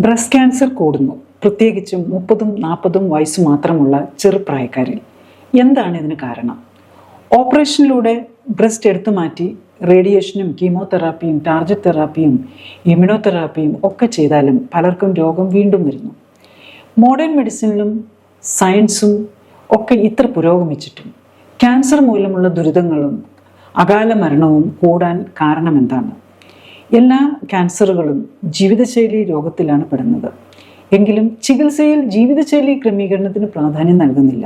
Breast cancer കൂടുന്നു, പ്രത്യേകിച്ചും 30-40 വയസ്സ് മാത്രമുള്ള ചെറുപ്രായക്കാരിൽ. എന്താണ് ഇതിന് കാരണം? ഓപ്പറേഷനിലൂടെ ബ്രസ്റ്റ് എടുത്തു മാറ്റി റേഡിയേഷനും കീമോതെറാപ്പിയും ടാർഗറ്റ് തെറാപ്പിയും ഇമ്മ്യൂണോതെറാപ്പിയും ഒക്കെ ചെയ്താലും പലർക്കും രോഗം വീണ്ടും വരുന്നു. മോഡേൺ മെഡിസിനിലും സയൻസും ഒക്കെ ഇത്ര പുരോഗമിച്ചിട്ടും ക്യാൻസർ മൂലമുള്ള ദുരിതങ്ങളും അകാല മരണവും കൂടാൻ കാരണം എന്താണ്? എല്ലാ ക്യാൻസറുകളും ജീവിതശൈലി രോഗത്തിലാണ് പെടുന്നത്. എങ്കിലും ചികിത്സയിൽ ജീവിതശൈലി ക്രമീകരണത്തിന് പ്രാധാന്യം നൽകുന്നില്ല.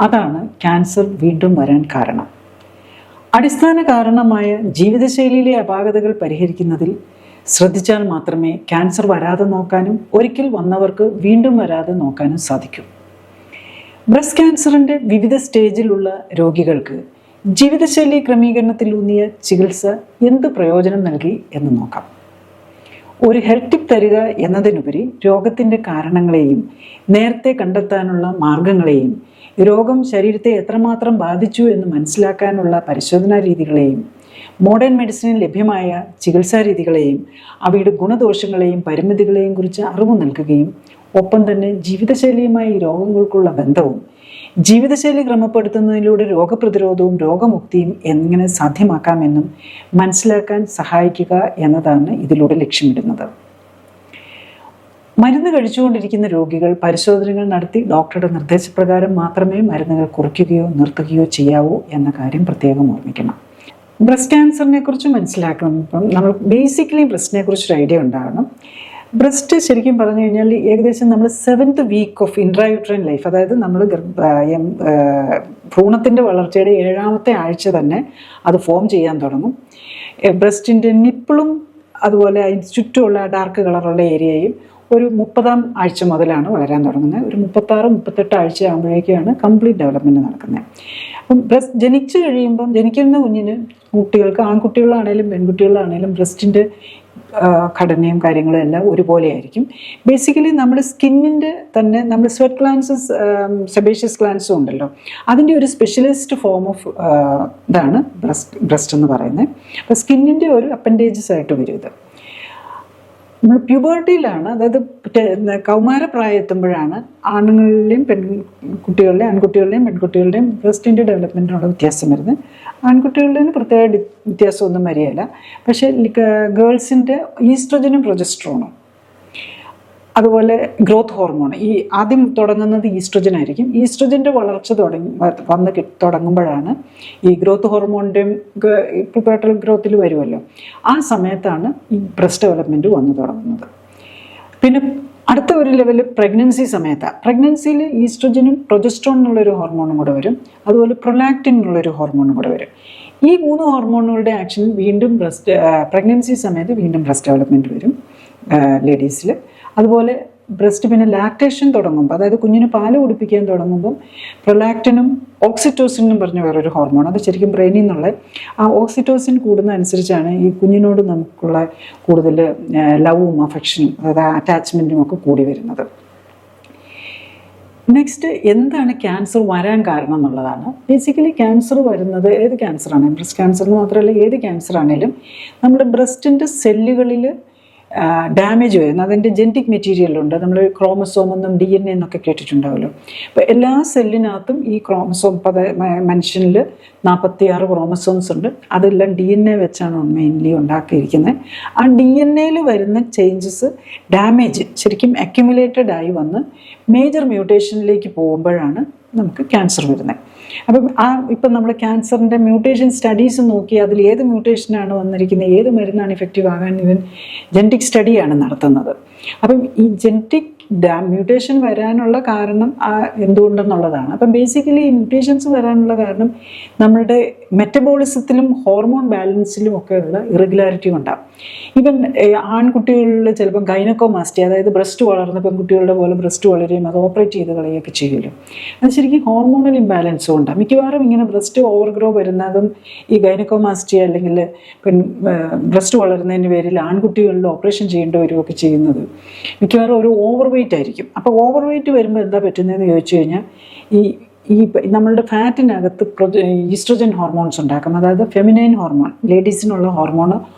അതാണ് ക്യാൻസർ വീണ്ടും വരാൻ കാരണം. അടിസ്ഥാന കാരണമായ ജീവിതശൈലിയിലെ അപാകതകൾ പരിഹരിക്കുന്നതിൽ ശ്രദ്ധിച്ചാൽ മാത്രമേ ക്യാൻസർ വരാതെ നോക്കാനും ഒരിക്കൽ വന്നവർക്ക് വീണ്ടും വരാതെ നോക്കാനും സാധിക്കൂ. ബ്രസ്റ്റ് ക്യാൻസറിൻ്റെ വിവിധ സ്റ്റേജിലുള്ള രോഗികൾക്ക് ജീവിതശൈലി ക്രമീകരണത്തിലൂന്നിയ ചികിത്സ എന്ത് പ്രയോജനം നൽകി എന്ന് നോക്കാം. ഒരു ഹെൽത്ത് ടിപ്പ് തരിക എന്നതിനുപരി രോഗത്തിൻ്റെ കാരണങ്ങളെയും നേരത്തെ കണ്ടെത്താനുള്ള മാർഗങ്ങളെയും രോഗം ശരീരത്തെ എത്രമാത്രം ബാധിച്ചു എന്ന് മനസ്സിലാക്കാനുള്ള പരിശോധനാ രീതികളെയും മോഡേൺ മെഡിസിനിൽ ലഭ്യമായ ചികിത്സാ രീതികളെയും അവയുടെ ഗുണദോഷങ്ങളെയും പരിമിതികളെയും കുറിച്ച് അറിവ് നൽകുകയും ഒപ്പം തന്നെ ജീവിതശൈലിയുമായി രോഗങ്ങൾക്കുള്ള ബന്ധവും ജീവിതശൈലി ക്രമപ്പെടുത്തുന്നതിലൂടെ രോഗപ്രതിരോധവും രോഗമുക്തിയും എങ്ങനെ സാധ്യമാക്കാമെന്നും മനസ്സിലാക്കാൻ സഹായിക്കുക എന്നതാണ് ഇതിലൂടെ ലക്ഷ്യമിടുന്നത്. മരുന്ന് കഴിച്ചുകൊണ്ടിരിക്കുന്ന രോഗികൾ പരിശോധനകൾ നടത്തി ഡോക്ടറുടെ നിർദ്ദേശപ്രകാരം മാത്രമേ മരുന്നുകൾ കുറയ്ക്കുകയോ നിർത്തുകയോ ചെയ്യാവൂ എന്ന കാര്യം പ്രത്യേകം ഓർമ്മിക്കണം. ബ്രസ്റ്റ് ക്യാൻസറിനെ കുറിച്ച് മനസ്സിലാക്കുമ്പം നമ്മൾ ബേസിക്കലി ബ്രസ്റ്റിനെ കുറിച്ചൊരു ഐഡിയ ഉണ്ടാകണം. ബ്രസ്റ്റ് ശരിക്കും പറഞ്ഞു കഴിഞ്ഞാൽ ഏകദേശം നമ്മൾ 7th week of intrauterine life, അതായത് നമ്മൾ ഭ്രൂണത്തിൻ്റെ വളർച്ചയുടെ 7ാമത്തെ ആഴ്ച തന്നെ അത് ഫോം ചെയ്യാൻ തുടങ്ങും. ബ്രസ്റ്റിൻ്റെ നിപ്പിളും അതുപോലെ അതിന് ചുറ്റുമുള്ള ഡാർക്ക് കളറുള്ള ഏരിയയും ഒരു 30ാം ആഴ്ച മുതലാണ് വളരാൻ തുടങ്ങുന്നത്. ഒരു 36-38 ആഴ്ച ആകുമ്പോഴേക്കാണ് കംപ്ലീറ്റ് ഡെവലപ്മെൻറ്റ് നടക്കുന്നത്. അപ്പം ബ്രസ്റ്റ് ജനിച്ചു കഴിയുമ്പം ജനിക്കുന്ന കുഞ്ഞിന് കുട്ടികൾക്ക് ആൺകുട്ടികളാണേലും പെൺകുട്ടികളാണേലും ബ്രസ്റ്റിൻ്റെ ഘടനയും കാര്യങ്ങളും എല്ലാം ഒരുപോലെ ആയിരിക്കും. ബേസിക്കലി നമ്മുടെ സ്കിന്നിൻ്റെ തന്നെ നമ്മൾ സ്വെറ്റ് ഗ്ലാൻസസ് സെബേഷ്യസ് ഗ്ലാൻസും ഉണ്ടല്ലോ, അതിൻ്റെ ഒരു സ്പെഷ്യലിസ്റ്റ് ഫോം ഓഫ് ഇതാണ് ബ്രസ്റ്റ് എന്ന് പറയുന്നത്. അപ്പോൾ സ്കിന്നിൻ്റെ ഒരു അപ്പൻഡേജസ് ആയിട്ട് വരും ഇത്. നമ്മൾ പ്യൂബർട്ടിയിലാണ്, അതായത് കൗമാരപ്രായം എത്തുമ്പോഴാണ് ആണുങ്ങളിലെയും ആൺകുട്ടികളുടെയും പെൺകുട്ടികളുടെയും ബ്രസ്റ്റിൻ്റെ ഡെവലപ്മെൻറ്റിനുള്ള വ്യത്യാസം വരുന്നത്. ആൺകുട്ടികളുടെ പ്രത്യേക വ്യത്യാസമൊന്നും വരികയില്ല. പക്ഷേ ഗേൾസിൻ്റെ ഈസ്ട്രജനും പ്രൊജസ്ട്രോണും അതുപോലെ ഗ്രോത്ത് ഹോർമോൺ ഈ ആദ്യം തുടങ്ങുന്നത് ഈസ്ട്രജൻ ആയിരിക്കും. ഈസ്ട്രജൻ്റെ വളർച്ച തുടങ്ങുമ്പോഴാണ് ഈ ഗ്രോത്ത് ഹോർമോണിൻ്റെയും പ്യൂബർട്ടൽ ഗ്രോത്തിൽ വരുമല്ലോ, ആ സമയത്താണ് ഈ ബ്രസ്റ്റ് ഡെവലപ്മെൻറ്റ് വന്നു തുടങ്ങുന്നത്. പിന്നെ അടുത്ത ഒരു ലെവൽ പ്രഗ്നൻസി സമയത്താണ്. പ്രഗ്നൻസിയിൽ ഈസ്ട്രജനും പ്രൊജസ്ട്രോൺ എന്നുള്ളൊരു ഹോർമോണും കൂടെ വരും, അതുപോലെ പ്രൊലാക്റ്റിൻ എന്നുള്ളൊരു ഹോർമോണും കൂടെ വരും. ഈ 3 ഹോർമോണുകളുടെ ആക്ഷൻ വീണ്ടും പ്രഗ്നൻസി സമയത്ത് വീണ്ടും ബ്രസ്റ്റ് ഡെവലപ്മെൻറ്റ് വരും ലേഡീസിൽ. അതുപോലെ ബ്രസ്റ്റ് പിന്നെ ലാക്ടേഷൻ തുടങ്ങുമ്പോൾ, അതായത് കുഞ്ഞിന് പാല് കുടിപ്പിക്കാൻ തുടങ്ങുമ്പം പ്രൊലാക്റ്റിനും ഓക്സിറ്റോസിനും പറഞ്ഞ വേറൊരു ഹോർമോൺ, അത് ശരിക്കും ബ്രെയിനിൽ നിന്നുള്ള ആ ഓക്സിറ്റോസിൻ കൂടുന്ന അനുസരിച്ചാണ് ഈ കുഞ്ഞിനോട് നമുക്കുള്ള കൂടുതൽ ലവും അഫെക്ഷനും അതായത് അറ്റാച്ച്മെൻറ്റും ഒക്കെ കൂടി വരുന്നത്. നെക്സ്റ്റ്, എന്താണ് ക്യാൻസർ വരാൻ കാരണം എന്നുള്ളതാണ്. ബേസിക്കലി ക്യാൻസർ വരുന്നത് ഏത് ക്യാൻസറാണെങ്കിലും, ബ്രസ്റ്റ് ക്യാൻസർ എന്ന് മാത്രമല്ല ഏത് ക്യാൻസർ ആണെങ്കിലും നമ്മുടെ ബ്രസ്റ്റിൻ്റെ സെല്ലുകളിൽ ഡാമേജ് വരുന്നത് അതിൻ്റെ ജെനറ്റിക് മെറ്റീരിയലുണ്ട്. നമ്മൾ ക്രോമസോം എന്നും DNA എന്നൊക്കെ കേട്ടിട്ടുണ്ടാവുമല്ലോ. അപ്പോൾ എല്ലാ സെല്ലിനകത്തും ഈ ക്രോമസോം മനുഷ്യനിൽ 46 ക്രോമസോംസ് ഉണ്ട്. അതെല്ലാം DNA വെച്ചാണ് മെയിൻലി ഉണ്ടാക്കിയിരിക്കുന്നത്. ആ DNAയിൽ വരുന്ന ചേഞ്ചസ് ഡാമേജ് ശരിക്കും അക്യുമുലേറ്റഡ് ആയി വന്ന് മേജർ മ്യൂട്ടേഷനിലേക്ക് പോകുമ്പോഴാണ് നമുക്ക് ക്യാൻസർ വരുന്നത്. അപ്പം ഇപ്പം നമ്മൾ ക്യാൻസറിൻ്റെ മ്യൂട്ടേഷൻ സ്റ്റഡീസ് നോക്കി അതിൽ ഏത് മ്യൂട്ടേഷനാണ് വന്നിരിക്കുന്നത്, ഏത് മരുന്നാണ് ഇഫക്റ്റീവ് ആകാൻ ഇവൻ ജെനറ്റിക് സ്റ്റഡിയാണ് നടത്തുന്നത്. അപ്പം ഈ ജെനറ്റിക് മ്യൂട്ടേഷൻ വരാനുള്ള കാരണം എന്തുകൊണ്ടെന്നുള്ളതാണ്. അപ്പം ബേസിക്കലി ഈ മ്യൂട്ടേഷൻസ് വരാനുള്ള കാരണം നമ്മളുടെ മെറ്റബോളിസത്തിലും ഹോർമോൺ ബാലൻസിലും ഒക്കെയുള്ള ഇറഗുലാരിറ്റി ഉണ്ടാകും. ഈവൻ ആൺകുട്ടികളിൽ ചിലപ്പം ഗൈനക്കോമാസ്റ്റി, അതായത് ബ്രസ്റ്റ് വളർന്ന പെൺകുട്ടികളുടെ പോലെ ബ്രസ്റ്റ് വളരുകയും അത് ഓപ്പറേറ്റ് ചെയ്ത് കളയുകയൊക്കെ ചെയ്യുമല്ലോ, അത് ശരിക്കും ഹോർമോണൽ ഇംബാലൻസും ഉണ്ടാകും. മിക്കവാറും ഇങ്ങനെ ബ്രസ്റ്റ് ഓവർഗ്രോ വരുന്നതും ഈ ഗൈനക്കോമാസ്റ്റി അല്ലെങ്കിൽ ബ്രസ്റ്റ് വളരുന്നതിന് പേരിൽ ആൺകുട്ടികളിൽ ഓപ്പറേഷൻ ചെയ്യേണ്ടി വരികയൊക്കെ ചെയ്യുന്നത് മിക്കവാറും ഒരു ഓവർ വെയിറ്റ് ആയിരിക്കും. അപ്പോൾ ഓവർ വെയിറ്റ് വരുമ്പോൾ എന്താ പറ്റുന്നതെന്ന് ചോദിച്ചു കഴിഞ്ഞാൽ ഈ നമ്മളുടെ ഫാറ്റിനകത്ത് ഈസ്ട്രജൻ ഹോർമോൺസ് ഉണ്ടാക്കും. അതായത് ഫെമിനൈൻ ഹോർമോൺ, ലേഡീസിനുള്ള ഹോർമോൺ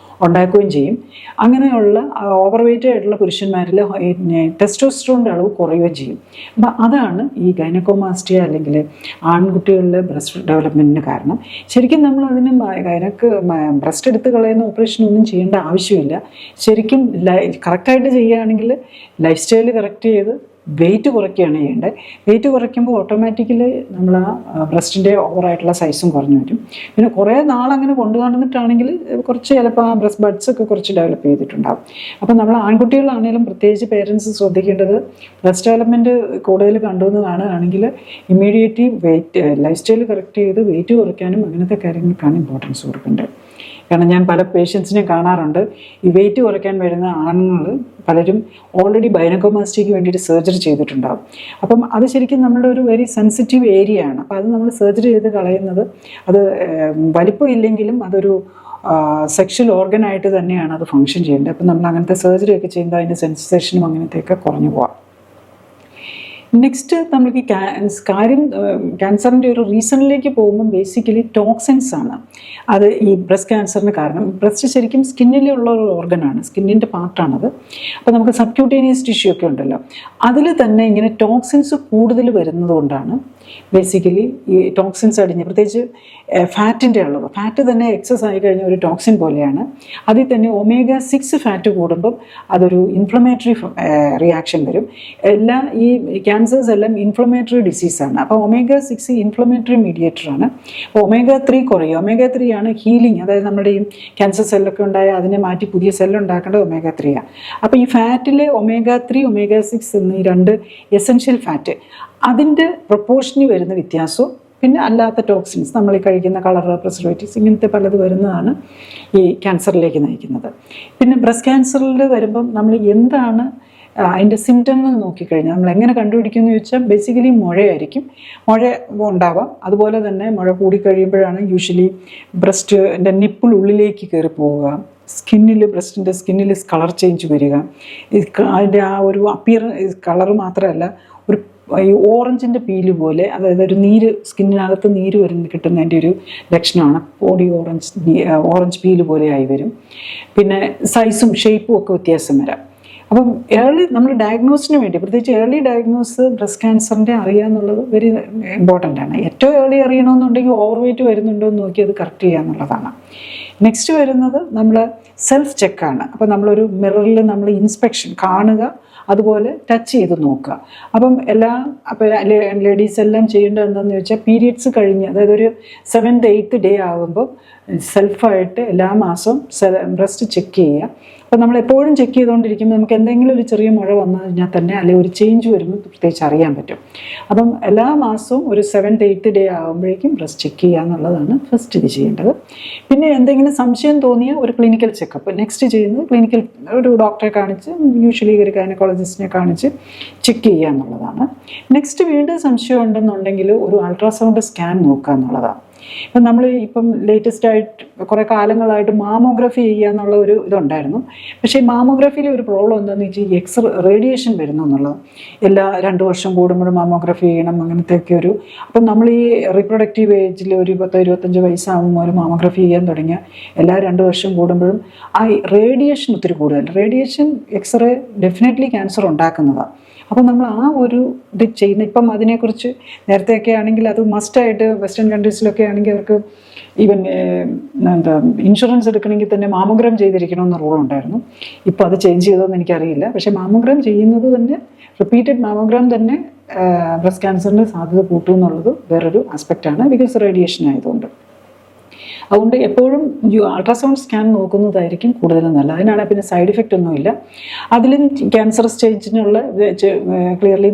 ഉണ്ടാക്കുകയും ചെയ്യും. അങ്ങനെയുള്ള ഓവർ വെയ്റ്റ് ആയിട്ടുള്ള പുരുഷന്മാരിൽ ടെസ്റ്റോസ്റ്ററോണിൻ്റെ അളവ് കുറയുകയും ചെയ്യും. അപ്പം അതാണ് ഈ ഗൈനക്കോമാസ്റ്റിയ അല്ലെങ്കിൽ ആൺകുട്ടികളിലെ ബ്രസ്റ്റ് ഡെവലപ്മെൻറ്റിന് കാരണം. ശരിക്കും നമ്മൾ അതിന് ബ്രസ്റ്റ് എടുത്ത് കളയുന്ന ഓപ്പറേഷൻ ഒന്നും ചെയ്യേണ്ട ആവശ്യമില്ല. ശരിക്കും കറക്റ്റായിട്ട് ചെയ്യുകയാണെങ്കിൽ ലൈഫ് സ്റ്റൈൽ കറക്റ്റ് ചെയ്ത് വെയിറ്റ് കുറയ്ക്കുകയാണ് ചെയ്യേണ്ടത്. വെയിറ്റ് കുറയ്ക്കുമ്പോൾ ഓട്ടോമാറ്റിക്കലി നമ്മൾ ആ ബ്രസ്റ്റിൻ്റെ ഓവറായിട്ടുള്ള സൈസും കുറഞ്ഞു വരും. പിന്നെ കുറേ നാളങ്ങനെ കൊണ്ടുനടന്നിട്ടാണെങ്കിൽ കുറച്ച് ചിലപ്പോൾ ആ ബ്രസ്റ്റ് ബഡ്സ് ഒക്കെ കുറച്ച് ഡെവലപ്പ് ചെയ്തിട്ടുണ്ടാകും. അപ്പം നമ്മൾ ആൺകുട്ടികളാണെങ്കിലും പ്രത്യേകിച്ച് പേരൻസ് ശ്രദ്ധിക്കേണ്ടത് ബ്രസ്റ്റ് ഡെവലപ്മെൻറ്റ് കൂടുതൽ കണ്ടുവന്ന് കാണുകയാണെങ്കിൽ immediately weight life style correct ചെയ്ത് വെയിറ്റ് കുറയ്ക്കാനും അങ്ങനത്തെ കാര്യങ്ങൾക്കാണ് ഇമ്പോർട്ടൻസ് കൊടുക്കേണ്ടത്. കാരണം ഞാൻ പല പേഷ്യൻസിനെ കാണാറുണ്ട്, ഈ വെയിറ്റ് കുറയ്ക്കാൻ വരുന്ന ആണുങ്ങൾ പലരും ഓൾറെഡി ഗൈനക്കോമാസ്റ്റിയയ്ക്ക് വേണ്ടിയിട്ട് സർജറി ചെയ്തിട്ടുണ്ടാകും. അപ്പം അത് ശരിക്കും നമ്മുടെ ഒരു വെരി സെൻസിറ്റീവ് ഏരിയ ആണ്. അപ്പോൾ അത് നമ്മൾ സർജറി ചെയ്ത് കളയുന്നത് അത് വലിപ്പം ഇല്ലെങ്കിലും അതൊരു സെക്ഷൽ ഓർഗനായിട്ട് തന്നെയാണ് അത് ഫങ്ഷൻ ചെയ്യേണ്ടത്. അപ്പം നമ്മൾ അങ്ങനത്തെ സർജറി ഒക്കെ ചെയ്യുമ്പോൾ അതിൻ്റെ സെൻസേഷനും അങ്ങനത്തെയൊക്കെ കുറഞ്ഞു പോകാം. നെക്സ്റ്റ് നമുക്ക് ക്യാൻസറിൻ്റെ ഒരു റീസണിലേക്ക് പോകുമ്പോൾ ബേസിക്കലി ടോക്സിൻസ് ആണ് അത് ഈ ബ്രസ്റ്റ് ക്യാൻസറിന് കാരണം. ബ്രസ്റ്റ് ശരിക്കും സ്കിന്നിലുള്ള ഒരു ഓർഗനാണ്, സ്കിന്നിൻ്റെ പാർട്ടാണത്. അപ്പോൾ നമുക്ക് സബ്ക്യൂട്ടേനിയസ് ടിഷ്യൂ ഒക്കെ ഉണ്ടല്ലോ, അതിൽ തന്നെ ഇങ്ങനെ ടോക്സിൻസ് കൂടുതൽ വരുന്നത് കൊണ്ടാണ് ബേസിക്കലി ഈ ടോക്സിൻസ് അടിഞ്ഞ്, പ്രത്യേകിച്ച് ഫാറ്റിൻ്റെ അളവ്. ഫാറ്റ് തന്നെ എക്സസ് ആയി കഴിഞ്ഞ ഒരു ടോക്സിൻ പോലെയാണ്. അതിൽ തന്നെ omega-6 ഫാറ്റ് കൂടുമ്പം അതൊരു ഇൻഫ്ലമേറ്ററി റിയാക്ഷൻ വരും. ഈ ക്യാൻസേഴ്സ് എല്ലാം ഇൻഫ്ലമേറ്ററി ഡിസീസാണ്. അപ്പോൾ omega-6 ഇൻഫ്ലമേറ്ററി മീഡിയേറ്ററാണ്. അപ്പോൾ omega-3 കുറയും. omega-3 ആണ് ഹീലിംഗ്, അതായത് നമ്മുടെ ഈ ക്യാൻസർ സെല്ലൊക്കെ ഉണ്ടായാൽ അതിനെ മാറ്റി പുതിയ സെല്ലുണ്ടാക്കേണ്ടത് omega-3 ആണ്. അപ്പോൾ ഈ ഫാറ്റിലെ omega-3 omega-6 എന്നീ രണ്ട് എസെൻഷ്യൽ ഫാറ്റ് അതിൻ്റെ പ്രൊപ്പോർഷനിൽ വരുന്ന വ്യത്യാസവും പിന്നെ അല്ലാത്ത ടോക്സിൻസ് നമ്മൾ ഈ കഴിക്കുന്ന കളർ പ്രിസർവേറ്റീവ്സ് ഇങ്ങനത്തെ പലത് വരുന്നതാണ് ഈ ക്യാൻസറിലേക്ക് നയിക്കുന്നത്. പിന്നെ ബ്രസ്റ്റ് ക്യാൻസറിൽ വരുമ്പം നമ്മൾ എന്താണ് അതിൻ്റെ സിംറ്റങ്ങൾ നോക്കിക്കഴിഞ്ഞാൽ നമ്മൾ എങ്ങനെ കണ്ടുപിടിക്കുമെന്ന് ചോദിച്ചാൽ ബേസിക്കലി മുഴയായിരിക്കും. മുഴ ഉണ്ടാവാം. അതുപോലെ തന്നെ മുഴ കൂടിക്കഴിയുമ്പോഴാണ് യൂഷ്വലി ബ്രസ്റ്റിൻ്റെ നിപ്പിൾ ഉള്ളിലേക്ക് കയറി പോവുക, ബ്രസ്റ്റിൻ്റെ സ്കിന്നിൽ കളർ ചേഞ്ച് വരിക. അതിൻ്റെ ആ ഒരു കളർ മാത്രമല്ല, ഒരു ഈ ഓറഞ്ചിൻ്റെ പീല് പോലെ, അതായത് ഒരു നീര്, സ്കിന്നിനകത്ത് നീര് കിട്ടുന്നതിൻ്റെ ഒരു ലക്ഷണമാണ്. ബോഡി ഓറഞ്ച് പീല് പോലെ ആയി വരും. പിന്നെ സൈസും ഷേപ്പും ഒക്കെ വ്യത്യാസം വരാം. അപ്പം നമ്മൾ ഡയഗ്നോസിന് വേണ്ടി, പ്രത്യേകിച്ച് ഏർലി ഡയഗ്നോസ് ബ്രസ്റ്റ് ക്യാൻസറിൻ്റെ അറിയാന്നുള്ളത് വെരി ഇമ്പോർട്ടൻ്റ് ആണ്. ഏറ്റവും ഏർലി അറിയണമെന്നുണ്ടെങ്കിൽ ഓവർ വെയിറ്റ് വരുന്നുണ്ടോ എന്ന് നോക്കി അത് കറക്റ്റ് ചെയ്യുക എന്നുള്ളതാണ്. നെക്സ്റ്റ് വരുന്നത് നമ്മൾ സെൽഫ് ചെക്കാണ്. അപ്പോൾ നമ്മളൊരു മിററിൽ നമ്മൾ ഇൻസ്പെക്ഷൻ കാണുക, അതുപോലെ ടച്ച് ചെയ്ത് നോക്കുക. അപ്പം ലേഡീസ് എല്ലാം ചെയ്യേണ്ടത് എന്താണെന്ന് വെച്ചാൽ പീരിയഡ്സ് കഴിഞ്ഞ്, അതായത് ഒരു 7th 8th ഡേ ആകുമ്പോൾ സെൽഫായിട്ട് എല്ലാ മാസവും ബ്രസ്റ്റ് ചെക്ക് ചെയ്യുക. അപ്പോൾ നമ്മൾ എപ്പോഴും ചെക്ക് ചെയ്തുകൊണ്ടിരിക്കുമ്പോൾ നമുക്ക് എന്തെങ്കിലും ഒരു ചെറിയ മുഴ വന്നു കഴിഞ്ഞാൽ തന്നെ, അല്ലെങ്കിൽ ഒരു ചേഞ്ച് വരുമ്പോൾ പ്രത്യേകിച്ച് അറിയാൻ പറ്റും. അപ്പം എല്ലാ മാസവും ഒരു 7th 8th ഡേ ആകുമ്പോഴേക്കും ബ്രസ്റ്റ് ചെക്ക് ചെയ്യുക എന്നുള്ളതാണ് ഫസ്റ്റ് ഇത് ചെയ്യേണ്ടത്. പിന്നെ എന്തെങ്കിലും സംശയം തോന്നിയ ഒരു ക്ലിനിക്കൽ ചെക്കപ്പ് നെക്സ്റ്റ് ചെയ്യുന്നത് ക്ലിനിക്കൽ ഒരു ഡോക്ടറെ കാണിച്ച്, യൂഷ്വലി ഒരു ഗൈനക്കോളജിസ്റ്റിനെ കാണിച്ച് ചെക്ക് ചെയ്യുക എന്നുള്ളതാണ്. നെക്സ്റ്റ് വീണ്ടും സംശയം ഉണ്ടെന്നുണ്ടെങ്കിൽ ഒരു അൾട്രാസൗണ്ട് സ്കാൻ നോക്കുക എന്നുള്ളതാണ്. ഇപ്പം നമ്മൾ ലേറ്റസ്റ്റ് ആയിട്ട് കുറേ കാലങ്ങളായിട്ട് മാമോഗ്രഫി ചെയ്യുക എന്നുള്ള ഒരു ഇതുണ്ടായിരുന്നു. പക്ഷേ ഈ മാമോഗ്രഫിയിൽ ഒരു പ്രോബ്ലം എന്താണെന്ന് വെച്ചാൽ റേഡിയേഷൻ വരുന്നു എന്നുള്ളത്. എല്ലാ 2 വർഷം കൂടുമ്പോഴും മാമോഗ്രഫി ചെയ്യണം, അങ്ങനത്തെയൊക്കെ ഒരു. അപ്പം നമ്മൾ ഈ റീപ്രൊഡക്റ്റീവ് ഏജിൽ ഒരു 20-25 വയസ്സാകുമ്പോൾ ഒരു മാമോഗ്രഫി ചെയ്യാൻ തുടങ്ങിയ എല്ലാ 2 വർഷം കൂടുമ്പോഴും ആ റേഡിയേഷൻ ഒത്തിരി കൂടുതൽ. റേഡിയേഷൻ എക്സ്റേ ഡെഫിനറ്റ്ലി ക്യാൻസർ ഉണ്ടാക്കുന്നതാണ്. അപ്പോൾ നമ്മൾ ആ ഒരു ഇത് ചെയ്യുന്ന, ഇപ്പം അതിനെക്കുറിച്ച് നേരത്തെയൊക്കെ ആണെങ്കിൽ അത് മസ്റ്റായിട്ട് വെസ്റ്റേൺ കൺട്രീസിലൊക്കെ ആണെങ്കിൽ അവർക്ക് ഈവൻ ഇൻഷുറൻസ് എടുക്കണമെങ്കിൽ തന്നെ മാമോഗ്രാം ചെയ്തിരിക്കണമെന്ന് റൂളുണ്ടായിരുന്നു. ഇപ്പോൾ അത് ചേഞ്ച് ചെയ്തോന്ന് എനിക്കറിയില്ല. പക്ഷേ മാമോഗ്രാം ചെയ്യുന്നത് തന്നെ, റിപ്പീറ്റഡ് മാമോഗ്രാം തന്നെ ബ്രസ്റ്റ് ക്യാൻസറിന് സാധ്യത കൂട്ടും എന്നുള്ളത് വേറൊരു ആസ്പെക്റ്റാണ്, ബിക്കോസ് റേഡിയേഷൻ ആയതുകൊണ്ട്. അതുകൊണ്ട് എപ്പോഴും അൾട്രാസൗണ്ട് സ്കാൻ നോക്കുന്നതായിരിക്കും കൂടുതലും നല്ലത്. അതിനാണ് പിന്നെ സൈഡ് ഇഫക്റ്റ് ഒന്നുമില്ല. അതിലും ക്യാൻസർ സ്റ്റേജിനുള്ള ക്ലിയർലി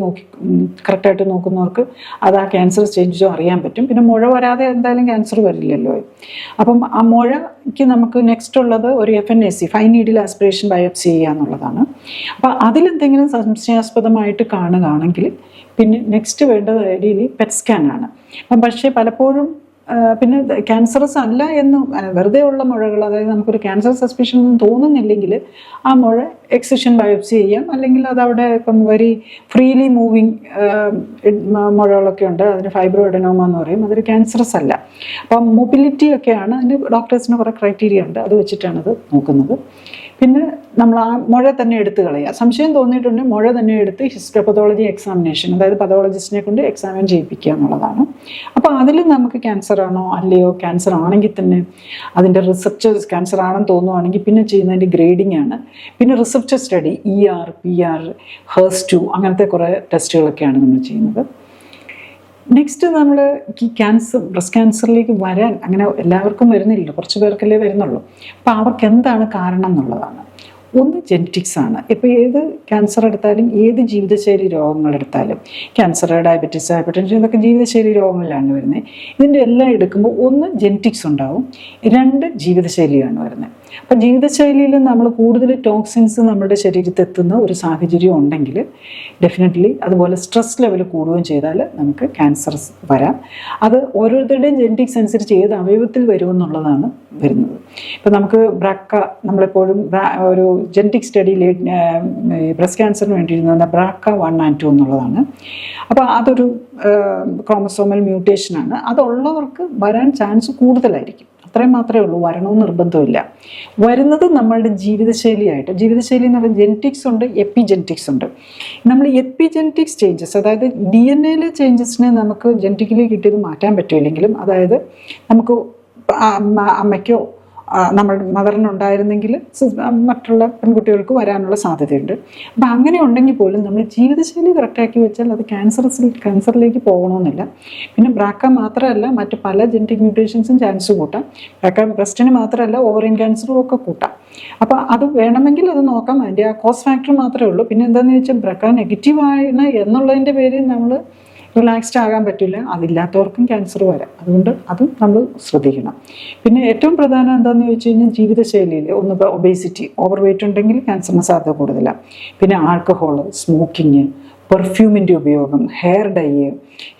കറക്റ്റായിട്ട് നോക്കുന്നവർക്ക് അത് ആ ക്യാൻസർ സ്റ്റേജോ അറിയാൻ പറ്റും. പിന്നെ മുഴ വരാതെ എന്തായാലും ക്യാൻസർ വരില്ലല്ലോ. അപ്പം ആ മുഴയ്ക്ക് നമുക്ക് നെക്സ്റ്റ് ഉള്ളത് ഒരു FNAC, fine needle aspiration biopsy ചെയ്യുക എന്നുള്ളതാണ്. അപ്പോൾ അതിലെന്തെങ്കിലും സംശയാസ്പദമായിട്ട് കാണുകയാണെങ്കിൽ പിന്നെ നെക്സ്റ്റ് വേണ്ടത് ഐഡിയലി പെറ്റ് സ്കാനാണ്. അപ്പം പക്ഷേ പലപ്പോഴും പിന്നെ ക്യാൻസറസ് അല്ല എന്ന് വെറുതെ ഉള്ള മുഴകൾ, അതായത് നമുക്കൊരു ക്യാൻസർ സസ്പിഷൻ ഒന്നും തോന്നുന്നില്ലെങ്കിൽ ആ മുഴ എക്സിഷൻ ബയോപ്സി ചെയ്യാം, അല്ലെങ്കിൽ അതവിടെ ഇപ്പം വെരി ഫ്രീലി മൂവിങ് മുഴകളൊക്കെ ഉണ്ട്, അതിന് ഫൈബ്രോഡെനോമ എന്ന് പറയും, അതൊരു ക്യാൻസറസ് അല്ല. അപ്പം മൊബിലിറ്റി ഒക്കെയാണ് അതിന് ഡോക്ടേഴ്സിന് കുറേ ക്രൈറ്റീരിയ ഉണ്ട്, അത് വെച്ചിട്ടാണ് അത് നോക്കുന്നത്. പിന്നെ നമ്മൾ ആ മുഴ തന്നെ എടുത്ത് കളയുക, സംശയം തോന്നിയിട്ടുണ്ടെങ്കിൽ മുഴ തന്നെ എടുത്ത് ഹിസ്റ്റോപതോളജി എക്സാമിനേഷൻ, അതായത് പതോളജിസ്റ്റിനെ കൊണ്ട് എക്സാമിൻ ചെയ്യിപ്പിക്കുക എന്നുള്ളതാണ്. അപ്പോൾ അതിൽ നമുക്ക് ക്യാൻസർ ആണോ അല്ലയോ, ക്യാൻസർ ആണെങ്കിൽ തന്നെ അതിൻ്റെ റിസർച്ച് ക്യാൻസർ ആണെന്ന് തോന്നുവാണെങ്കിൽ പിന്നെ ചെയ്യുന്നതിൻ്റെ ഗ്രേഡിംഗ് ആണ്. പിന്നെ research study ER, PR, HERS2 അങ്ങനത്തെ കുറേ ടെസ്റ്റുകളൊക്കെയാണ് നമ്മൾ ചെയ്യുന്നത്. നെക്സ്റ്റ് നമ്മൾ ഈ ബ്രസ്റ്റ് ക്യാൻസറിലേക്ക് വരാൻ അങ്ങനെ എല്ലാവർക്കും വരുന്നില്ലല്ലോ, കുറച്ച് പേർക്കല്ലേ വരുന്നുള്ളൂ. അപ്പോൾ അവർക്ക് എന്താണ് കാരണം എന്നുള്ളതാണ്. ഒന്ന് ജെനറ്റിക്സ് ആണ്. ഇപ്പോൾ ഏത് ക്യാൻസർ എടുത്താലും ഏത് ജീവിതശൈലി രോഗങ്ങളെടുത്താലും, ക്യാൻസർ, ഡയബറ്റീസ്, ഹൈപ്പർടെൻഷൻ ഇതൊക്കെ ജീവിതശൈലി രോഗങ്ങളിലാണ് വരുന്നത്. ഇതിൻ്റെ എല്ലാം എടുക്കുമ്പോൾ ഒന്ന് ജെനറ്റിക്സ് ഉണ്ടാവും, 2 ജീവിതശൈലിയാണ് വരുന്നത്. അപ്പം ജീവിതശൈലിയിൽ നമ്മൾ കൂടുതൽ ടോക്സിൻസ് നമ്മുടെ ശരീരത്തിൽ എത്തുന്ന ഒരു സാഹചര്യം ഉണ്ടെങ്കിൽ ഡെഫിനറ്റ്ലി, അതുപോലെ സ്ട്രെസ് ലെവൽ കൂടുകയും ചെയ്താൽ നമുക്ക് ക്യാൻസർ വരാം. അത് ഓരോരുത്തരുടെയും ജെനറ്റിക്സ് അനുസരിച്ച് ഏത് അവയവത്തിൽ വരുമെന്നുള്ളതാണ് വരുന്നത്. ഇപ്പം നമുക്ക് നമ്മളെപ്പോഴും ഒരു ജെനറ്റിക് സ്റ്റഡിയിൽ ബ്രസ്റ്റ് ക്യാൻസറിന് വേണ്ടിയിരുന്ന BRCA1 and 2 എന്നുള്ളതാണ്. അപ്പോൾ അതൊരു ക്രോമസോമൽ മ്യൂട്ടേഷനാണ്. അതുള്ളവർക്ക് വരാൻ ചാൻസ് കൂടുതലായിരിക്കും. അത്രയും മാത്രമേ ഉള്ളൂ, വരണമെന്ന് നിർബന്ധമില്ല. വരുന്നത് നമ്മളുടെ ജീവിതശൈലിയായിട്ട്, ജീവിതശൈലി എന്ന് പറയുന്നത് ജെനറ്റിക്സ് ഉണ്ട്, എപ്പിജെനറ്റിക്സ് ഉണ്ട്. നമ്മൾ എപ്പിജെനറ്റിക്സ് ചേഞ്ചസ്, അതായത് DNA ചേഞ്ചസിനെ നമുക്ക് ജെനറ്റിക്കലി കിട്ടിയത് മാറ്റാൻ പറ്റില്ലെങ്കിലും, അതായത് നമുക്ക് അമ്മയ്ക്കോ നമ്മുടെ മദറിനുണ്ടായിരുന്നെങ്കിൽ മറ്റുള്ള പെൺകുട്ടികൾക്ക് വരാനുള്ള സാധ്യതയുണ്ട്. അപ്പം അങ്ങനെ ഉണ്ടെങ്കിൽ പോലും നമ്മൾ ജീവിതശൈലി കറക്റ്റാക്കി വെച്ചാൽ അത് ക്യാൻസറിലേക്ക് പോകണമെന്നില്ല. പിന്നെ BRCA മാത്രമല്ല, മറ്റ് പല ജെനറ്റിക് മ്യൂട്ടേഷൻസും ചാൻസ് കൂട്ടാം. BRCA ബ്രസ്റ്റിന് മാത്രമല്ല, ഓവറിൻ ക്യാൻസറും ഒക്കെ കൂട്ടാം. അപ്പോൾ അത് വേണമെങ്കിൽ അത് നോക്കാം. അതിൻ്റെ ആ കോസ് ഫാക്ടർ മാത്രമേ ഉള്ളൂ. പിന്നെ എന്താണെന്ന് വെച്ചാൽ BRCA നെഗറ്റീവാണ് എന്നുള്ളതിൻ്റെ പേരിൽ നമ്മൾ റിലാക്സ്ഡ് ആകാൻ പറ്റില്ല. അതില്ലാത്തവർക്കും ക്യാൻസർ വരാം. അതുകൊണ്ട് അതും നമ്മൾ ശ്രദ്ധിക്കണം. പിന്നെ ഏറ്റവും പ്രധാനം എന്താണെന്ന് ചോദിച്ചു കഴിഞ്ഞാൽ ജീവിതശൈലിയിൽ ഒന്ന് ഒബേസിറ്റി, ഓവർ വെയിറ്റ് ഉണ്ടെങ്കിൽ ക്യാൻസറിന് സാധ്യത കൂടുതലാണ്. പിന്നെ ആൽക്കഹോൾ, സ്മോക്കിങ്, പെർഫ്യൂമിൻ്റെ ഉപയോഗം, ഹെയർ ഡൈ,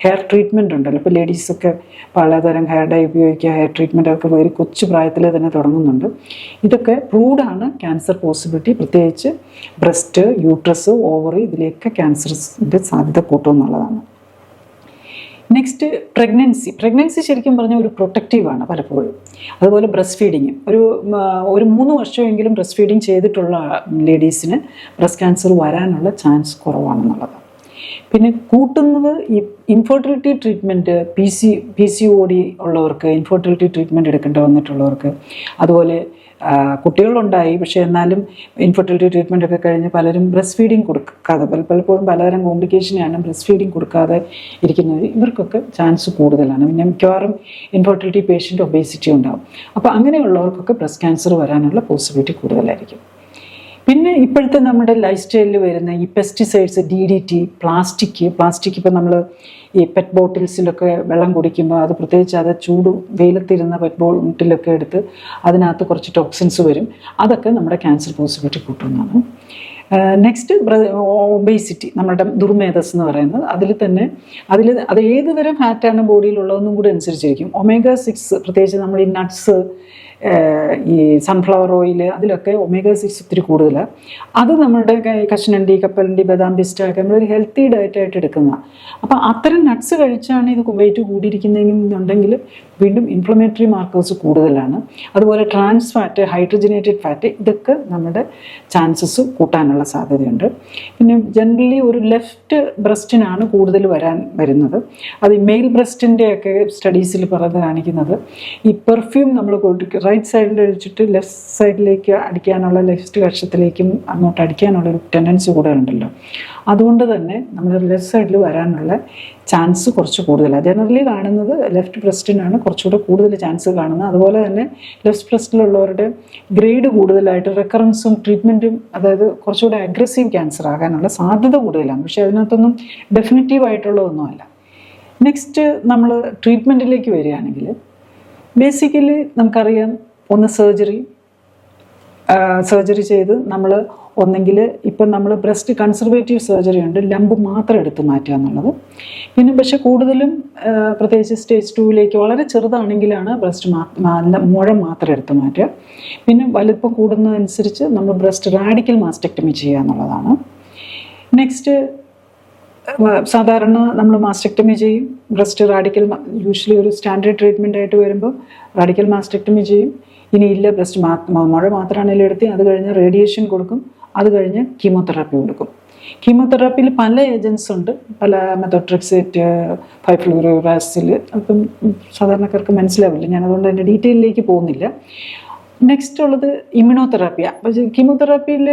ഹെയർ ട്രീറ്റ്മെൻറ്റ് ഉണ്ടല്ലോ. ഇപ്പോൾ ലേഡീസൊക്കെ പലതരം ഹെയർ ഡൈ ഉപയോഗിക്കുക, ഹെയർ ട്രീറ്റ്മെൻ്റ് ഒക്കെ ഒരു കൊച്ചു പ്രായത്തിൽ തന്നെ തുടങ്ങുന്നുണ്ട്. ഇതൊക്കെ പ്രൂവ്ഡാണ് ക്യാൻസർ പോസിബിലിറ്റി, പ്രത്യേകിച്ച് ബ്രസ്റ്റ്, യൂട്രസ്, ഓവറി, ഇതിലേക്ക് ക്യാൻസറിൻ്റെ സാധ്യത കൂട്ടുമെന്നുള്ളതാണ്. നെക്സ്റ്റ് പ്രഗ്നൻസി ശരിക്കും പറഞ്ഞാൽ ഒരു പ്രൊട്ടക്റ്റീവാണ് പലപ്പോഴും. അതുപോലെ ബ്രസ്റ്റ് ഫീഡിങ്, ഒരു 3 വർഷമെങ്കിലും ബ്രസ്റ്റ് ഫീഡിങ് ചെയ്തിട്ടുള്ള ലേഡീസിന് ബ്രസ്റ്റ് ക്യാൻസർ വരാനുള്ള ചാൻസ് കുറവാണെന്നുള്ളതാണ്. പിന്നെ കൂട്ടുന്നത് ഈ ഇൻഫെർട്ടിലിറ്റി ട്രീറ്റ്മെൻറ്റ്, PCOD ഉള്ളവർക്ക് ഇൻഫെർട്ടിലിറ്റി ട്രീറ്റ്മെൻറ്റ് എടുക്കേണ്ടി വന്നിട്ടുള്ളവർക്ക്, അതുപോലെ കുട്ടികളുണ്ടായി പക്ഷേ എന്നാലും ഇൻഫെർട്ടിലിറ്റി ട്രീറ്റ്മെൻ്റ് ഒക്കെ കഴിഞ്ഞ് പലരും ബ്രസ്റ്റ് ഫീഡിങ് കൊടുക്കാതെ, പലപ്പോഴും പലതരം കോംപ്ലിക്കേഷനാണ് ബ്രസ്റ്റ് ഫീഡിങ് കൊടുക്കാതെ ഇരിക്കുന്നത്, ഇവർക്കൊക്കെ ചാൻസ് കൂടുതലാണ്. പിന്നെ മിക്കവാറും ഇൻഫെർട്ടിലിറ്റി പേഷ്യൻ്റ് ഒബേസിറ്റി ഉണ്ടാകും. അപ്പോൾ അങ്ങനെയുള്ളവർക്കൊക്കെ ബ്രസ്റ്റ് ക്യാൻസർ വരാനുള്ള പോസിബിലിറ്റി കൂടുതലായിരിക്കും. പിന്നെ ഇപ്പോഴത്തെ നമ്മുടെ ലൈഫ് സ്റ്റൈലിൽ വരുന്ന ഈ പെസ്റ്റിസൈഡ്സ്, DDT, പ്ലാസ്റ്റിക് ഇപ്പോൾ നമ്മൾ ഈ പെറ്റ് ബോട്ടിൽസിലൊക്കെ വെള്ളം കുടിക്കുമ്പോൾ അത് പ്രത്യേകിച്ച് അത് വെയിലത്തിരുന്ന പെറ്റ് ബോട്ടിലൊക്കെ എടുത്ത് അതിനകത്ത് കുറച്ച് ടോക്സിൻസ് വരും. അതൊക്കെ നമ്മുടെ ക്യാൻസർ പോസിബിലിറ്റി കൂട്ടുന്നതാണ്. നെക്സ്റ്റ് ഒബേസിറ്റി, നമ്മുടെ ദുർമേധസ് എന്ന് പറയുന്നത്. അത് ഏത് തരം ഫാറ്റാണ് ബോഡിയിലുള്ളതെന്നും കൂടെ അനുസരിച്ചിരിക്കും. omega-6 പ്രത്യേകിച്ച് നമ്മൾ ഈ നട്ട്സ്, ഈ സൺഫ്ലവർ ഓയിൽ, അതിലൊക്കെ omega-6 ഒത്തിരി കൂടുതലാണ്. അത് നമ്മുടെ കശുവണ്ടി, കപ്പലണ്ടി, ബദാം, പിസ്റ്റായൊക്കെ നമ്മളൊരു ഹെൽത്തി ഡയറ്റായിട്ട് എടുക്കുന്നതാണ്. അപ്പോൾ അത്തരം നട്ട്സ് കഴിച്ചാണ് ഇത് വെയിറ്റ് കൂടിയിരിക്കുന്നതെന്നുണ്ടെങ്കിൽ വീണ്ടും ഇൻഫ്ലമേറ്ററി മാർക്കേഴ്സ് കൂടുതലാണ്. അതുപോലെ ട്രാൻസ് ഫാറ്റ്, ഹൈഡ്രജനേറ്റഡ് ഫാറ്റ്, ഇതൊക്കെ നമ്മുടെ ചാൻസസ് കൂട്ടാനുള്ള സാധ്യതയുണ്ട്. പിന്നെ ജനറലി ഒരു ലെഫ്റ്റ് ബ്രസ്റ്റിനാണ് കൂടുതൽ വരുന്നത്. അത് മെയിൽ ബ്രസ്റ്റിൻ്റെയൊക്കെ സ്റ്റഡീസിൽ കാണിക്കുന്നത് ഈ പെർഫ്യൂം നമ്മൾ റൈറ്റ് സൈഡിൽ അടിച്ചിട്ട് ലെഫ്റ്റ് സൈഡിലേക്ക് അടിക്കാനുള്ള, ലെഫ്റ്റ് കക്ഷത്തിലേക്കും അങ്ങോട്ട് അടിക്കാനുള്ള ഒരു ടെൻഡൻസി കൂടുതലുണ്ടല്ലോ. അതുകൊണ്ട് തന്നെ നമ്മൾ ലെഫ്റ്റ് സൈഡിൽ വരാനുള്ള ചാൻസ് കുറച്ച് കൂടുതലാണ്. ജനറലി കാണുന്നത് ലെഫ്റ്റ് ബ്രസ്റ്റിനാണ് കുറച്ചുകൂടെ കൂടുതൽ ചാൻസ് കാണുന്നത്. അതുപോലെ തന്നെ ലെഫ്റ്റ് ബ്രസ്റ്റിലുള്ളവരുടെ ഗ്രേഡ് കൂടുതലായിട്ട് റെക്കറൻസും ട്രീറ്റ്മെൻറ്റും, അതായത് കുറച്ചുകൂടെ അഗ്രസീവ് ക്യാൻസർ ആകാനുള്ള സാധ്യത കൂടുതലാണ്. പക്ഷേ അതിനകത്തൊന്നും ഡെഫിനിറ്റീവായിട്ടുള്ളതൊന്നുമല്ല. നെക്സ്റ്റ് നമ്മൾ ട്രീറ്റ്മെൻറ്റിലേക്ക് വരികയാണെങ്കിൽ ബേസിക്കലി നമുക്കറിയാം, ഒന്ന് സർജറി, സർജറി ചെയ്ത് നമ്മൾ ഒന്നെങ്കിൽ ഇപ്പം നമ്മൾ ബ്രസ്റ്റ് കൺസർവേറ്റീവ് സർജറി ഉണ്ട്, ലംബ് മാത്രം എടുത്ത് മാറ്റുക എന്നുള്ളത്. പിന്നെ പക്ഷെ കൂടുതലും പ്രത്യേകിച്ച് സ്റ്റേജ് 2 വളരെ ചെറുതാണെങ്കിലാണ് ബ്രസ്റ്റ് മുഴം മാത്രം എടുത്ത് മാറ്റുക. പിന്നെ വലിപ്പം കൂടുന്നതനുസരിച്ച് നമ്മൾ ബ്രസ്റ്റ് റാഡിക്കൽ മാസ്റ്റക്ടമി ചെയ്യുക എന്നുള്ളതാണ്. നെക്സ്റ്റ് സാധാരണ നമ്മൾ മാസ്റ്റക്ടമി ചെയ്യും. ബ്രസ്റ്റ് റാഡിക്കൽ യൂഷ്വലി ഒരു സ്റ്റാൻഡേർഡ് ട്രീറ്റ്മെൻ്റ് ആയിട്ട് വരുമ്പോൾ റാഡിക്കൽ മാസ്റ്റക്ടമി ചെയ്യും. ഇനിയില്ല ബ്രസ്റ്റ് മുഴ മാത്രമാണെങ്കിലും എടുത്ത് അത് കഴിഞ്ഞ് റേഡിയേഷൻ കൊടുക്കും, അത് കഴിഞ്ഞ് കീമോതെറാപ്പി കൊടുക്കും. കീമോതെറാപ്പിയിൽ പല ഏജൻസ് ഉണ്ട്, പല മെത്തോട്രിക്സേറ്റ്, ഫൈഫ്ലൂറാസിൽ. അപ്പം സാധാരണക്കാർക്ക് മനസ്സിലാവില്ല, ഞാനതുകൊണ്ട് അതിൻ്റെ ഡീറ്റെയിലേക്ക് പോകുന്നില്ല. നെക്സ്റ്റ് ഉള്ളത് ഇമ്മ്യൂണോതെറാപ്പിയാണ്. പക്ഷേ കീമോതെറാപ്പിയിൽ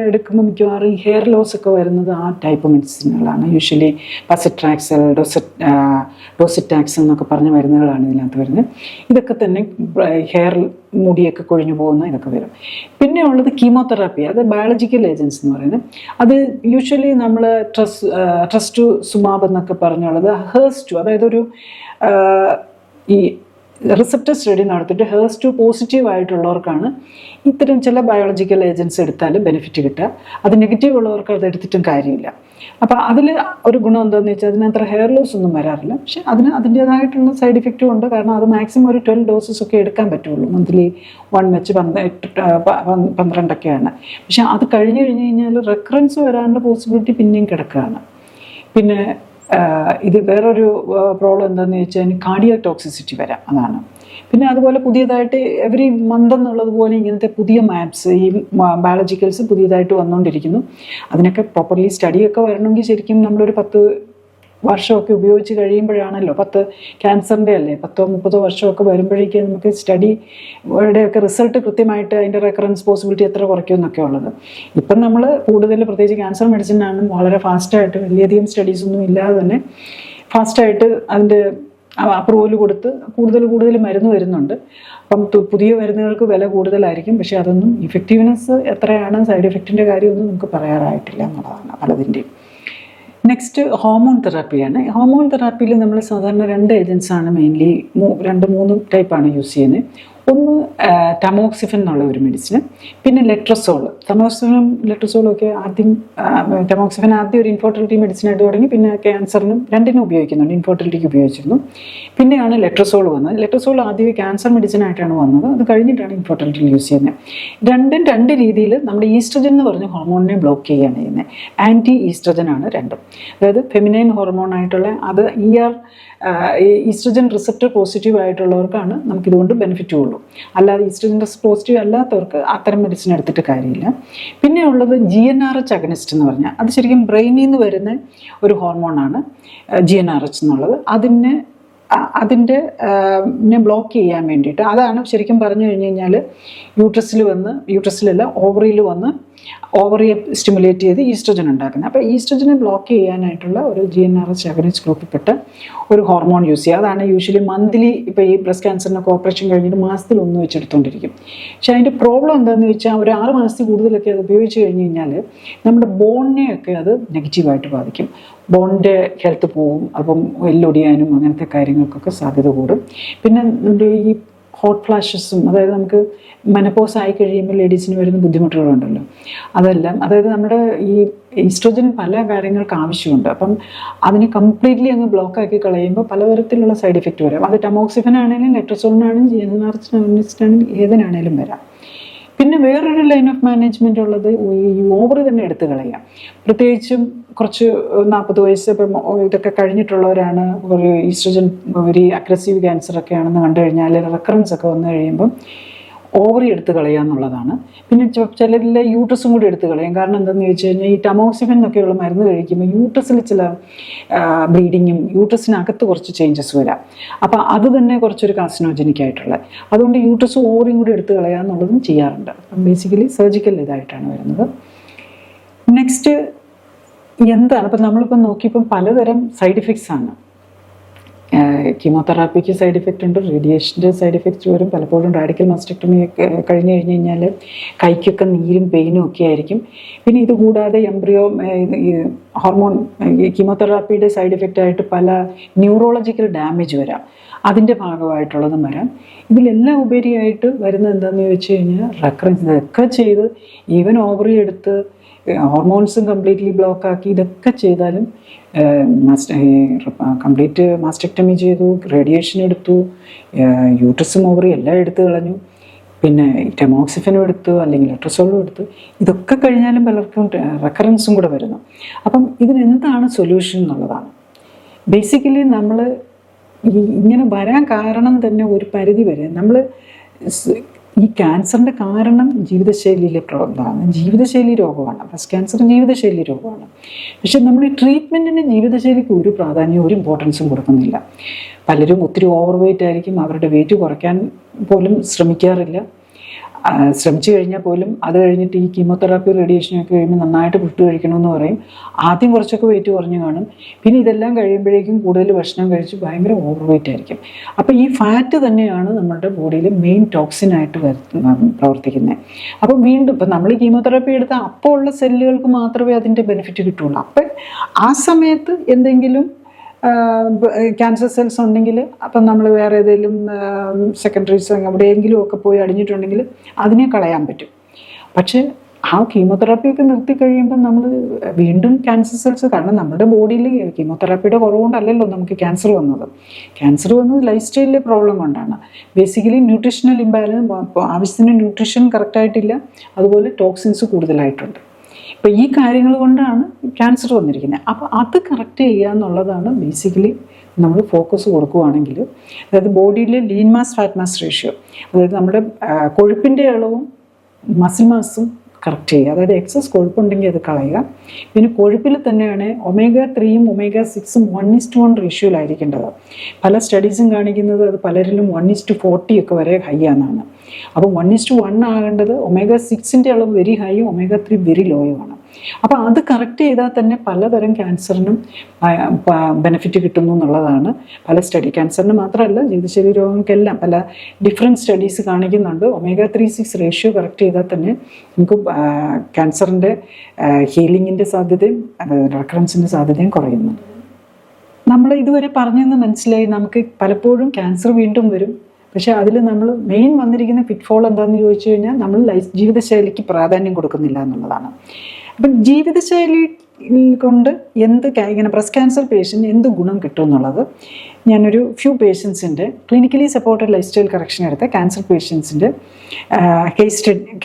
എടുക്കുമ്പോൾ മിക്കവാറും ഹെയർ ലോസ് ഒക്കെ വരുന്നത് ആ ടൈപ്പ് മെഡിസിനുകളാണ്. യൂഷ്വലി പസട്രാക്സൽ, ഡോസിറ്റാക്സൽ എന്നൊക്കെ പറഞ്ഞ മരുന്നുകളാണ് ഇതിനകത്ത് വരുന്നത്. ഇതൊക്കെ തന്നെ ഹെയർ മുടിയൊക്കെ കൊഴിഞ്ഞു പോകുന്ന ഇതൊക്കെ വരും. പിന്നെ ഉള്ളത് കീമോതെറാപ്പി, അത് ബയോളജിക്കൽ ഏജൻസ് എന്ന് പറയുന്നത്. അത് യൂഷ്വലി നമ്മൾ ട്രസ്റ്റുസുമാബ് എന്നൊക്കെ പറഞ്ഞുള്ളത് HER2, അതായത് ഒരു ഈ റിസപ്റ്റർ സ്റ്റഡി നടത്തിയിട്ട് HER2 പോസിറ്റീവ് ആയിട്ടുള്ളവർക്കാണ് ഇത്തരം ചില ബയോളജിക്കൽ ഏജൻസ് എടുത്താൽ ബെനിഫിറ്റ് കിട്ടുക. അത് നെഗറ്റീവ് ഉള്ളവർക്ക് അത് എടുത്തിട്ടും കാര്യമില്ല. അപ്പോൾ അതിൽ ഒരു ഗുണം എന്താണെന്ന് വെച്ചാൽ അതിനത്ര ഹെയർ ലോസ് ഒന്നും വരാറില്ല. പക്ഷെ അതിൻ്റേതായിട്ടുള്ള സൈഡ് ഇഫക്റ്റും ഉണ്ട്. കാരണം അത് മാക്സിമം ഒരു 12 ഡോസസ് ഒക്കെ എടുക്കാൻ പറ്റുള്ളൂ. മന്ത്ലി 1 വെച്ച് 12ഒക്കെയാണ്. പക്ഷെ അത് കഴിഞ്ഞ് കഴിഞ്ഞാൽ റെക്കറൻസ് വരാനുള്ള പോസിബിലിറ്റി പിന്നെയും കിടക്കുകയാണ്. പിന്നെ ഇത് വേറൊരു പ്രോബ്ലം എന്താണെന്ന് വെച്ചാൽ കാർഡിയാക് ടോക്സിസിറ്റി വരാം, അതാണ്. പിന്നെ അതുപോലെ പുതിയതായിട്ട് എവറി മന്ത് എന്നുള്ളതുപോലെ ഇങ്ങനത്തെ പുതിയ മാപ്സ്, ഈ ബയോളജിക്കൽസ് പുതിയതായിട്ട് വന്നുകൊണ്ടിരിക്കുന്നു. അതിനൊക്കെ പ്രോപ്പർലി സ്റ്റഡിയൊക്കെ വരണമെങ്കിൽ ശരിക്കും നമ്മളൊരു 10 വർഷമൊക്കെ ഉപയോഗിച്ച് കഴിയുമ്പോഴാണല്ലോ, 10 ക്യാൻസറിൻ്റെ അല്ലേ 10-30 വർഷമൊക്കെ വരുമ്പോഴേക്കും നമുക്ക് സ്റ്റഡിയുടെയൊക്കെ റിസൾട്ട് കൃത്യമായിട്ട് അതിൻ്റെ റെക്കറൻസ് പോസിബിലിറ്റി എത്ര കുറയ്ക്കും എന്നൊക്കെ ഉള്ളത്. ഇപ്പം നമ്മൾ കൂടുതൽ പ്രത്യേകിച്ച് ക്യാൻസർ മെഡിസിനാണ് വളരെ ഫാസ്റ്റായിട്ട്, വലിയധികം സ്റ്റഡീസൊന്നും ഇല്ലാതെ തന്നെ ഫാസ്റ്റായിട്ട് അതിൻ്റെ അപ്രൂവൽ കൊടുത്ത് കൂടുതൽ മരുന്ന് വരുന്നുണ്ട്. അപ്പം പുതിയ മരുന്നുകൾക്ക് വില കൂടുതലായിരിക്കും. പക്ഷേ അതൊന്നും ഇഫക്റ്റീവ്നെസ് എത്രയാണ്, സൈഡ് എഫക്റ്റിൻ്റെ കാര്യമൊന്നും നമുക്ക് പറയാറായിട്ടില്ല എന്നുള്ളതാണ് പലതിൻ്റെയും. നെക്സ്റ്റ് ഹോർമോൺ തെറാപ്പിയാണ്. ഹോർമോൺ തെറാപ്പിയിൽ നമ്മൾ സാധാരണ 2 ഏജൻസാണ് മെയിൻലി, 2-3 ടൈപ്പാണ് യൂസ് ചെയ്യുന്നത്. ഒന്ന് ടമോക്സിഫൻ എന്നുള്ള ഒരു മെഡിസിന്, പിന്നെ ലെട്രസോൾ. ലെട്രസോളും ഒക്കെ ആദ്യം ടമോക്സിഫൻ ആദ്യം ഒരു ഇൻഫെർട്ടിലിറ്റി മെഡിസിനായിട്ട് തുടങ്ങി, പിന്നെ ക്യാൻസറിനും രണ്ടിനും ഉപയോഗിക്കുന്നുണ്ട്. ഇൻഫെർട്ടിലിറ്റിക്ക് ഉപയോഗിച്ചിരുന്നു, പിന്നെയാണ് ലെട്രസോൾ വന്നത്. ലെട്രസോൾ ആദ്യം ക്യാൻസർ മെഡിസിനായിട്ടാണ് വന്നത്, അത് കഴിഞ്ഞിട്ടാണ് ഇൻഫെർട്ടിലിറ്റി യൂസ് ചെയ്യുന്നത്. രണ്ടും 2 രീതിയിൽ നമ്മുടെ ഈസ്ട്രജൻ എന്ന് പറഞ്ഞ ഹോർമോണിനെ ബ്ലോക്ക് ചെയ്യുകയാണ് ചെയ്യുന്നത്. ആൻറ്റി ഈസ്ട്രജൻ ആണ് രണ്ടും. അതായത് ഫെമിനൈൻ ഹോർമോൺ ആയിട്ടുള്ള അത് ഈസ്ട്രജൻ റിസപ്റ്റർ പോസിറ്റീവ് ആയിട്ടുള്ളവർക്കാണ് നമുക്കിതുകൊണ്ട് ബെനിഫിറ്റ് ഉള്ളൂ. അല്ലാതെ ഈസ്ട്രജൻ പോസിറ്റീവ് അല്ലാത്തവർക്ക് അത്തരം മെഡിസിൻ എടുത്തിട്ട് കാര്യമില്ല. പിന്നെ ഉള്ളത് GnRH അഗനിസ്റ്റ് എന്ന് പറഞ്ഞാൽ അത് ശരിക്കും ബ്രെയിനിൽ നിന്ന് വരുന്ന ഒരു ഹോർമോണാണ് GnRH എന്നുള്ളത്. അതിൻ്റെ ബ്ലോക്ക് ചെയ്യാൻ വേണ്ടിയിട്ട്, അതാണ് ശരിക്കും പറഞ്ഞു കഴിഞ്ഞ് കഴിഞ്ഞാൽ യൂട്രസിലല്ല ഓവറിയിൽ വന്ന് ഓവറിയെ സ്റ്റിമുലേറ്റ് ചെയ്ത് ഈസ്ട്രജൻ ഉണ്ടാക്കുന്നത്. അപ്പോൾ ഈസ്ട്രജനെ ബ്ലോക്ക് ചെയ്യാനായിട്ടുള്ള ഒരു GnRH അഗനിസ്റ്റ് ഗ്രൂപ്പിൽപ്പെട്ട ഒരു ഹോർമോൺ യൂസ് ചെയ്യുക. അതാണ് യൂഷ്വലി മന്ത്ലി, ഇപ്പോൾ ഈ ബ്രസ്റ്റ് ക്യാൻസറിനൊക്കെ ഓപ്പറേഷൻ കഴിഞ്ഞിട്ട് മാസത്തിൽ 1 വെച്ചെടുത്തുകൊണ്ടിരിക്കും. പക്ഷേ അതിൻ്റെ പ്രോബ്ലം എന്താണെന്ന് വെച്ചാൽ ഒരു 6 മാസത്തിൽ കൂടുതലൊക്കെ അത് ഉപയോഗിച്ച് കഴിഞ്ഞ് കഴിഞ്ഞാൽ നമ്മുടെ ബോണിനെയൊക്കെ അത് നെഗറ്റീവായിട്ട് ബാധിക്കും. ബോണിൻ്റെ ഹെൽത്ത് പോവും, അപ്പം എല്ലൊടിയാനും അങ്ങനത്തെ കാര്യങ്ങൾക്കൊക്കെ സാധ്യത കൂടും. പിന്നെ നമ്മുടെ ഈ ഹോട്ട് ഫ്ലാഷസും, അതായത് നമുക്ക് മെനപ്പോസ് ആയി കഴിയുമ്പോൾ ലേഡീസിന് വരുന്ന ബുദ്ധിമുട്ടുകളുണ്ടല്ലോ, അതെല്ലാം അതായത് നമ്മുടെ ഈ ഈസ്ട്രോജൻ പല കാര്യങ്ങൾക്ക് ആവശ്യമുണ്ട്. അപ്പം അതിനെ കംപ്ലീറ്റ്ലി അങ്ങ് ബ്ലോക്കാക്കി കളയുമ്പോൾ പലതരത്തിലുള്ള സൈഡ് ഇഫക്റ്റ് വരാം. അത് ടമോക്സിഫനാണെങ്കിലും ലെട്രസോളിനാണെങ്കിലും GnRH ഏതിനാണേലും വരാം. പിന്നെ വേറൊരു ലൈൻ ഓഫ് മാനേജ്മെൻ്റ് ഉള്ളത് ഈ ഓവർ തന്നെ എടുത്തു കളയുക. പ്രത്യേകിച്ചും കുറച്ച് 40 വയസ്സ് ഇപ്പം ഇതൊക്കെ കഴിഞ്ഞിട്ടുള്ളവരാണ്, ഒരു ഈസ്ട്രോജൻ ഒരു അഗ്രസീവ് ക്യാൻസറൊക്കെ ആണെന്ന് കണ്ടു കഴിഞ്ഞാൽ റെക്കറൻസ് ഒക്കെ വന്നു കഴിയുമ്പം ഓവറി എടുത്ത് കളയുക എന്നുള്ളതാണ്. പിന്നെ ചിലരിലെ യൂട്രസും കൂടി എടുത്ത് കളയും. കാരണം എന്താണെന്ന് ചോദിച്ചു കഴിഞ്ഞാൽ ഈ ടമോക്സിഫൻ എന്നൊക്കെയുള്ള മരുന്ന് കഴിക്കുമ്പോൾ യൂട്രസിൽ ചില ബ്ലീഡിങ്ങും യൂട്രസിനകത്ത് കുറച്ച് ചേഞ്ചസ് വരാം. അപ്പോൾ അത് തന്നെ കുറച്ചൊരു കാർസിനോജനിക് ആയിട്ടുള്ള, അതുകൊണ്ട് യൂട്രസ് ഓവറിയും കൂടി എടുത്ത് കളയുക എന്നുള്ളതും ചെയ്യാറുണ്ട്. അപ്പം ബേസിക്കലി സർജിക്കൽ ഇതായിട്ടാണ് വരുന്നത്. നെക്സ്റ്റ് എന്താണ്, അപ്പം നമ്മളിപ്പം നോക്കിയപ്പം പലതരം സൈഡ് ഇഫക്ട്സ് ആണ്. കീമോതെറാപ്പിക്ക് സൈഡ് ഇഫക്റ്റ് ഉണ്ട്, റേഡിയേഷൻ്റെ സൈഡ് ഇഫക്റ്റ്സ് വരും. പലപ്പോഴും റാഡിക്കൽ മാസ്റ്റക്ടമി കഴിഞ്ഞ് കഴിഞ്ഞാൽ കൈക്കൊക്കെ നീരും പെയിനും ഒക്കെ ആയിരിക്കും. പിന്നെ ഇത് കൂടാതെ എംബ്രിയോ ഹോർമോൺ കീമോതെറാപ്പിയുടെ സൈഡ് ഇഫക്റ്റ് ആയിട്ട് പല ന്യൂറോളജിക്കൽ ഡാമേജ് വരാം, അതിൻ്റെ ഭാഗമായിട്ടുള്ളതും വരാം. ഇതിലെല്ലാം ഉപരിയായിട്ട് വരുന്നത് എന്താണെന്ന് ചോദിച്ചു കഴിഞ്ഞാൽ റെക്കറൻസ് ഇതൊക്കെ ചെയ്ത് ഈവൻ ഓവറി എടുത്ത് ഹോർമോൺസും കംപ്ലീറ്റ്ലി ബ്ലോക്കാക്കി ഇതൊക്കെ ചെയ്താലും കംപ്ലീറ്റ് മാസ്റ്റക്ടമി ചെയ്തു, റേഡിയേഷൻ എടുത്തു, യൂട്രസും ഓവറി എല്ലാം എടുത്തു കളഞ്ഞു, പിന്നെ ടെമോക്സിഫനും എടുത്തു അല്ലെങ്കിൽ ലെട്രസോളും എടുത്തു, ഇതൊക്കെ കഴിഞ്ഞാലും പലർക്കും റെക്കറൻസും കൂടെ വരുന്നു. അപ്പം ഇതിനെന്താണ് സൊല്യൂഷൻ എന്നുള്ളതാണ്. ബേസിക്കലി നമ്മൾ ഇങ്ങനെ വരാൻ കാരണം തന്നെ ഒരു പരിധി വരെ നമ്മൾ ഈ ക്യാൻസറിൻ്റെ കാരണം ജീവിതശൈലിയിലെ പ്രോബ്ലമാണ്, ജീവിതശൈലി രോഗമാണ്. ബ്രസ്റ്റ് ക്യാൻസർ ജീവിതശൈലി രോഗമാണ്. പക്ഷെ നമ്മൾ ഈ ട്രീറ്റ്മെൻറ്റിന് ജീവിതശൈലിക്ക് ഒരു പ്രാധാന്യവും ഒരു ഇമ്പോർട്ടൻസും കൊടുക്കുന്നില്ല. പലരും ഒത്തിരി ഓവർ വെയിറ്റ് ആയിരിക്കും, അവരുടെ വെയിറ്റ് കുറയ്ക്കാൻ പോലും ശ്രമിക്കാറില്ല. ശ്രമിച്ചു കഴിഞ്ഞാൽ പോലും അത് കഴിഞ്ഞിട്ട് ഈ കീമോതെറാപ്പി റേഡിയേഷനൊക്കെ കഴിയുമ്പോൾ നന്നായിട്ട് ഫുഡ് കഴിക്കണമെന്ന് പറയും. ആദ്യം കുറച്ചൊക്കെ വെയിറ്റ് കുറഞ്ഞു കാണും, പിന്നെ ഇതെല്ലാം കഴിയുമ്പോഴേക്കും കൂടുതൽ ഭക്ഷണം കഴിച്ച് ഭയങ്കര ഓവർ വെയിറ്റ് ആയിരിക്കും. അപ്പോൾ ഈ ഫാറ്റ് തന്നെയാണ് നമ്മുടെ ബോഡിയിൽ മെയിൻ ടോക്സിനായിട്ട് പ്രവർത്തിക്കുന്നത്. അപ്പം വീണ്ടും ഇപ്പം നമ്മൾ കീമോതെറാപ്പി എടുത്താൽ അപ്പോൾ ഉള്ള സെല്ലുകൾക്ക് മാത്രമേ അതിൻ്റെ ബെനിഫിറ്റ് കിട്ടുള്ളൂ. അപ്പം ആ സമയത്ത് എന്തെങ്കിലും ക്യാൻസർ സെൽസ് ഉണ്ടെങ്കിൽ അപ്പം നമ്മൾ വേറെ ഏതെങ്കിലും സെക്കൻഡറീസ് എവിടെയെങ്കിലും ഒക്കെ പോയി അടിഞ്ഞിട്ടുണ്ടെങ്കിൽ അതിനെ കളയാൻ പറ്റും. പക്ഷേ ആ കീമോതെറാപ്പിയൊക്കെ നിർത്തി കഴിയുമ്പോൾ നമ്മൾ വീണ്ടും ക്യാൻസർ സെൽസ്, കാരണം നമ്മുടെ ബോഡിയിൽ കീമോതെറാപ്പിയുടെ കുറവുകൊണ്ടല്ലല്ലോ നമുക്ക് ക്യാൻസർ വന്നത്. ക്യാൻസർ വന്നത് ലൈഫ് സ്റ്റൈലിലെ പ്രോബ്ലം കൊണ്ടാണ്. ബേസിക്കലി ന്യൂട്രീഷണൽ ഇംബാലൻസ്, ആവശ്യത്തിന് ന്യൂട്രീഷൻ കറക്റ്റായിട്ടില്ല, അതുപോലെ ടോക്സിൻസ് കൂടുതലായിട്ടുണ്ട്. അപ്പോൾ ഈ കാര്യങ്ങൾ കൊണ്ടാണ് ക്യാൻസർ വന്നിരിക്കുന്നത്. അപ്പോൾ അത് കറക്റ്റ് ചെയ്യുക എന്നുള്ളതാണ് ബേസിക്കലി നമ്മൾ ഫോക്കസ് കൊടുക്കുകയാണെങ്കിൽ. അതായത് ബോഡിയിലെ lean mass fat mass ratio, അതായത് നമ്മുടെ കൊഴുപ്പിൻ്റെ അളവും മസിൽ മാസും കറക്റ്റ് ചെയ്യുക. അതായത് എക്സസ് കൊഴുപ്പുണ്ടെങ്കിൽ അത് കളയുക. പിന്നെ കൊഴുപ്പിൽ തന്നെയാണ് omega-3 omega-6 1:1 റേഷ്യോയിലായിരിക്കേണ്ടത്. പല സ്റ്റഡീസും കാണിക്കുന്നത് അത് പലരിലും 1:40 ഒക്കെ വരെ ഹൈ ആണെന്നാണ്. അപ്പോൾ 1:1 ആകേണ്ടത് omega-6 അളവ് വെരി ഹൈയും omega-3 വെരി ലോയുമാണ്. അപ്പോൾ അത് കറക്റ്റ് ചെയ്താൽ തന്നെ പലതരം ക്യാൻസറിനും ബെനിഫിറ്റ് കിട്ടുന്നു എന്നുള്ളതാണ് പല സ്റ്റഡി. ക്യാൻസറിന് മാത്രമല്ല, ജീവിതശൈലി രോഗങ്ങൾക്കെല്ലാം പല ഡിഫറെൻറ്റ് സ്റ്റഡീസ് കാണിക്കുന്നുണ്ട്. omega-3-6 റേഷ്യോ കറക്റ്റ് ചെയ്താൽ തന്നെ നമുക്ക് ക്യാൻസറിൻ്റെ ഹീലിങ്ങിൻ്റെ സാധ്യതയും റെക്കറൻസിൻ്റെ സാധ്യതയും കുറയുന്നു. നമ്മൾ ഇതുവരെ പറഞ്ഞെന്ന് മനസ്സിലായി, നമുക്ക് പലപ്പോഴും ക്യാൻസർ വീണ്ടും വരും. പക്ഷേ അതിൽ നമ്മൾ മെയിൻ വന്നിരിക്കുന്ന പിറ്റ്ഫോൾ എന്താണെന്ന് ചോദിച്ചു കഴിഞ്ഞാൽ നമ്മൾ ജീവിതശൈലിക്ക് പ്രാധാന്യം കൊടുക്കുന്നില്ല എന്നുള്ളതാണ്. അപ്പം ജീവിതശൈലി കൊണ്ട് ഇങ്ങനെ ബ്രസ്റ്റ് ക്യാൻസർ പേഷ്യൻറ്റ് എന്ത് ഗുണം കിട്ടും എന്നുള്ളത് ഞാനൊരു ഫ്യൂ പേഷ്യൻസിൻ്റെ clinically supported lifestyle correction എടുത്ത ക്യാൻസർ പേഷ്യൻസിൻ്റെ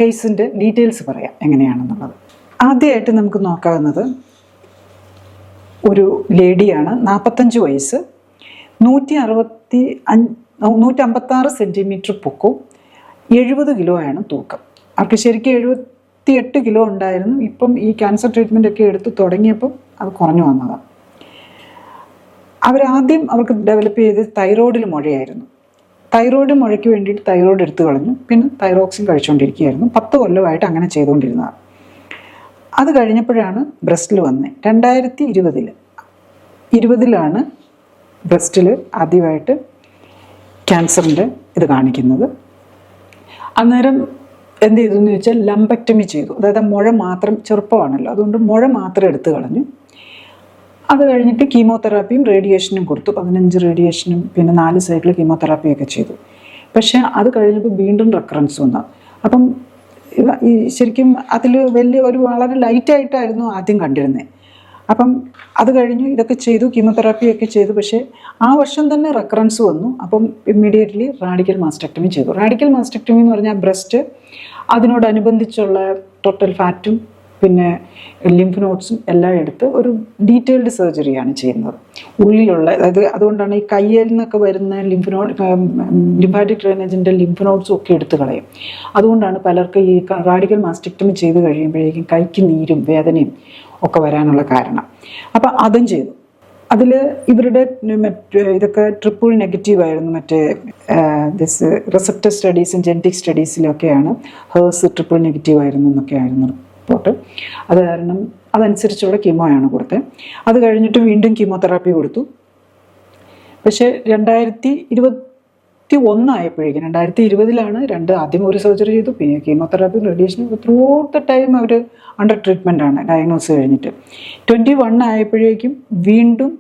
കേസിൻ്റെ ഡീറ്റെയിൽസ് പറയാം എങ്ങനെയാണെന്നുള്ളത്. ആദ്യമായിട്ട് നമുക്ക് നോക്കാവുന്നത് ഒരു ലേഡിയാണ്, 45 വയസ്സ്, 156 സെൻറ്റിമീറ്റർ പൊക്കവും 70 കിലോ ആണ് തൂക്കം. അവർക്ക് ശരിക്കും 78 കിലോ ഉണ്ടായിരുന്നു. ഇപ്പം ഈ ക്യാൻസർ ട്രീറ്റ്മെൻ്റ് ഒക്കെ എടുത്ത് തുടങ്ങിയപ്പം അത് കുറഞ്ഞു വന്നതാണ്. അവർക്ക് ഡെവലപ്പ് ചെയ്ത് തൈറോയിഡിൽ മുഴയായിരുന്നു. തൈറോയിഡ് മുഴയ്ക്ക് വേണ്ടിയിട്ട് തൈറോയിഡ് എടുത്തു കളഞ്ഞു. പിന്നെ തൈറോക്സിൻ കഴിച്ചുകൊണ്ടിരിക്കുകയായിരുന്നു. 10 കൊല്ലമായിട്ട് അങ്ങനെ ചെയ്തുകൊണ്ടിരുന്നതാണ്. അത് കഴിഞ്ഞപ്പോഴാണ് ബ്രസ്റ്റിൽ വന്നത്. 2020 ബ്രസ്റ്റിൽ ആദ്യമായിട്ട് ക്യാൻസറിൻ്റെ ഇത് കാണിക്കുന്നത്. അന്നേരം എന്ത് ചെയ്തെന്ന് ചോദിച്ചാൽ ലംബക്ടമി ചെയ്തു. അതായത് മുഴ മാത്രം, ചെറുപ്പമാണല്ലോ, അതുകൊണ്ട് മുഴ മാത്രം എടുത്തു കളഞ്ഞു. അത് കഴിഞ്ഞിട്ട് കീമോതെറാപ്പിയും റേഡിയേഷനും കൊടുത്തു. 15 റേഡിയേഷനും പിന്നെ 4 സൈക്കിൾ കീമോതെറാപ്പിയൊക്കെ ചെയ്തു. പക്ഷേ അത് കഴിഞ്ഞപ്പോൾ വീണ്ടും റെക്കറൻസ് വന്നു. അപ്പം ഈ ശരിക്കും അതിൽ വളരെ ലൈറ്റായിട്ടായിരുന്നു ആദ്യം കണ്ടിരുന്നത്. അപ്പം അത് കഴിഞ്ഞു ഇതൊക്കെ ചെയ്തു, കീമോതെറാപ്പിയൊക്കെ ചെയ്തു. പക്ഷേ ആ വർഷം തന്നെ റെക്കറൻസ് വന്നു. അപ്പം ഇമ്മീഡിയറ്റ്ലി റാഡിക്കൽ മാസ്റ്റക്ടമി ചെയ്തു. റാഡിക്കൽ മാസ്റ്റക്ടമി എന്ന് പറഞ്ഞാൽ ബ്രസ്റ്റ്, അതിനോടനുബന്ധിച്ചുള്ള ടോട്ടൽ ഫാറ്റും പിന്നെ ലിംഫ് നോട്ട്സും എല്ലാം എടുത്ത് ഒരു ഡീറ്റെയിൽഡ് സർജറിയാണ് ചെയ്യുന്നത്. ഉള്ളിലുള്ള, അതായത് അതുകൊണ്ടാണ് ഈ കയ്യിൽ നിന്നൊക്കെ വരുന്ന ലിംഫാറ്റിക് ഡ്രെയിനേജിൻ്റെ ലിംഫ് നോട്ട്സും ഒക്കെ എടുത്ത് കളയും. അതുകൊണ്ടാണ് പലർക്ക് ഈ റാഡിക്കൽ മാസ്റ്റക്ടമി ചെയ്ത് കഴിയുമ്പോഴേക്കും കൈക്ക് നീരും വേദനയും ഒക്കെ വരാനുള്ള കാരണം. അപ്പം അതും ചെയ്തു. അതിൽ ഇവരുടെ ഇതൊക്കെ ട്രിപ്പിൾ നെഗറ്റീവായിരുന്നു. റിസപ്റ്റർ സ്റ്റഡീസും ജെനറ്റിക് സ്റ്റഡീസിലൊക്കെയാണ് ഹേഴ്സ് ട്രിപ്പിൾ നെഗറ്റീവായിരുന്നു എന്നൊക്കെയായിരുന്നു റിപ്പോർട്ട്. അത് കാരണം അതനുസരിച്ചുള്ള കീമോയാണ് കൊടുത്തത്. അത് കഴിഞ്ഞിട്ട് വീണ്ടും കീമോതെറാപ്പി കൊടുത്തു. പക്ഷേ 2021 ആയപ്പോഴേക്കും 2020 ആദ്യം ഒരു സർജറി ചെയ്തു, പിന്നെ chemotherapy, radiation, throughout the time അവർ അണ്ടർ ട്രീറ്റ്മെൻ്റ് ആണ് ഡയഗ്നോസ് കഴിഞ്ഞിട്ട്. 21 ആയപ്പോഴേക്കും വീണ്ടും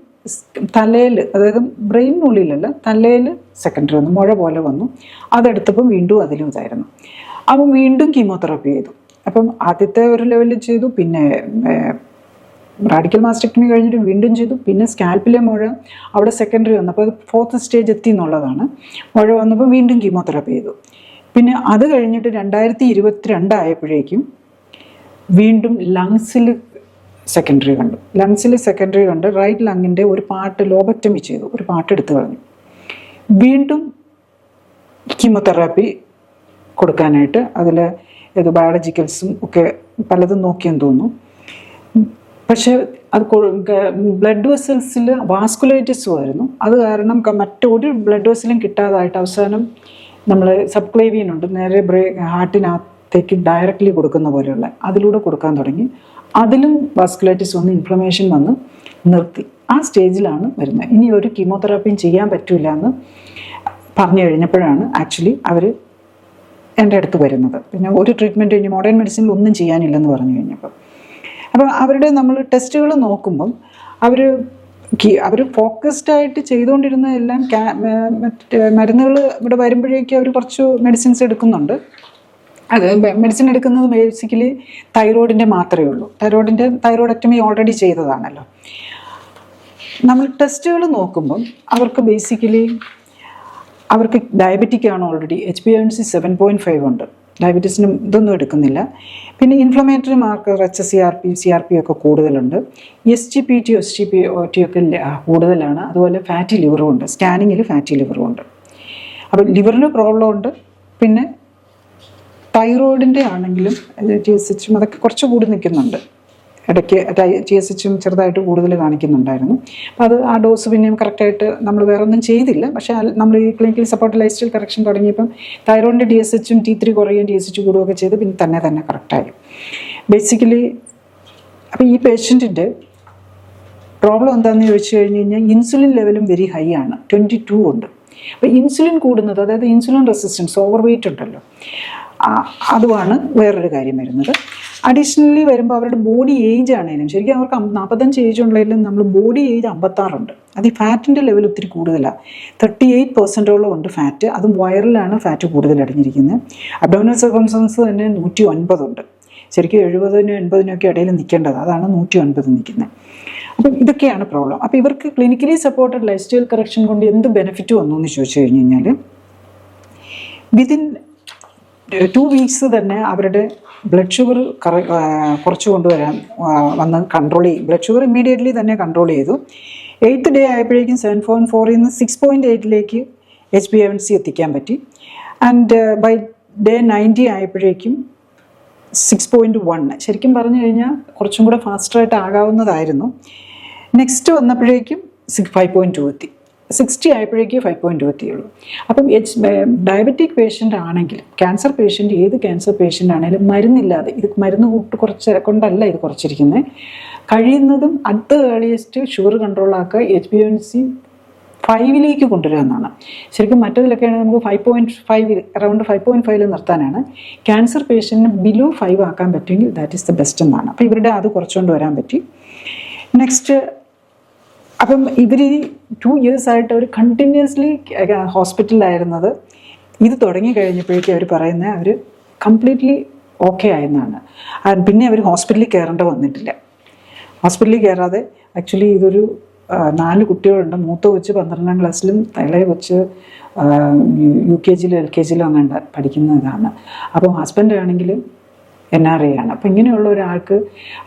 തലയിൽ, അതായത് ബ്രെയിനുള്ളിലല്ല, തലയിൽ സെക്കൻഡറി വന്നു, മുഴ പോലെ വന്നു. അതെടുത്തപ്പോൾ വീണ്ടും അതിലും ഇതായിരുന്നു. അപ്പം വീണ്ടും കീമോതെറാപ്പി ചെയ്തു. അപ്പം ആദ്യത്തെ ഒരു ലെവലിൽ ചെയ്തു, പിന്നെ റാഡിക്കൽ മാസ്റ്റക്ടമി കഴിഞ്ഞിട്ട് വീണ്ടും ചെയ്തു, പിന്നെ സ്കാൽപ്പിലെ മുഴ അവിടെ സെക്കൻഡറി വന്നു. അപ്പോൾ അത് 4th സ്റ്റേജ് എത്തി എന്നുള്ളതാണ്. മുഴ വന്നപ്പോൾ വീണ്ടും കീമോതെറാപ്പി ചെയ്തു. പിന്നെ അത് കഴിഞ്ഞിട്ട് 2022 ആയപ്പോഴേക്കും വീണ്ടും ലങ്സിൽ സെക്കൻഡറി കണ്ടു. റൈറ്റ് ലങ്ങിൻ്റെ ഒരു പാർട്ട് ലോബക്ടമി ചെയ്തു, ഒരു പാർട്ട് എടുത്തു കളഞ്ഞു. വീണ്ടും കീമോതെറാപ്പി കൊടുക്കാനായിട്ട് അതിൽ ഏത് ബയോളജിക്കൽസും ഒക്കെ പലതും നോക്കിയെന്ന് തോന്നുന്നു. പക്ഷേ അത് ബ്ലഡ് വെസൽസിൽ വാസ്കുലൈറ്റിസും ആയിരുന്നു. അത് കാരണം മറ്റൊരു ബ്ലഡ് വെസലും കിട്ടാതായിട്ട് അവസാനം നമ്മൾ സബ്ക്ലേവിയൻ ഉണ്ട്, നേരെ ഹാർട്ടിനകത്തേക്ക് ഡയറക്റ്റ്ലി കൊടുക്കുന്ന പോലെയുള്ള, അതിലൂടെ കൊടുക്കാൻ തുടങ്ങി. അതിലും വാസ്കുലൈറ്റിസ് വന്ന് ഇൻഫ്ലമേഷൻ വന്ന് നിർത്തി. ആ സ്റ്റേജിലാണ് വരുന്നത്. ഇനി ഒരു കീമോതെറാപ്പിയും ചെയ്യാൻ പറ്റില്ല എന്ന് പറഞ്ഞു കഴിഞ്ഞപ്പോഴാണ് ആക്ച്വലി അവർ എൻ്റെ അടുത്ത് വരുന്നത്. പിന്നെ ഒരു ട്രീറ്റ്മെൻറ്റ് കഴിഞ്ഞ് മോഡേൺ മെഡിസിനിൽ ഒന്നും ചെയ്യാനില്ലെന്ന് പറഞ്ഞു കഴിഞ്ഞപ്പോൾ, അപ്പം അവരുടെ നമ്മൾ ടെസ്റ്റുകൾ നോക്കുമ്പം അവർ ഫോക്കസ്ഡായിട്ട് ചെയ്തുകൊണ്ടിരുന്ന എല്ലാം മറ്റേ മരുന്നുകൾ ഇവിടെ വരുമ്പോഴേക്കും അവർ കുറച്ച് മെഡിസിൻസ് എടുക്കുന്നുണ്ട്. അത് മെഡിസിൻ എടുക്കുന്നത് ബേസിക്കലി തൈറോയിഡിൻ്റെ മാത്രമേ ഉള്ളൂ. തൈറോയിഡക്ടമി ഓൾറെഡി ചെയ്തതാണല്ലോ. നമ്മൾ ടെസ്റ്റുകൾ നോക്കുമ്പം അവർക്ക് ഡയബറ്റിക് ആണ് ഓൾറെഡി. HbA1c 7.5 ഉണ്ട്. ഡയബറ്റീസിനും ഇതൊന്നും എടുക്കുന്നില്ല. പിന്നെ ഇൻഫ്ലമേറ്ററി മാർക്കർ CRP ഒക്കെ കൂടുതലുണ്ട്. SGPT ഒക്കെ കൂടുതലാണ്. അതുപോലെ ഫാറ്റി ലിവറും ഉണ്ട്. സ്കാനിങ്ങിൽ ഫാറ്റി ലിവറും ഉണ്ട്. അപ്പം ലിവറിന് പ്രോബ്ലം ഉണ്ട്. പിന്നെ തൈറോയിഡിൻ്റെ ആണെങ്കിലും TSH അതൊക്കെ കുറച്ച് കൂടി നിൽക്കുന്നുണ്ട്. ഇടയ്ക്ക് TSH ചെറുതായിട്ട് കൂടുതൽ കാണിക്കുന്നുണ്ടായിരുന്നു. അപ്പോൾ അത് ആ ഡോസ് പിന്നെയും കറക്റ്റായിട്ട് നമ്മൾ വേറെ ഒന്നും ചെയ്തില്ല. പക്ഷേ നമ്മൾ ഈ clinical support lifestyle correction തുടങ്ങിയപ്പം തൈറോയിഡിൻ്റെ DSHും T3 കുറയുകയും TSH കൂടുകയൊക്കെ ചെയ്ത് പിന്നെ തന്നെ കറക്റ്റായി ബേസിക്കലി. അപ്പോൾ ഈ പേഷ്യൻറ്റിൻ്റെ പ്രോബ്ലം എന്താണെന്ന് ചോദിച്ചു കഴിഞ്ഞ് കഴിഞ്ഞാൽ ഇൻസുലിൻ ലെവലും വെരി ഹൈ ആണ്, 22 ഉണ്ട്. അപ്പോൾ ഇൻസുലിൻ കൂടുന്നത്, അതായത് ഇൻസുലിൻ റെസിസ്റ്റൻസ്, ഓവർ വെയിറ്റ് ഉണ്ടല്ലോ, അതുമാണ് വേറൊരു കാര്യം വരുന്നത്. അഡീഷണലി വരുമ്പോൾ അവരുടെ ബോഡി ഏജ് ആണെങ്കിലും ശരിക്കും അവർക്ക് 45 ഏജ് ഉള്ളതിലും നമ്മൾ ബോഡി ഏജ് 56 ഉണ്ട്. അത് ഈ ഫാറ്റിൻ്റെ ലെവൽ ഒത്തിരി കൂടുതലാണ്. 38% ഉണ്ട് ഫാറ്റ്. അതും വയറിലാണ് ഫാറ്റ് കൂടുതൽ അടങ്ങിയിരിക്കുന്നത്. അബ്ഡോമിനൽ സർക്കംഫറൻസ് തന്നെ 109 ഉണ്ട്. ശരിക്കും 70-നും 80-നും ഒക്കെ ഇടയിൽ നിൽക്കേണ്ടത്, അതാണ് 109 നിൽക്കുന്നത്. അപ്പം ഇതൊക്കെയാണ് പ്രോബ്ലം. അപ്പോൾ ഇവർക്ക് clinically supported lifestyle correction കൊണ്ട് എന്ത് ബെനിഫിറ്റ് വന്നു എന്ന് ചോദിച്ചു കഴിഞ്ഞ് കഴിഞ്ഞാൽ വിതിൻ 2 വീക്സ് തന്നെ അവരുടെ ബ്ലഡ് ഷുഗർ കുറച്ച് കൊണ്ടുവരാൻ വന്ന് കൺട്രോൾ ചെയ്യും. ബ്ലഡ് ഷുഗർ ഇമ്മീഡിയറ്റ്ലി തന്നെ കൺട്രോൾ ചെയ്തു. 8th ഡേ ആയപ്പോഴേക്കും 7.4 നിന്ന് 6.8 HbA1c എത്തിക്കാൻ പറ്റി. ആൻഡ് ബൈ ഡേ 90 ആയപ്പോഴേക്കും 6.1. ശരിക്കും പറഞ്ഞു കഴിഞ്ഞാൽ കുറച്ചും കൂടെ ഫാസ്റ്ററായിട്ട് ആകാവുന്നതായിരുന്നു. നെക്സ്റ്റ് വന്നപ്പോഴേക്കും 5.2 എത്തി. 60 ആയപ്പോഴേക്കും 5.2 എത്തിയുള്ളൂ. അപ്പം ഡയബറ്റിക് പേഷ്യൻ്റ് ആണെങ്കിലും ക്യാൻസർ പേഷ്യൻ്റ്, ഏത് ക്യാൻസർ പേഷ്യൻ്റ് ആണെങ്കിലും മരുന്നില്ലാതെ, ഇത് മരുന്ന് കുറച്ച് കൊണ്ടല്ല ഇത് കുറച്ചിരിക്കുന്നത്, കഴിയുന്നതും അറ്റ് ദ ഏർലിയസ്റ്റ് ഷുഗർ കൺട്രോളാക്കുക, HbA1c 5 കൊണ്ടുവരാമെന്നാണ്. ശരിക്കും മറ്റതിലൊക്കെയാണെങ്കിൽ നമുക്ക് 5.5 അറൗണ്ട് 5.5 നിർത്താനാണ്. ക്യാൻസർ പേഷ്യൻറ്റിന് ബിലോ 5 ആക്കാൻ പറ്റുമെങ്കിൽ ദാറ്റ് ഈസ് ദ ബെസ്റ്റ് എന്നാണ്. അപ്പോൾ ഇവരുടെ അത് കുറച്ചുകൊണ്ട് വരാൻ പറ്റി. നെക്സ്റ്റ്, അപ്പം ഇവർ 2 years ആയിട്ട് അവർ കണ്ടിന്യൂസ്ലി ഹോസ്പിറ്റലിലായിരുന്നത്. ഇത് തുടങ്ങി കഴിഞ്ഞപ്പോഴേക്കും അവർ പറയുന്നത് അവർ കംപ്ലീറ്റ്ലി ഓക്കെ ആയെന്നാണ്. പിന്നെ അവർ ഹോസ്പിറ്റലിൽ കയറേണ്ട വന്നിട്ടില്ല. ഹോസ്പിറ്റലിൽ കയറാതെ ആക്ച്വലി ഇതൊരു 4 കുട്ടികളുണ്ട്. മൂത്ത കൊച്ച് 12ാം ക്ലാസ്സിലും ഇളയ കൊച്ച് UKGയിലും LKGയിലും അങ്ങനെ പഠിക്കുന്ന ഇതാണ്. അപ്പം ഹസ്ബൻഡ് ആണെങ്കിൽ NRI ആണ്. അപ്പം ഇങ്ങനെയുള്ള ഒരാൾക്ക്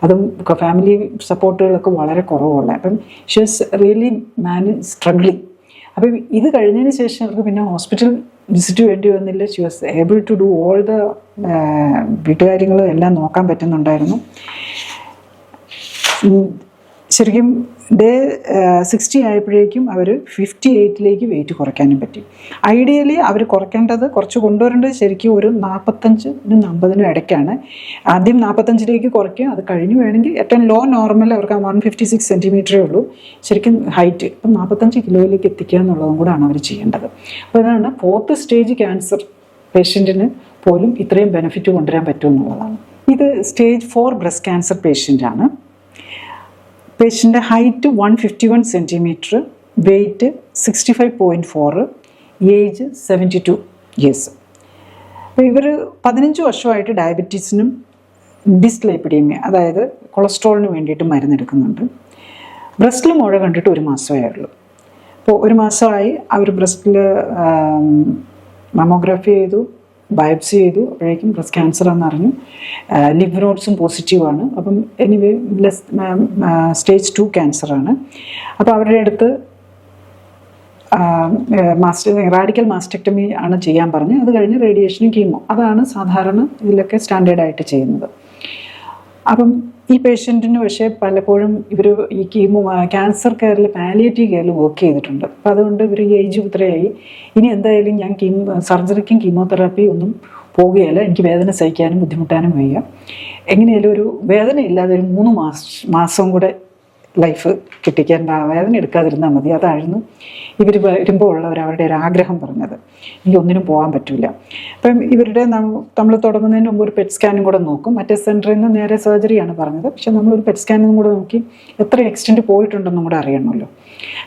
അതും ഫാമിലി സപ്പോർട്ടുകളൊക്കെ വളരെ കുറവുള്ള, അപ്പം ഷി ഈസ് റിയലി സ്ട്രഗ്ലിങ്. അപ്പം ഇത് കഴിഞ്ഞതിന് ശേഷം അവർക്ക് പിന്നെ ഹോസ്പിറ്റൽ വിസിറ്റ് വേണ്ടി വന്നില്ല. She was able to do all the വീട്ടുകാര്യങ്ങളും എല്ലാം നോക്കാൻ പറ്റുന്നുണ്ടായിരുന്നു. ശരിക്കും ഡേ 60 ആയപ്പോഴേക്കും അവർ 58 വെയിറ്റ് കുറയ്ക്കാനും പറ്റി. ഐഡിയലി അവർ കുറച്ച് കൊണ്ടുവരേണ്ടത് ശരിക്കും ഒരു 45-നും 50-നും ഇടയ്ക്കാണ്. ആദ്യം 45 കുറയ്ക്കുക, അത് കഴിഞ്ഞ് വേണമെങ്കിൽ ഏറ്റവും ലോ നോർമൽ അവർക്ക് 156 സെൻറ്റിമീറ്ററേ ഉള്ളൂ ശരിക്കും ഹൈറ്റ്. അപ്പം 45 കിലോയിലേക്ക് എത്തിക്കുക എന്നുള്ളതും കൂടാണ് അവർ ചെയ്യേണ്ടത്. അപ്പോൾ ഇതാണ് 4th സ്റ്റേജ് ക്യാൻസർ പേഷ്യൻറ്റിന് പോലും ഇത്രയും ബെനിഫിറ്റ് കൊണ്ടുവരാൻ പറ്റുമെന്നുള്ളതാണ്. ഇത് സ്റ്റേജ് 4 ബ്രസ്റ്റ് ക്യാൻസർ പേഷ്യൻ്റാണ്. പേഷ്യൻ്റെ height 151 centimetre, weight 65.4, age 72 years. അപ്പോൾ ഇവർ 15 വർഷമായിട്ട് ഡയബറ്റീസിനും ഡിസ്ലൈപ്പിഡീമിയ അതായത് കൊളസ്ട്രോളിന് വേണ്ടിയിട്ട് മരുന്നെടുക്കുന്നുണ്ട്. ബ്രസ്റ്റിൽ മുഴ കണ്ടിട്ട് 1 മാസമേ ഉള്ളൂ. അപ്പോൾ 1 മാസമായി അവർ ബ്രസ്റ്റിൽ മമ്മോഗ്രാഫി ചെയ്തു, ബയോപ്സി ചെയ്തു. അപ്പോഴേക്കും ബ്രസ്റ്റ് ക്യാൻസർ ആണെന്ന് ലിംഫ് നോഡ്സും പോസിറ്റീവാണ്. അപ്പം എനിവേ സ്റ്റേജ് 2 ക്യാൻസറാണ്. അപ്പോൾ അവരുടെ അടുത്ത് റാഡിക്കൽ മാസ്റ്റക്ടമി ആണ് ചെയ്യാൻ പറഞ്ഞ്. അത് കഴിഞ്ഞ് റേഡിയേഷനും കീമോ, അതാണ് സാധാരണ ഇതിലൊക്കെ സ്റ്റാൻഡേർഡായിട്ട് ചെയ്യുന്നത്. അപ്പം ഈ പേഷ്യൻറ്റിന് പക്ഷേ പലപ്പോഴും ഇവർ ഈ ക്യാൻസർ കെയറിൽ പാലിയേറ്റീവ് കെയറിൽ വർക്ക് ചെയ്തിട്ടുണ്ട്. അപ്പോൾ അതുകൊണ്ട് ഇവർ ഈ ഏജ് ഇത്രയായി, ഇനി എന്തായാലും ഞാൻ സർജറിക്കും കീമോതെറാപ്പി ഒന്നും പോകുകയില്ല, എനിക്ക് വേദന സഹിക്കാനും ബുദ്ധിമുട്ടാനും വയ്യ, എങ്ങനെയാലും ഒരു വേദന ഇല്ലാതെ ഒരു 3 മാസം കൂടെ ലൈഫ് കിട്ടിക്കാൻ വേദന എടുക്കാതിരുന്നാൽ മതി. അതായിരുന്നു ഇവർ വരുമ്പോൾ ഉള്ളവർ അവരുടെ ഒരു ആഗ്രഹം പറഞ്ഞത്. എനിക്ക് ഒന്നിനും പോകാൻ പറ്റില്ല. അപ്പം ഇവരുടെ നമ്മൾ തുടങ്ങുന്നതിന് മുമ്പ് ഒരു പെറ്റ് സ്കാനും കൂടെ നോക്കും. മറ്റേ സെൻറ്ററിൽ നിന്ന് നേരെ സർജറിയാണ് പറഞ്ഞത്. പക്ഷെ നമ്മളൊരു പെറ്റ് സ്കാനും കൂടെ നോക്കി എത്ര എക്സ്റ്റെൻറ്റ് പോയിട്ടുണ്ടെന്നും കൂടെ അറിയണമല്ലോ.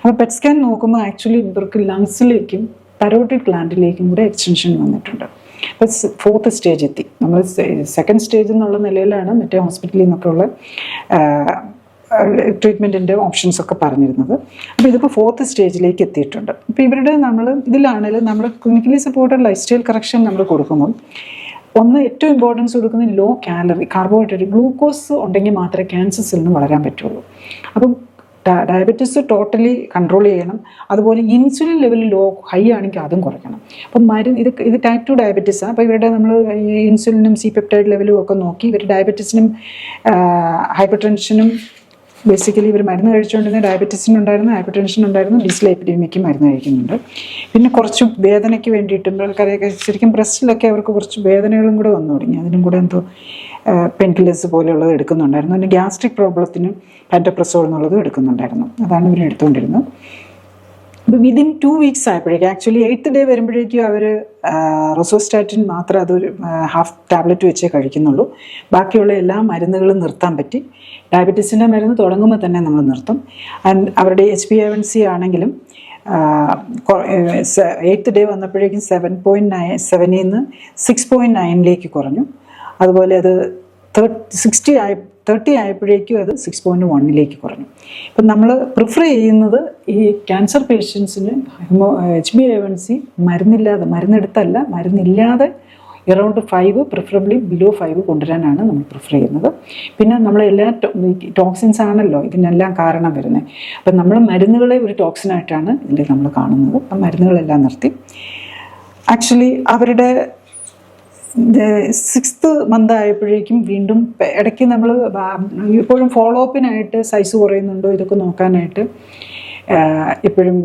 അപ്പോൾ പെറ്റ് സ്കാൻ നോക്കുമ്പോൾ ആക്ച്വലി ഇവർക്ക് ലങ്സിലേക്കും പരോട്ടിഡ് ഗ്ലാൻഡിലേക്കും കൂടെ എക്സ്റ്റൻഷൻ വന്നിട്ടുണ്ട്. അപ്പോൾ 4th സ്റ്റേജ് എത്തി. നമ്മൾ 2nd സ്റ്റേജ് എന്നുള്ള നിലയിലാണ് മറ്റേ ഹോസ്പിറ്റലിൽ നിന്നൊക്കെ ഉള്ള ട്രീറ്റ്മെൻറ്റിൻ്റെ ഓപ്ഷൻസ് ഒക്കെ പറഞ്ഞിരുന്നത്. അപ്പോൾ ഇതിപ്പോൾ 4th സ്റ്റേജിലേക്ക് എത്തിയിട്ടുണ്ട്. അപ്പോൾ ഇവരുടെ ഇതിലാണെങ്കിലും നമ്മൾ clinically supported lifestyle correction നമ്മൾ കൊടുക്കുമ്പോൾ ഏറ്റവും ഇമ്പോർട്ടൻസ് കൊടുക്കുന്നത് ലോ കാലറി കാർബോഹൈഡ്രേറ്റ് ഗ്ലൂക്കോസ് ഉണ്ടെങ്കിൽ മാത്രമേ ക്യാൻസർ സെല്ലിന് വളരാൻ പറ്റുള്ളൂ. അപ്പം ഡയബറ്റീസ് ടോട്ടലി കൺട്രോൾ ചെയ്യണം. അതുപോലെ ഇൻസുലിൻ ലെവൽ ഹൈ ആണെങ്കിൽ അതും കുറയ്ക്കണം. അപ്പം ഇത് ടൈപ്പ് 2 ഡയബറ്റീസാണ്. അപ്പോൾ ഇവരുടെ നമ്മൾ ഇൻസുലിനും C-പെപ്റ്റൈഡ് ലെവലും ഒക്കെ നോക്കി ഇവർ ഡയബറ്റീസിനും ഹൈപ്പർ ടെൻഷനും ബേസിക്കലി ഇവർ മരുന്ന് കഴിച്ചുകൊണ്ടിരുന്ന ഡയബറ്റീസിനുണ്ടായിരുന്നു, ഹൈപ്പർ ടെൻഷനുണ്ടായിരുന്നു, ഡിസ്ലൈപ്പിഡീമിയയ്ക്ക് മരുന്ന് കഴിക്കുന്നുണ്ട്. പിന്നെ കുറച്ച് വേദനയ്ക്ക് വേണ്ടിയിട്ടും ആൾക്കാരെയൊക്കെ ശരിക്കും ബ്രസ്റ്റിലൊക്കെ അവർക്ക് കുറച്ച് വേദനകളും കൂടെ വന്നു തുടങ്ങി. അതിനും കൂടെ എന്തോ പെൻകില്ലേഴ്സ് പോലെയുള്ളത് എടുക്കുന്നുണ്ടായിരുന്നു. പിന്നെ ഗ്യാസ്ട്രിക് പ്രോബ്ലത്തിന് പാൻറ്റോപ്രസോൾ എന്നുള്ളതും എടുക്കുന്നുണ്ടായിരുന്നു. അതാണ് ഇവർ എടുത്തുകൊണ്ടിരുന്നത്. അപ്പോൾ വിതിൻ 2 വീക്സ് ആയപ്പോഴേക്കും ആക്ച്വലി 8th ഡേ വരുമ്പോഴേക്കും അവർ റോസോസ്റ്റാറ്റിൻ മാത്രം അതൊരു ഹാഫ് ടാബ്ലറ്റ് വെച്ചേ കഴിക്കുന്നുള്ളൂ. ബാക്കിയുള്ള എല്ലാ മരുന്നുകളും നിർത്താൻ പറ്റി. ഡയബറ്റീസിൻ്റെ മരുന്ന് തുടങ്ങുമ്പോൾ തന്നെ നമ്മൾ നിർത്തും. അവരുടെ HbA1c ആണെങ്കിലും 8th ഡേ വന്നപ്പോഴേക്കും 7.7 നിന്ന് 6.9 കുറഞ്ഞു. അതുപോലെ അത് 30 ആയപ്പോഴേക്കും അത് 6.1 കുറഞ്ഞു. ഇപ്പം നമ്മൾ പ്രിഫർ ചെയ്യുന്നത് ഈ ക്യാൻസർ പേഷ്യൻസിന് HbA1c മരുന്നില്ലാതെ അറൗണ്ട് 5, പ്രിഫറബിളി ബിലോ 5 കൊണ്ടുവരാനാണ് നമ്മൾ പ്രിഫർ ചെയ്യുന്നത്. പിന്നെ നമ്മളെല്ലാ ടോക്സിൻസ് ആണല്ലോ ഇതിനെല്ലാം കാരണം വരുന്നത്. അപ്പം നമ്മൾ മരുന്നുകളെ ഒരു ടോക്സിനായിട്ടാണ് ഇതിൽ നമ്മൾ കാണുന്നത്. അപ്പം മരുന്നുകളെല്ലാം നിർത്തി. ആക്ച്വലി അവരുടെ 6th മന്ത് ആയപ്പോഴേക്കും വീണ്ടും ഇടയ്ക്ക് നമ്മൾ ഇപ്പോഴും ഫോളോ അപ്പിനായിട്ട് സൈസ് കുറയുന്നുണ്ടോ ഇതൊക്കെ നോക്കാനായിട്ട് എപ്പോഴും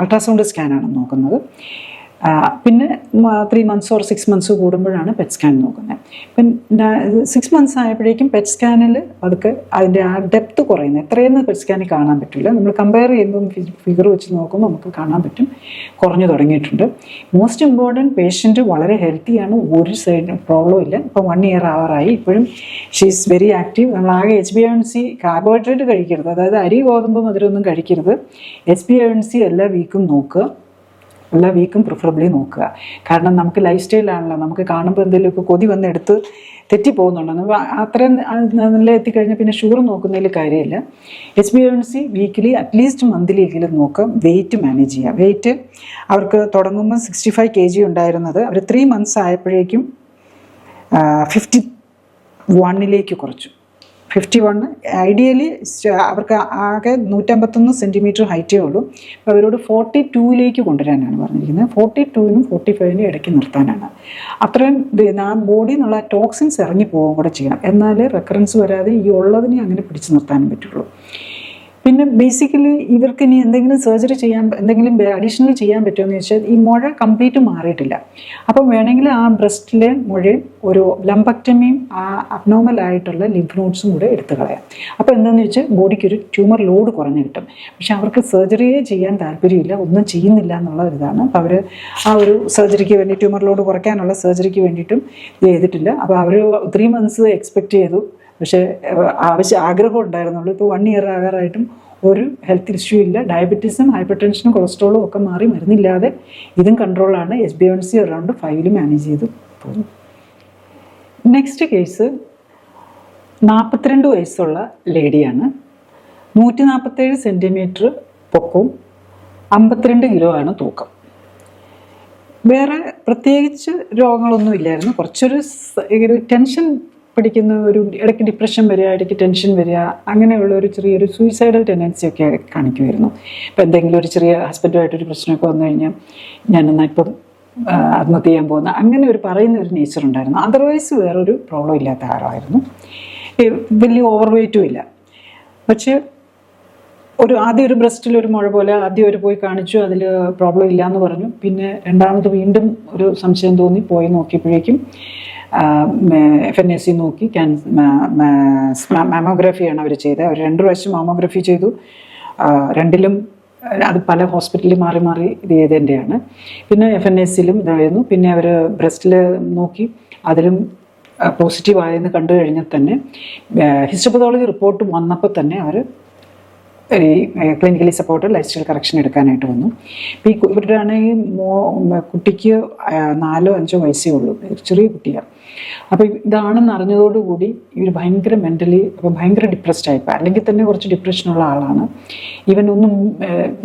അൾട്രാസൗണ്ട് സ്കാനാണ് നോക്കുന്നത്. പിന്നെ 3 months or 6 months കൂടുമ്പോഴാണ് പെറ്റ് സ്കാൻ നോക്കുന്നത്. ഇപ്പം 6 months ആയപ്പോഴേക്കും പെറ്റ് സ്കാനിൽ അതൊക്കെ അതിൻ്റെ ആ ഡെപ്ത് കുറയുന്നത് എത്രയെന്ന് പെറ്റ് സ്കാനിൽ കാണാൻ പറ്റില്ല. നമ്മൾ കമ്പയർ ചെയ്യുമ്പം ഫിഗർ വെച്ച് നോക്കുമ്പോൾ നമുക്ക് കാണാൻ പറ്റും കുറഞ്ഞു തുടങ്ങിയിട്ടുണ്ട്. മോസ്റ്റ് ഇമ്പോർട്ടൻറ്റ് പേഷ്യൻറ്റ് വളരെ ഹെൽത്തിയാണ്, ഒരു സൈഡ് പ്രോബ്ലം ഇല്ല. ഇപ്പോൾ 1 year ആവാറായി, ഇപ്പോഴും ഷീസ് വെരി ആക്റ്റീവ്. നമ്മളാകെ HbA1c കാർബോഹൈഡ്രേറ്റ് കഴിക്കരുത്, അതായത് അരി ഗോതമ്പ് മധുരമൊന്നും കഴിക്കരുത്. HbA1c എല്ലാ വീക്കും നോക്കുക, എല്ലാ വീക്കും പ്രിഫറബിളി നോക്കുക. കാരണം നമുക്ക് ലൈഫ് സ്റ്റൈലാണല്ലോ, നമുക്ക് കാണുമ്പോൾ എന്തെങ്കിലുമൊക്കെ കൊതി വന്നെടുത്ത് തെറ്റിപ്പോകുന്നുണ്ടോ. അത്രയും നല്ല എത്തിക്കഴിഞ്ഞാൽ പിന്നെ ഷുഗർ നോക്കുന്നതിൽ കാര്യമില്ല. HbA1c വീക്കിലി അറ്റ്ലീസ്റ്റ് മന്ത്ലി എങ്കിലും നോക്കുക. വെയിറ്റ് മാനേജ് ചെയ്യുക. വെയിറ്റ് അവർക്ക് തുടങ്ങുമ്പോൾ 65 kg ഉണ്ടായിരുന്നത് അവർ 3 months ആയപ്പോഴേക്കും 51 കുറച്ചു. 51. ഐഡിയലി അവർക്ക് ആകെ 151 സെൻറ്റിമീറ്റർ ഹൈറ്റേ ഉള്ളൂ. അപ്പോൾ അവരോട് 42ലേക്ക് കൊണ്ടുവരാനാണ് പറഞ്ഞിരിക്കുന്നത്. 42നും 45നും ഇടയ്ക്ക് നിർത്താനാണ്. അത്രയും ആ ബോഡിയിൽ നിന്നുള്ള ടോക്സിൻസ് ഇറങ്ങി പോവുകയും കൂടെ ചെയ്യണം. എന്നാലേ റെക്കറൻസ് വരാതെ ഈ ഉള്ളതിനെ അങ്ങനെ പിടിച്ചു നിർത്താനും പറ്റുള്ളൂ. പിന്നെ ബേസിക്കലി ഇവർക്ക് ഇനി എന്തെങ്കിലും സർജറി ചെയ്യാൻ, എന്തെങ്കിലും അഡീഷണൽ ചെയ്യാൻ പറ്റുമെന്ന് ചോദിച്ചാൽ ഈ മുഴ കംപ്ലീറ്റ് മാറിയിട്ടില്ല. അപ്പം വേണമെങ്കിൽ ആ ബ്രസ്റ്റിലെ മുഴയും ഒരു ലംബക്ടമിയും ആ അബ്നോർമൽ ആയിട്ടുള്ള ലിംഫ് നോഡ്സും കൂടെ എടുത്തു കളയാം. അപ്പോൾ എന്താണെന്ന് വെച്ചാൽ ബോഡിക്കൊരു ട്യൂമർ ലോഡ് കുറഞ്ഞു കിട്ടും. പക്ഷെ അവർക്ക് സർജറിയെ ചെയ്യാൻ താല്പര്യമില്ല, ഒന്നും ചെയ്യുന്നില്ല എന്നുള്ള ഒരിതാണ്. അപ്പോൾ അവർ ആ ഒരു സർജറിക്ക് വേണ്ടി, ട്യൂമർ ലോഡ് കുറയ്ക്കാനുള്ള സർജറിക്ക് വേണ്ടിയിട്ടും ചെയ്തിട്ടില്ല. അപ്പോൾ അവർ 3 months എക്സ്പെക്റ്റ് ചെയ്തു. പക്ഷേ ആഗ്രഹം ഉണ്ടായിരുന്നുള്ളൂ. ഇപ്പോൾ 1 year ആകാറായിട്ടും ഒരു ഹെൽത്ത് ഇഷ്യൂ ഇല്ല. ഡയബറ്റീസും ഹൈപ്പർ ടെൻഷനും കൊളസ്ട്രോളും ഒക്കെ മാറി, മരുന്നില്ലാതെ ഇതും കൺട്രോളാണ്. SbA1c അറൗണ്ട് 5 മാനേജ് ചെയ്ത് പോകും. നെക്സ്റ്റ് കേസ് 42 വയസ്സുള്ള ലേഡിയാണ്. 147 സെൻറ്റിമീറ്റർ പൊക്കവും 52 കിലോ ആണ് തൂക്കം. വേറെ പ്രത്യേകിച്ച് രോഗങ്ങളൊന്നും ഇല്ലായിരുന്നു. കുറച്ചൊരു ടെൻഷൻ പിടിക്കുന്ന ഒരു, ഇടയ്ക്ക് ഡിപ്രഷൻ വരിക, ഇടയ്ക്ക് ടെൻഷൻ വരിക, അങ്ങനെയുള്ള ഒരു ചെറിയൊരു സൂയിസൈഡൽ ടെൻഡൻസി ഒക്കെ കാണിക്കുമായിരുന്നു. ഇപ്പം എന്തെങ്കിലും ഒരു ചെറിയ ഹസ്ബൻഡുമായിട്ടൊരു പ്രശ്നമൊക്കെ വന്നു കഴിഞ്ഞാൽ ഞാനെന്നാൽ ഇപ്പം ആത്മഹത്യ ചെയ്യാൻ പോകുന്ന, അങ്ങനെ ഒരു പറയുന്ന ഒരു നേച്ചർ ഉണ്ടായിരുന്നു. അതർവൈസ് വേറൊരു പ്രോബ്ലം ഇല്ലാത്ത ആളായിരുന്നു. വലിയ ഓവർ വെയ്റ്റും ഇല്ല. പക്ഷേ ആദ്യം ഒരു ബ്രസ്റ്റിൽ ഒരു മുഴ പോലെ ആദ്യം ഒരു പോയി കാണിച്ചു, അതിൽ പ്രോബ്ലം ഇല്ല എന്ന് പറഞ്ഞു. പിന്നെ രണ്ടാമത് വീണ്ടും ഒരു സംശയം തോന്നി, പോയി നോക്കിയപ്പോഴേക്കും FNAC നോക്കി, മാമോഗ്രാഫിയാണ് അവർ ചെയ്തത്. അവർ 2 പ്രാവശ്യം മാമോഗ്രാഫി ചെയ്തു. രണ്ടിലും അത് പല ഹോസ്പിറ്റലിൽ മാറി മാറി ഇത് ചെയ്തതിൻ്റെയാണ്. പിന്നെ FNACയിലും ഇതായിരുന്നു. പിന്നെ അവർ ബ്രസ്റ്റിൽ നോക്കി, അതിലും പോസിറ്റീവ് ആയെന്ന് കണ്ടു കഴിഞ്ഞാൽ തന്നെ ഹിസ്റ്റോപതോളജി റിപ്പോർട്ട് വന്നപ്പോൾ തന്നെ അവർ ഈ clinically supported lifestyle correction എടുക്കാനായിട്ട് വന്നു. ഇപ്പോൾ ഇവരുടെ ആണെങ്കിൽ കുട്ടിക്ക് 4 or 5 വയസ്സേ ഉള്ളൂ, ചെറിയ കുട്ടിയാണ്. അപ്പോൾ ഇതാണെന്ന് അറിഞ്ഞതോടുകൂടി ഇവർ ഭയങ്കര മെൻ്റലി ഭയങ്കര ഡിപ്രസ്ഡ് ആയിപ്പോൾ. അല്ലെങ്കിൽ തന്നെ കുറച്ച് ഡിപ്രഷനുള്ള ആളാണ്. ഈവൻ ഒന്നും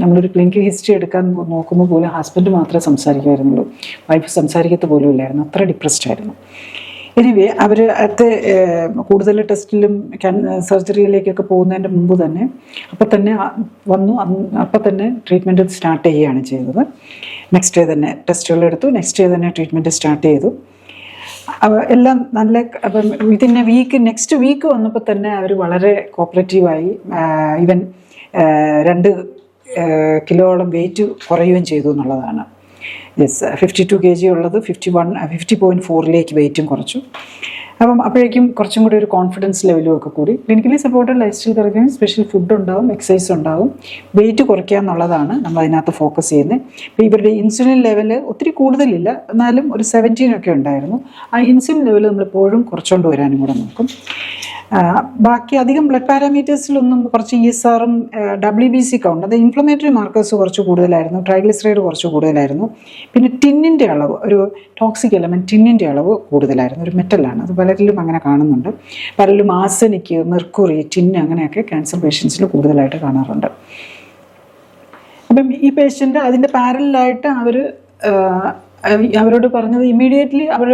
നമ്മളൊരു ക്ലിനിക്കൽ ഹിസ്റ്ററി എടുക്കാൻ നോക്കുമ്പോൾ പോലും ഹസ്ബൻഡ് മാത്രമേ സംസാരിക്കുമായിരുന്നുള്ളൂ, വൈഫ് സംസാരിക്കത്ത് പോലും ഇല്ലായിരുന്നു. അത്ര ഡിപ്രസ്ഡ് ആയിരുന്നു. എനിവേ അവർ കൂടുതൽ ടെസ്റ്റിലും സർജറിയിലേക്കൊക്കെ പോകുന്നതിൻ്റെ മുമ്പ് തന്നെ അപ്പം തന്നെ വന്നു. അപ്പം തന്നെ ട്രീറ്റ്മെൻറ്റ് സ്റ്റാർട്ട് ചെയ്യുകയാണ് ചെയ്തത്. നെക്സ്റ്റ് ഡേ തന്നെ ടെസ്റ്റുകളെടുത്തു. നെക്സ്റ്റ് ഡേ തന്നെ ട്രീറ്റ്മെൻറ്റ് സ്റ്റാർട്ട് ചെയ്തു. എല്ലാം നല്ല. അപ്പം ഇതിൻ്റെ നെക്സ്റ്റ് വീക്ക് വന്നപ്പോൾ തന്നെ അവർ വളരെ കോപ്പറേറ്റീവായി. ഈവൻ 2 കിലോളം വെയിറ്റ് കുറയുകയും ചെയ്തു എന്നുള്ളതാണ്. 52 kg ഉള്ളത് 50.4ലേക്ക് വെയിറ്റും കുറച്ചു. അപ്പം അപ്പോഴേക്കും കുറച്ചും കൂടി ഒരു കോൺഫിഡൻസ് ലെവലും ഒക്കെ കൂടി. Clinically supported life style therapy special food ഉണ്ടാവും, എക്സസൈസ് ഉണ്ടാവും, വെയിറ്റ് കുറയ്ക്കുക എന്നുള്ളതാണ് നമ്മൾ അതിനകത്ത് ഫോക്കസ് ചെയ്യുന്നത്. ഇപ്പോൾ ഇവരുടെ ഇൻസുലിൻ ലെവൽ ഒത്തിരി കൂടുതലില്ല, എന്നാലും ഒരു 17 ഒക്കെ ഉണ്ടായിരുന്നു. ആ ഇൻസുലിൻ ലെവൽ നമ്മളെപ്പോഴും കുറച്ചുകൊണ്ട് വരാനും കൂടെ നോക്കും. ബാക്കി അധികം ബ്ലഡ് പാരാമീറ്റേഴ്സിലൊന്നും കുറച്ച് ESRഉം WBC കൗണ്ട്, അത് ഇൻഫ്ലമേറ്ററി മാർക്കേഴ്സ് കുറച്ച് കൂടുതലായിരുന്നു. ട്രൈഗ്ലിസറൈഡ് കുറച്ച് കൂടുതലായിരുന്നു. പിന്നെ ടിന്നിൻ്റെ അളവ്, ഒരു ടോക്സിക് എലമെൻറ്റ് ടിന്നിൻ്റെ അളവ് കൂടുതലായിരുന്നു. ഒരു മെറ്റലാണ്, അത് പലരിലും അങ്ങനെ കാണുന്നുണ്ട്. പലരിലും ആർസനിക്, മെർക്കുറി, ടിന്ന് അങ്ങനെയൊക്കെ ക്യാൻസർ പേഷ്യൻസിൽ കൂടുതലായിട്ട് കാണാറുണ്ട്. അപ്പം ഈ പേഷ്യൻ്റ് അതിൻ്റെ പാരലായിട്ട് അവരോട് പറഞ്ഞത് ഇമ്മീഡിയറ്റ്ലി അവർ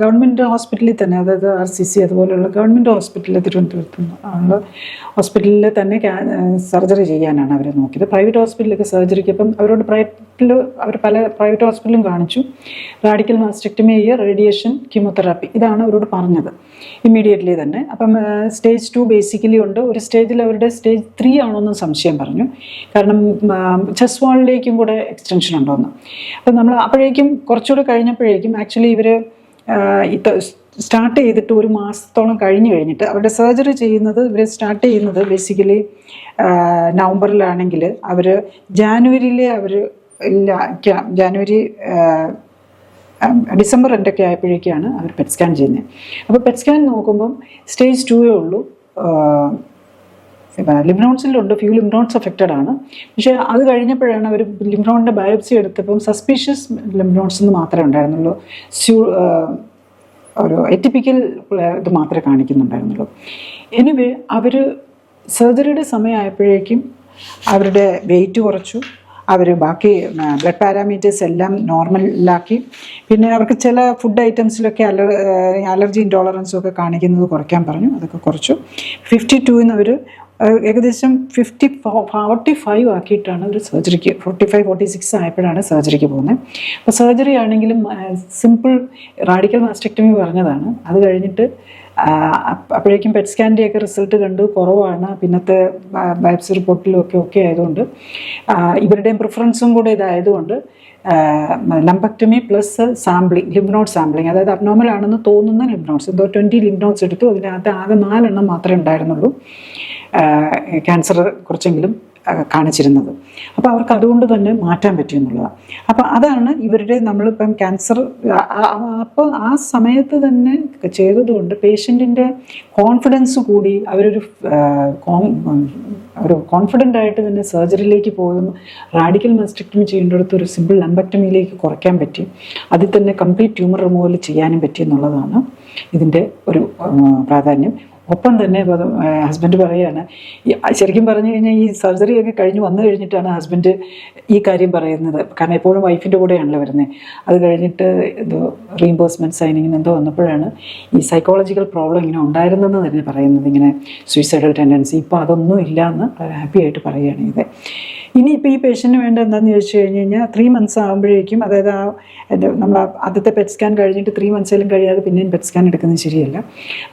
ഗവൺമെൻറ് ഹോസ്പിറ്റലിൽ തന്നെ, അതായത് RCC അതുപോലെയുള്ള ഗവൺമെൻറ് ഹോസ്പിറ്റലിൽ, തിരുവനന്തപുരത്ത് ഉള്ള ഹോസ്പിറ്റലിൽ തന്നെ സർജറി ചെയ്യാനാണ് അവർ നോക്കിയത്. പ്രൈവറ്റ് ഹോസ്പിറ്റലിലൊക്കെ സർജറിക്ക് അപ്പം അവർ പല പ്രൈവറ്റ് ഹോസ്പിറ്റലും കാണിച്ചു. റാഡിക്കൽ മാസ്റ്റെക്ടമി ചെയ്യുക, റേഡിയേഷൻ, കീമോതെറാപ്പി, ഇതാണ് അവരോട് പറഞ്ഞത് ഇമ്മീഡിയറ്റ്ലി തന്നെ. അപ്പം സ്റ്റേജ് 2 ബേസിക്കലി ഉണ്ട്. ഒരു സ്റ്റേജിൽ അവരുടെ സ്റ്റേജ് 3 ആണോന്നും സംശയം പറഞ്ഞു. കാരണം ചെസ്റ്റ് വാളിലേക്കും കൂടെ എക്സ്റ്റൻഷൻ ഉണ്ടോയെന്ന്. അപ്പം നമ്മൾ അപ്പോഴേക്കും കുറച്ചുകൂടെ കഴിഞ്ഞപ്പോഴേക്കും ആക്ച്വലി ഇവർ സ്റ്റാർട്ട് ചെയ്തിട്ട് 1 മാസത്തോളം കഴിഞ്ഞിട്ട് അവരുടെ സർജറി ഇവർ സ്റ്റാർട്ട് ചെയ്യുന്നത് ബേസിക്കലി നവംബറിലാണെങ്കിൽ അവർ ജാനുവരിയിലെ ഡിസംബർ എൻ്റെയൊക്കെ ആയപ്പോഴേക്കാണ് അവർ പെറ്റ് സ്കാൻ ചെയ്യുന്നത്. അപ്പോൾ പെറ്റ് സ്കാൻ നോക്കുമ്പം സ്റ്റേജ് 2 ഉള്ളൂ. ലിംഫ്നോഡ്സിലുണ്ട്, ഫ്യൂ ലിംഫ്നോഡ്സ് അഫക്റ്റഡ് ആണ്. പക്ഷേ അത് കഴിഞ്ഞപ്പോഴാണ് അവർ ലിംഫ്നോഡിൻ്റെ ബയോപ്സി എടുത്തപ്പം സസ്പീഷ്യസ് ലിംഫ്നോഡ്സ് എന്ന് മാത്രമേ ഉണ്ടായിരുന്നുള്ളൂ. ഒരു എറ്റിപ്പിക്കൽ ഇത് മാത്രമേ കാണിക്കുന്നുണ്ടായിരുന്നുള്ളൂ. എനിവേ അവർ സർജറിയുടെ സമയമായപ്പോഴേക്കും അവരുടെ വെയിറ്റ് കുറച്ചു, അവർ ബാക്കി ബ്ലഡ് പാരാമീറ്റേഴ്സ് എല്ലാം നോർമലാക്കി. പിന്നെ അവർക്ക് ചില ഫുഡ് ഐറ്റംസിലൊക്കെ അലർജി ഇൻടോളറൻസും ഒക്കെ കാണിക്കുന്നത് കുറയ്ക്കാൻ പറഞ്ഞു. അതൊക്കെ കുറച്ചു. 52 അവർ ഏകദേശം 45 ആക്കിയിട്ടാണ് ഒരു സർജറിക്ക് 45-46 ആയപ്പോഴാണ് സർജറിക്ക് പോകുന്നത്. അപ്പോൾ സർജറി ആണെങ്കിലും സിമ്പിൾ റാഡിക്കൽ മാസ്റ്റക്ടമി പറഞ്ഞതാണ്. അത് കഴിഞ്ഞിട്ട് അപ്പോഴേക്കും പെറ്റ് സ്കാനിൻ്റെയൊക്കെ റിസൾട്ട് കണ്ടു കുറവാണ്. പിന്നത്തെ ബയോപ്സി റിപ്പോർട്ടിലും ഒക്കെ ആയതുകൊണ്ട് ഇവരുടെയും പ്രിഫറൻസും കൂടെ ഇതായതുകൊണ്ട് lumpectomy plus sampling, lymph node sampling, അതായത് അബ്നോർമൽ ആണെന്ന് തോന്നുന്ന ലിംഫ് നോട്ട്സ്, എന്തോ 20 ലിംഫ് നോട്ട്സ് എടുത്തു. അതിനകത്ത് ആകെ 4 എണ്ണം മാത്രമേ ഉണ്ടായിരുന്നുള്ളൂ ക്യാൻസർ കുറച്ചെങ്കിലും കാണിച്ചിരുന്നത്. അപ്പോൾ അവർക്ക് അതുകൊണ്ട് തന്നെ മാറ്റാൻ പറ്റിയെന്നുള്ളതാണ്. അപ്പോൾ അതാണ് ഇവരുടെ നമ്മളിപ്പം ക്യാൻസർ അപ്പോൾ ആ സമയത്ത് തന്നെ ചെയ്തതുകൊണ്ട് പേഷ്യൻറ്റിൻ്റെ കോൺഫിഡൻസ് കൂടി അവരൊരു കോൺഫിഡൻ്റ് ആയിട്ട് തന്നെ സർജറിയിലേക്ക് പോകും. റാഡിക്കൽ മാസ്റ്റക്ടമി ചെയ്യേണ്ടടുത്ത് ഒരു സിമ്പിൾ ലംബക്ടമിയിലേക്ക് കുറയ്ക്കാൻ പറ്റി. അതിൽ തന്നെ കംപ്ലീറ്റ് ട്യൂമർ റിമൂവൽ ചെയ്യാനും പറ്റി എന്നുള്ളതാണ് ഇതിൻ്റെ ഒരു പ്രാധാന്യം. ഒപ്പം തന്നെ ഹസ്ബൻഡ് പറയുകയാണ്, ശരിക്കും പറഞ്ഞു കഴിഞ്ഞാൽ ഈ സർജറിയൊക്കെ കഴിഞ്ഞ് വന്നു കഴിഞ്ഞിട്ടാണ് ഹസ്ബൻഡ് ഈ കാര്യം പറയുന്നത്. കാരണം എപ്പോഴും വൈഫിൻ്റെ കൂടെയാണല്ലോ വരുന്നത്. അത് കഴിഞ്ഞിട്ട് എന്തോ റീഇംബേഴ്സ്മെൻറ്റ് സൈനിങ്ങിന് എന്തോ വന്നപ്പോഴാണ് ഈ സൈക്കോളജിക്കൽ പ്രോബ്ലം ഇങ്ങനെ ഉണ്ടായിരുന്നെന്ന് തന്നെ പറയുന്നത്, ഇങ്ങനെ സൂയിസൈഡൽ ടെൻഡൻസി. ഇപ്പോൾ അതൊന്നും ഇല്ല എന്ന് ഹാപ്പി ആയിട്ട് പറയുകയാണ് ഇത്. ഇനിയിപ്പോൾ ഈ പേഷ്യൻറ്റിന് വേണ്ട എന്താണെന്ന് ചോദിച്ചു കഴിഞ്ഞാൽ 3 months ആകുമ്പോഴേക്കും, അതായത് നമ്മൾ ആദ്യത്തെ പെറ്റ് സ്കാൻ കഴിഞ്ഞിട്ട് 3 months കഴിയാതെ പിന്നെയും പെറ്റ് സ്കാൻ എടുക്കുന്നത് ശരിയല്ല.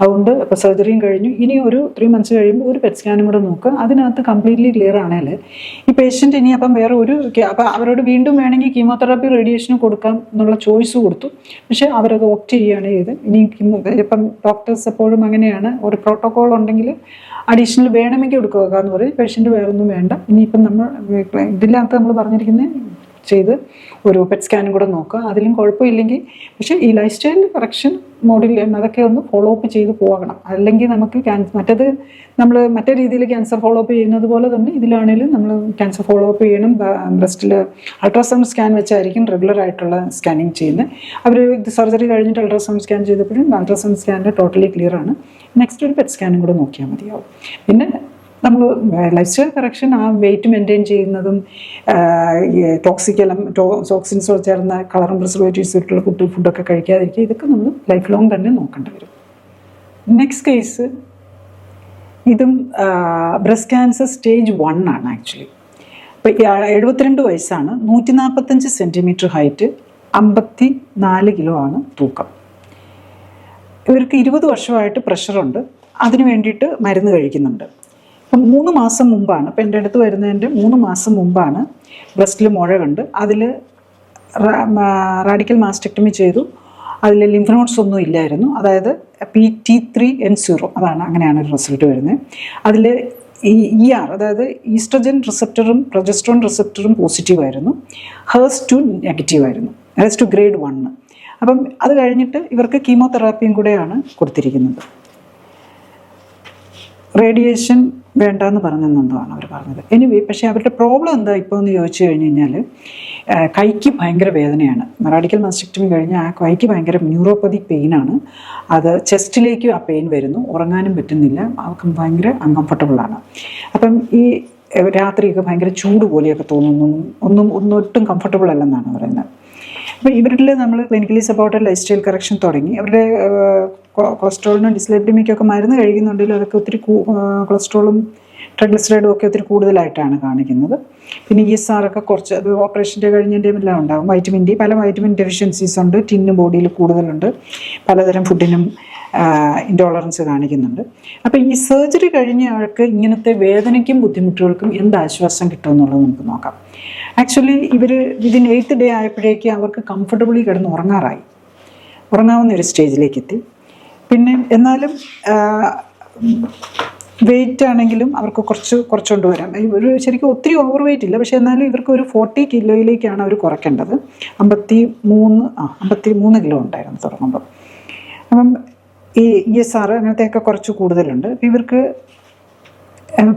അതുകൊണ്ട് ഇപ്പോൾ സർജറിയും കഴിഞ്ഞു, ഇനി ഒരു 3 months കഴിയുമ്പോൾ ഒരു പെറ്റ് സ്കാനും കൂടെ നോക്കുക. അതിനകത്ത് കംപ്ലീറ്റ്ലി ക്ലിയർ ആണെങ്കിൽ ഈ പേഷ്യൻ്റ് ഇനി അപ്പം വേറെ അപ്പോൾ അവരോട് വീണ്ടും വേണമെങ്കിൽ കീമോതെറാപ്പി റേഡിയേഷനും കൊടുക്കാം എന്നുള്ള ചോയ്സ് കൊടുത്തു. പക്ഷേ അവരത് ഓപ്റ്റ് ചെയ്യുകയാണ് ചെയ്ത്. ഇനി ഇപ്പം ഡോക്ടേഴ്സ് എപ്പോഴും അങ്ങനെയാണ്, ഒരു പ്രോട്ടോകോൾ ഉണ്ടെങ്കിൽ അഡീഷണൽ വേണമെങ്കിൽ കൊടുക്കുക എന്ന് പറയും. പേഷ്യൻ്റ് വേറൊന്നും വേണ്ട. ഇനിയിപ്പം നമ്മൾ ഇതിനകത്ത് നമ്മൾ പറഞ്ഞിരിക്കുന്നത് ചെയ്ത് ഒരു പെറ്റ് സ്കാനും കൂടെ നോക്കുക. അതിലും കുഴപ്പമില്ലെങ്കിൽ പക്ഷേ ഈ ലൈഫ് സ്റ്റൈൽ കറക്ഷൻ മോഡിൽ അതൊക്കെ ഒന്ന് ഫോളോ അപ്പ് ചെയ്ത് പോകണം. അല്ലെങ്കിൽ നമുക്ക് മറ്റേത് നമ്മൾ മറ്റേ രീതിയിൽ ക്യാൻസർ ഫോളോ അപ്പ് ചെയ്യുന്നത് പോലെ തന്നെ ഇതിലാണെങ്കിലും നമ്മൾ ക്യാൻസർ ഫോളോ അപ്പ് ചെയ്യണം. ബ്രസ്റ്റിൽ അൾട്രാസൗണ്ട് സ്കാൻ വെച്ചായിരിക്കും റെഗുലർ ആയിട്ടുള്ള സ്കാനിങ് ചെയ്യുന്നത്. അവർ ഇത് സർജറി കഴിഞ്ഞിട്ട് അൾട്രാസൗണ്ട് സ്കാൻ ചെയ്തപ്പോഴും അൾട്രാസൗണ്ട് സ്കാനിൽ ടോട്ടലി ക്ലിയർ ആണ്. നെക്സ്റ്റ് ഒരു പെറ്റ് സ്കാനും കൂടെ നോക്കിയാൽ മതിയാവും. പിന്നെ നമ്മൾ ലൈഫ് സ്റ്റൈൽ കറക്ഷൻ, ആ വെയിറ്റ് മെയിൻറ്റെയിൻ ചെയ്യുന്നതും ടോക്സിൻസോ ചേർന്ന കളറും പ്രിസർവേറ്റീവ്സ് ഇട്ടുള്ള ഫുഡൊക്കെ കഴിക്കാതിരിക്കുക, ഇതൊക്കെ നമ്മൾ ലൈഫ് ലോങ് തന്നെ നോക്കേണ്ടി വരും. നെക്സ്റ്റ് കേസ്, ഇതും ബ്രസ്റ്റ് ക്യാൻസർ സ്റ്റേജ് 1 ആണ് ആക്ച്വലി. അപ്പോൾ 72 വയസ്സാണ്, 145 സെൻറ്റിമീറ്റർ ഹൈറ്റ്, 54 കിലോ ആണ് തൂക്കം. ഇവർക്ക് 20 വർഷമായിട്ട് പ്രഷറുണ്ട്. അതിന് വേണ്ടിയിട്ട് മരുന്ന് കഴിക്കുന്നുണ്ട്. അപ്പം 3 മാസം മുമ്പാണ്, ഇപ്പം എൻ്റെ അടുത്ത് വരുന്നതിൻ്റെ 3 മാസം മുമ്പാണ് ബ്രസ്റ്റിൽ മുഴ കണ്ട്. അതിൽ റാഡിക്കൽ മാസ്റ്റക്ടമി ചെയ്തു. അതിൽ ലിംഫ് നോട്ട്സ് ഒന്നും ഇല്ലായിരുന്നു. അതായത് PT3N0 അങ്ങനെയാണ് ഒരു റിസൾട്ട് വരുന്നത്. അതിൽ ER, അതായത് ഈസ്ട്രജൻ റിസപ്റ്ററും പ്രൊജസ്ട്രോൺ റിസപ്റ്ററും പോസിറ്റീവായിരുന്നു. HERS2 നെഗറ്റീവായിരുന്നു. HERS2 grade 1. അപ്പം അത് കഴിഞ്ഞിട്ട് ഇവർക്ക് കീമോതെറാപ്പിയും കൂടെയാണ് കൊടുത്തിരിക്കുന്നത്. റേഡിയേഷൻ വേണ്ടെന്ന് പറഞ്ഞെന്നുള്ളതാണ് അവർ പറഞ്ഞത്. എനിവേ, പക്ഷേ അവരുടെ പ്രോബ്ലം എന്താ ഇപ്പോൾ എന്ന് ചോദിച്ചു കഴിഞ്ഞ് കഴിഞ്ഞാൽ കൈക്ക് ഭയങ്കര വേദനയാണ്. റാഡിക്കൽ മാസ്റ്റക്ടമി കഴിഞ്ഞാൽ ആ കൈക്ക് ഭയങ്കര ന്യൂറോപ്പതി പെയിനാണ്. അത് ചെസ്റ്റിലേക്കും ആ പെയിൻ വരുന്നു. ഉറങ്ങാനും പറ്റുന്നില്ല. അവർക്ക് ഭയങ്കര അൺകംഫർട്ടബിളാണ്. അപ്പം ഈ രാത്രിയൊക്കെ ഭയങ്കര ചൂട് പോലെയൊക്കെ തോന്നുന്നു. ഒട്ടും കംഫർട്ടബിൾ അല്ലെന്നാണ് പറയുന്നത്. അപ്പോൾ ഇവരിൽ നമ്മൾ clinically supported lifestyle correction തുടങ്ങി. അവരുടെ കൊളസ്ട്രോളിനും ഡിസ്ലൈപ്ഡിമിക്കൊക്കെ മരുന്ന് കഴിക്കുന്നുണ്ടെങ്കിലും അതൊക്കെ ഒത്തിരി കൊളസ്ട്രോളും ട്രൈഗ്ലിസറൈഡും ഒക്കെ ഒത്തിരി കൂടുതലായിട്ടാണ് കാണിക്കുന്നത്. പിന്നെ ESR ഒക്കെ കുറച്ച്, അത് ഓപ്പറേഷൻ്റെ കഴിഞ്ഞതിൻ്റെ എല്ലാം ഉണ്ടാകും. വൈറ്റമിൻ ഡി, പല വൈറ്റമിൻ ഡെഫിഷ്യൻസീസ് ഉണ്ട്. ടിന്ന് ബോഡിയിൽ കൂടുതലുണ്ട്. പലതരം ഫുഡിനും ഇൻടോളറൻസ് കാണിക്കുന്നുണ്ട്. അപ്പോൾ ഈ സർജറി കഴിഞ്ഞ ആൾക്ക് ഇങ്ങനത്തെ വേദനയ്ക്കും ബുദ്ധിമുട്ടുകൾക്കും എന്ത് ആശ്വാസം കിട്ടുമെന്നുള്ളത് നമുക്ക് നോക്കാം. ആക്ച്വലി ഇവർ വിതിൻ 8th day ആയപ്പോഴേക്ക് അവർക്ക് കംഫർട്ടബിളി കിടന്ന് ഉറങ്ങാവുന്ന ഒരു സ്റ്റേജിലേക്ക് എത്തി. പിന്നെ എന്നാലും വെയിറ്റ് ആണെങ്കിലും അവർക്ക് കുറച്ചുകൊണ്ട് വരാം. ഒരു ശരിക്കും ഒത്തിരി ഓവർ വെയിറ്റ് ഇല്ല. പക്ഷേ എന്നാലും ഇവർക്ക് ഒരു 40 കിലോയിലേക്കാണ് അവർ കുറയ്ക്കേണ്ടത്. 53 കിലോ ഉണ്ടായിരുന്നു തുടങ്ങുമ്പോൾ. അപ്പം ഈ ESR അങ്ങനത്തെയൊക്കെ കുറച്ച് കൂടുതലുണ്ട്. ഇവർക്ക്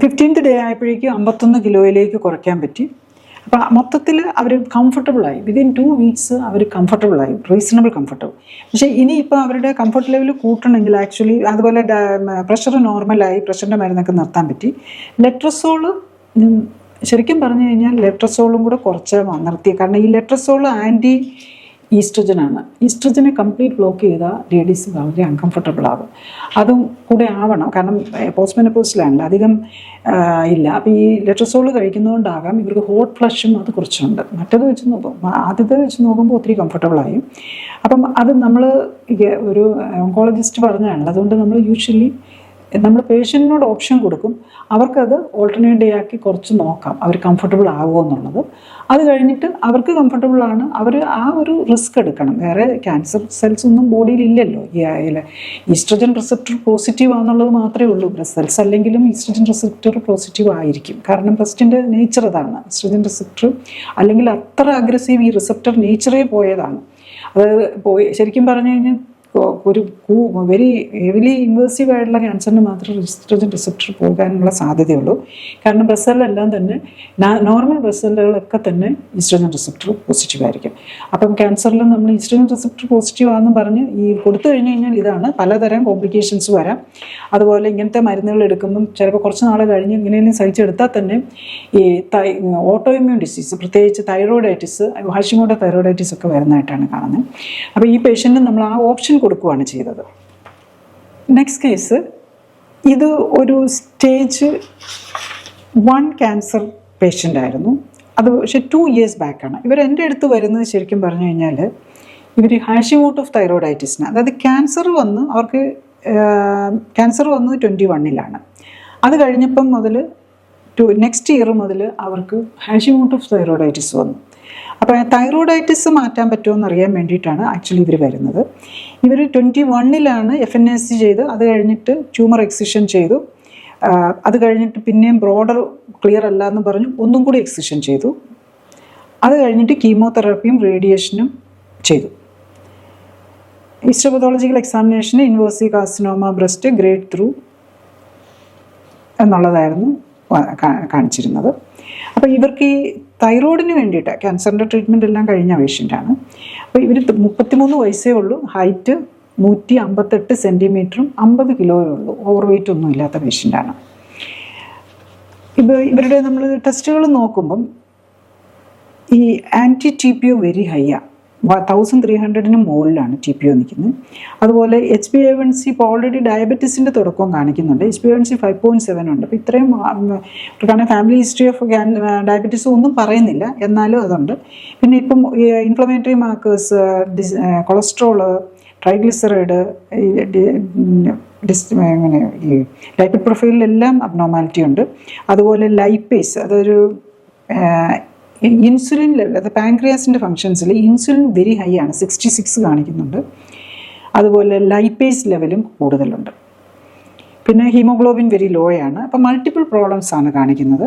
15th day ആയപ്പോഴേക്കും 51 കിലോയിലേക്ക് കുറയ്ക്കാൻ പറ്റി. അപ്പോൾ മൊത്തത്തിൽ അവർ കംഫർട്ടബിളായി. വിതിൻ 2 weeks അവർ കംഫർട്ടബിളായി, റീസണബിൾ കംഫർട്ടബിൾ. പക്ഷേ ഇനിയിപ്പോൾ അവരുടെ കംഫർട്ട് ലെവൽ കൂട്ടണമെങ്കിൽ ആക്ച്വലി അതുപോലെ പ്രഷർ നോർമലായി, പ്രഷറിൻ്റെ മരുന്നൊക്കെ നിർത്താൻ പറ്റി. ലെട്രസോൾ ശരിക്കും പറഞ്ഞു കഴിഞ്ഞാൽ ലെട്രസോളും കൂടെ കുറച്ച് നിർത്തി. കാരണം ഈ ലെട്രസോൾ ആൻറ്റി ഈസ്ട്രജനാണ്. ഈസ്ട്രജനെ കംപ്ലീറ്റ് ബ്ലോക്ക് ചെയ്താൽ ലേഡീസ് വളരെ അൺകംഫർട്ടബിൾ ആകും. അതും കൂടെ ആവണം, കാരണം പോസ്റ്റ് മെനോപോസിലാണല്ലോ, അധികം ഇല്ല. അപ്പോൾ ഈ ലെട്രസോൾ കഴിക്കുന്നതുകൊണ്ടാകാം ഇവർക്ക് ഹോട്ട് ഫ്ലഷും അത് കുറച്ചുണ്ട്. മറ്റേത് വെച്ച് ആദ്യത്തെ വെച്ച് നോക്കുമ്പോൾ ഒത്തിരി കംഫർട്ടബിളായി. അപ്പം അത് നമ്മൾ ഒരു ഓങ്കോളജിസ്റ്റ് പറഞ്ഞാണല്ലോ, അതുകൊണ്ട് നമ്മൾ യൂഷ്വലി നമ്മൾ പേഷ്യൻറ്റിനോട് ഓപ്ഷൻ കൊടുക്കും. അവർക്കത് ഓൾട്ടർനേറ്റ് ഡേ ആക്കി കുറച്ച് നോക്കാം അവർ കംഫർട്ടബിൾ ആകുമോ എന്നുള്ളത്. അത് കഴിഞ്ഞിട്ട് അവർക്ക് കംഫർട്ടബിളാണ്, അവർ ആ ഒരു റിസ്ക് എടുക്കണം. വേറെ ക്യാൻസർ സെൽസ് ഒന്നും ബോഡിയിൽ ഇല്ലല്ലോ. ഈസ്ട്രജൻ റിസപ്റ്റർ പോസിറ്റീവ് ആണെന്നുള്ളത് മാത്രമേ ഉള്ളൂ. ബ്രസ്റ്റ് സെൽസ് അല്ലെങ്കിലും ഈസ്ട്രജൻ റിസപ്റ്റർ പോസിറ്റീവ് ആയിരിക്കും. കാരണം ബ്രസ്റ്റിൻ്റെ നേച്ചർ അതാണ്. ഈസ്ട്രജൻ റിസപ്റ്റർ അല്ലെങ്കിൽ അത്ര അഗ്രസീവ് ഈ റിസപ്റ്റർ നേച്ചറേ പോയതാണ്. അത് ശരിക്കും പറഞ്ഞു കഴിഞ്ഞാൽ ഒരു വെരി ഹെവിലി ഇൻവേസീവ് ആയിട്ടുള്ള ക്യാൻസറിന് മാത്രമേ ഈസ്ട്രജൻ റിസപ്റ്റർ പോകാനുള്ള സാധ്യതയുള്ളൂ. കാരണം ബ്രസ്റ്റ് സെല്ലെല്ലാം തന്നെ നോർമൽ ബ്രസ്റ്റ് സെല്ലുകളൊക്കെ തന്നെ ഈസ്ട്രജൻ റിസപ്റ്റർ പോസിറ്റീവ് ആയിരിക്കും. അപ്പം ക്യാൻസറിൽ നമ്മൾ ഈസ്ട്രജൻ റിസപ്റ്റർ പോസിറ്റീവ് ആണെന്ന് പറഞ്ഞ് ഈ കൊടുത്തു കഴിഞ്ഞ് കഴിഞ്ഞാൽ ഇതാണ് പലതരം കോംപ്ലിക്കേഷൻസ് വരാം. അതുപോലെ ഇങ്ങനത്തെ മരുന്നുകൾ എടുക്കുമ്പം ചിലപ്പോൾ കുറച്ച് നാൾ കഴിഞ്ഞ് ഇങ്ങനെയും സഹിച്ചെടുത്താൽ തന്നെ ഈ ഓട്ടോ ഇമ്മ്യൂൺ ഡിസീസ്, പ്രത്യേകിച്ച് തൈറോയിഡൈറ്റിസ്, ഹാഷിമോട്ടോ തൈറോയിഡൈറ്റിസ് ഒക്കെ വരുന്നതായിട്ടാണ് കാണുന്നത്. അപ്പോൾ ഈ പേഷ്യൻറ്റിന് നമ്മൾ ആ ഓപ്ഷൻ കൊടുക്കുകയാണ് ചെയ്തത്. നെക്സ്റ്റ് കേസ്, ഇത് ഒരു സ്റ്റേജ് 1 ക്യാൻസർ പേഷ്യൻ്റ് ആയിരുന്നു. അത് പക്ഷേ 2 years ബാക്കാണ്. ഇവർ എൻ്റെ അടുത്ത് വരുന്നത് ശരിക്കും പറഞ്ഞു കഴിഞ്ഞാൽ ഇവർ ഹാഷിമോട്ടോ തൈറോയിഡൈറ്റിസിന്, അതായത് ക്യാൻസർ വന്ന് അവർക്ക് ക്യാൻസർ വന്നത് 21-ലാണ്. അത് കഴിഞ്ഞപ്പം മുതൽ നെക്സ്റ്റ് ഇയർ മുതൽ അവർക്ക് ഹാഷിമോട്ടോ തൈറോയിഡൈറ്റിസ് വന്നു. അപ്പോൾ തൈറോയിഡൈറ്റിസ് മാറ്റാൻ പറ്റുമോ എന്നറിയാൻ വേണ്ടിയിട്ടാണ് ആക്ച്വലി ഇവർ വരുന്നത്. ഇവർ 21-ലാണ് FNAC ചെയ്ത്, അത് കഴിഞ്ഞിട്ട് ട്യൂമർ എക്സിഷൻ ചെയ്തു. അത് കഴിഞ്ഞിട്ട് പിന്നെയും ബ്രോഡർ ക്ലിയർ അല്ല എന്ന് പറഞ്ഞു ഒന്നും കൂടി എക്സിഷൻ ചെയ്തു. അത് കഴിഞ്ഞിട്ട് കീമോതെറാപ്പിയും റേഡിയേഷനും ചെയ്തു. ഹിസ്റ്റോപത്തോളജിക്കൽ എക്സാമിനേഷന് ഇൻവേസീവ് കാർസിനോമ ബ്രസ്റ്റ് ഗ്രേഡ് 3 എന്നുള്ളതായിരുന്നു കാണിച്ചിരുന്നത്. അപ്പോൾ ഇവർക്ക് ഈ തൈറോയിഡിന് വേണ്ടിയിട്ട് ക്യാൻസറിൻ്റെ ട്രീറ്റ്മെൻറ്റ് എല്ലാം കഴിഞ്ഞ പേഷ്യൻ്റാണ്. അപ്പോൾ ഇവർ 33 വയസ്സേ ഉള്ളൂ, ഹൈറ്റ് 158 സെൻറ്റിമീറ്ററും 50 കിലോയേ ഉള്ളൂ, ഓവർ വെയ്റ്റ് ഒന്നും ഇല്ലാത്ത പേഷ്യൻ്റാണ്. ഇവരുടെ നമ്മൾ ടെസ്റ്റുകൾ നോക്കുമ്പം ഈ ആൻറ്റി TPO വെരി ഹൈയാണ്, 1300-ന് മുകളിലാണ് TPO നിൽക്കുന്നത്. അതുപോലെ HbA1c ഇപ്പോൾ ഓൾറെഡി ഡയബറ്റീസിൻ്റെ തുടക്കവും കാണിക്കുന്നുണ്ട്. HbA1c 5.7 ഉണ്ട്. അപ്പോൾ ഇത്രയും, കാരണം ഫാമിലി ഹിസ്റ്ററി ഓഫ് ഡയബറ്റീസ് ഒന്നും പറയുന്നില്ല, എന്നാലും അതുണ്ട്. പിന്നെ ഇപ്പം ഇൻഫ്ലമേറ്ററി മാർക്കേഴ്സ്, കൊളസ്ട്രോള്, ട്രൈഗ്ലിസറൈഡ്, അങ്ങനെ ഈ ലൈപ്പിഡ് പ്രൊഫൈലിലെല്ലാം അബ്നോർമാലിറ്റി ഉണ്ട്. അതുപോലെ ലൈപ്പേസ്, അതൊരു ഇൻസുലിൻ ലെവൽ, അത് പാൻക്രിയാസിൻ്റെ ഫങ്ഷൻസിൽ ഇൻസുലിൻ വെരി ഹൈ ആണ്, 66 കാണിക്കുന്നുണ്ട്. അതുപോലെ ലൈപ്പേസ് ലെവലും കൂടുതലുണ്ട്. പിന്നെ ഹീമോഗ്ലോബിൻ വെരി ലോ ആണ്. അപ്പം മൾട്ടിപ്പിൾ പ്രോബ്ലംസ് ആണ് കാണിക്കുന്നത്.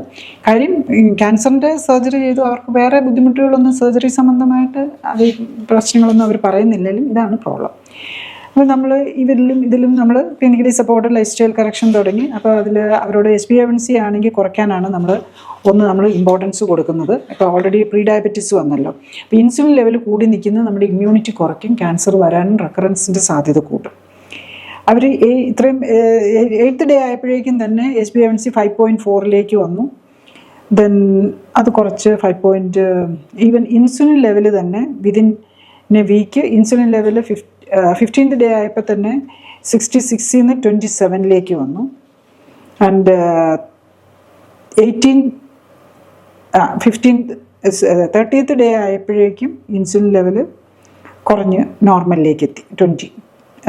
കാര്യം ക്യാൻസറിൻ്റെ സർജറി ചെയ്തു, അവർക്ക് വേറെ ബുദ്ധിമുട്ടുകളൊന്നും സർജറി സംബന്ധമായിട്ട് അത് പ്രശ്നങ്ങളൊന്നും അവർ പറയുന്നില്ലെങ്കിലും ഇതാണ് പ്രോബ്ലം. അപ്പോൾ നമ്മൾ ഇതിലും നമ്മൾ clinically supported lifestyle correction തുടങ്ങി. അപ്പോൾ അതിൽ അവരോട് HbA1c ആണെങ്കിൽ കുറയ്ക്കാനാണ് നമ്മൾ ഇമ്പോർട്ടൻസ് കൊടുക്കുന്നത്. ഇപ്പോൾ ഓൾറെഡി പ്രീ ഡയബറ്റീസ് വന്നല്ലോ. അപ്പോൾ ഇൻസുലിൻ ലെവൽ കൂടി നിൽക്കുന്നത് നമ്മുടെ ഇമ്മ്യൂണിറ്റി കുറയ്ക്കും, ക്യാൻസർ വരാനും റെക്കറൻസിൻ്റെ സാധ്യത കൂട്ടും. അവർ ഇത്രയും 8th day ആയപ്പോഴേക്കും തന്നെ HbA1c 5.4-ലേക്ക് വന്നു. ദെൻ അത് കുറച്ച് ഈവൻ ഇൻസുലിൻ ലെവൽ തന്നെ within a week insulin level 15th day ആയപ്പോൾ തന്നെ 66-ന്ന് 27-ലേക്ക് വന്നു. ആൻഡ് 30th day ആയപ്പോഴേക്കും ഇൻസുലിൻ ലെവൽ കുറഞ്ഞ് നോർമലിലേക്ക് എത്തി 20.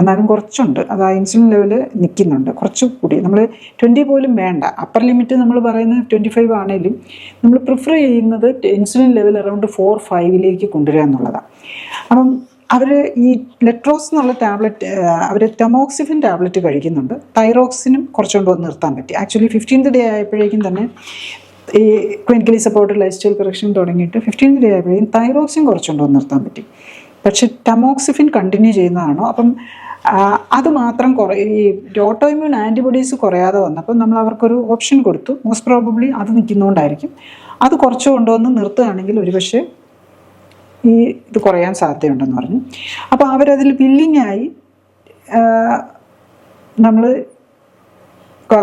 എന്നാലും കുറച്ചുണ്ട്, അത് ആ ഇൻസുലിൻ ലെവൽ നിൽക്കുന്നുണ്ട്. കുറച്ചുകൂടി നമ്മൾ 20 പോലും വേണ്ട. അപ്പർ ലിമിറ്റ് നമ്മൾ പറയുന്നത് 25 ആണെങ്കിലും നമ്മൾ പ്രിഫർ ചെയ്യുന്നത് ഇൻസുലിൻ ലെവൽ അറൗണ്ട് 4-5-ലേക്ക് കൊണ്ടുവരിക എന്നുള്ളതാണ്. അപ്പം അവർ ഈ ലെട്രോസ് എന്നുള്ള ടാബ്ലറ്റ്, അവർ ടെമോക്സിഫിൻ ടാബ്ലറ്റ് കഴിക്കുന്നുണ്ട്. തൈറോക്സിനും കുറച്ചുകൊണ്ട് വന്ന് നിർത്താൻ പറ്റി. ആക്ച്വലി 15th day ആയപ്പോഴേക്കും തന്നെ ഈ clinically supported lifestyle correction തുടങ്ങിയിട്ട് 15th day ആയപ്പോഴേക്കും തൈറോക്സിൻ കുറച്ചുകൊണ്ട് വന്ന് നിർത്താൻ പറ്റി. പക്ഷെ ടെമോക്സിഫിൻ കണ്ടിന്യൂ ചെയ്യുന്നതാണോ? അപ്പം അത് മാത്രം ഈ ഓട്ടോ ഇമ്മ്യൂൺ ആൻറ്റിബോഡീസ് കുറയാതെ വന്നപ്പം നമ്മൾ അവർക്കൊരു ഓപ്ഷൻ കൊടുത്തു. മോസ്റ്റ് പ്രോബബ്ലി അത് നിൽക്കുന്നതുകൊണ്ടായിരിക്കും. അത് കുറച്ച് കൊണ്ടുവന്ന് നിർത്തുകയാണെങ്കിൽ ഒരുപക്ഷെ ഈ ഇത് കുറയാൻ സാധ്യതയുണ്ടെന്ന് പറഞ്ഞു. അപ്പോൾ അവരതിൽ വില്ലിങ്ങായി നമ്മൾ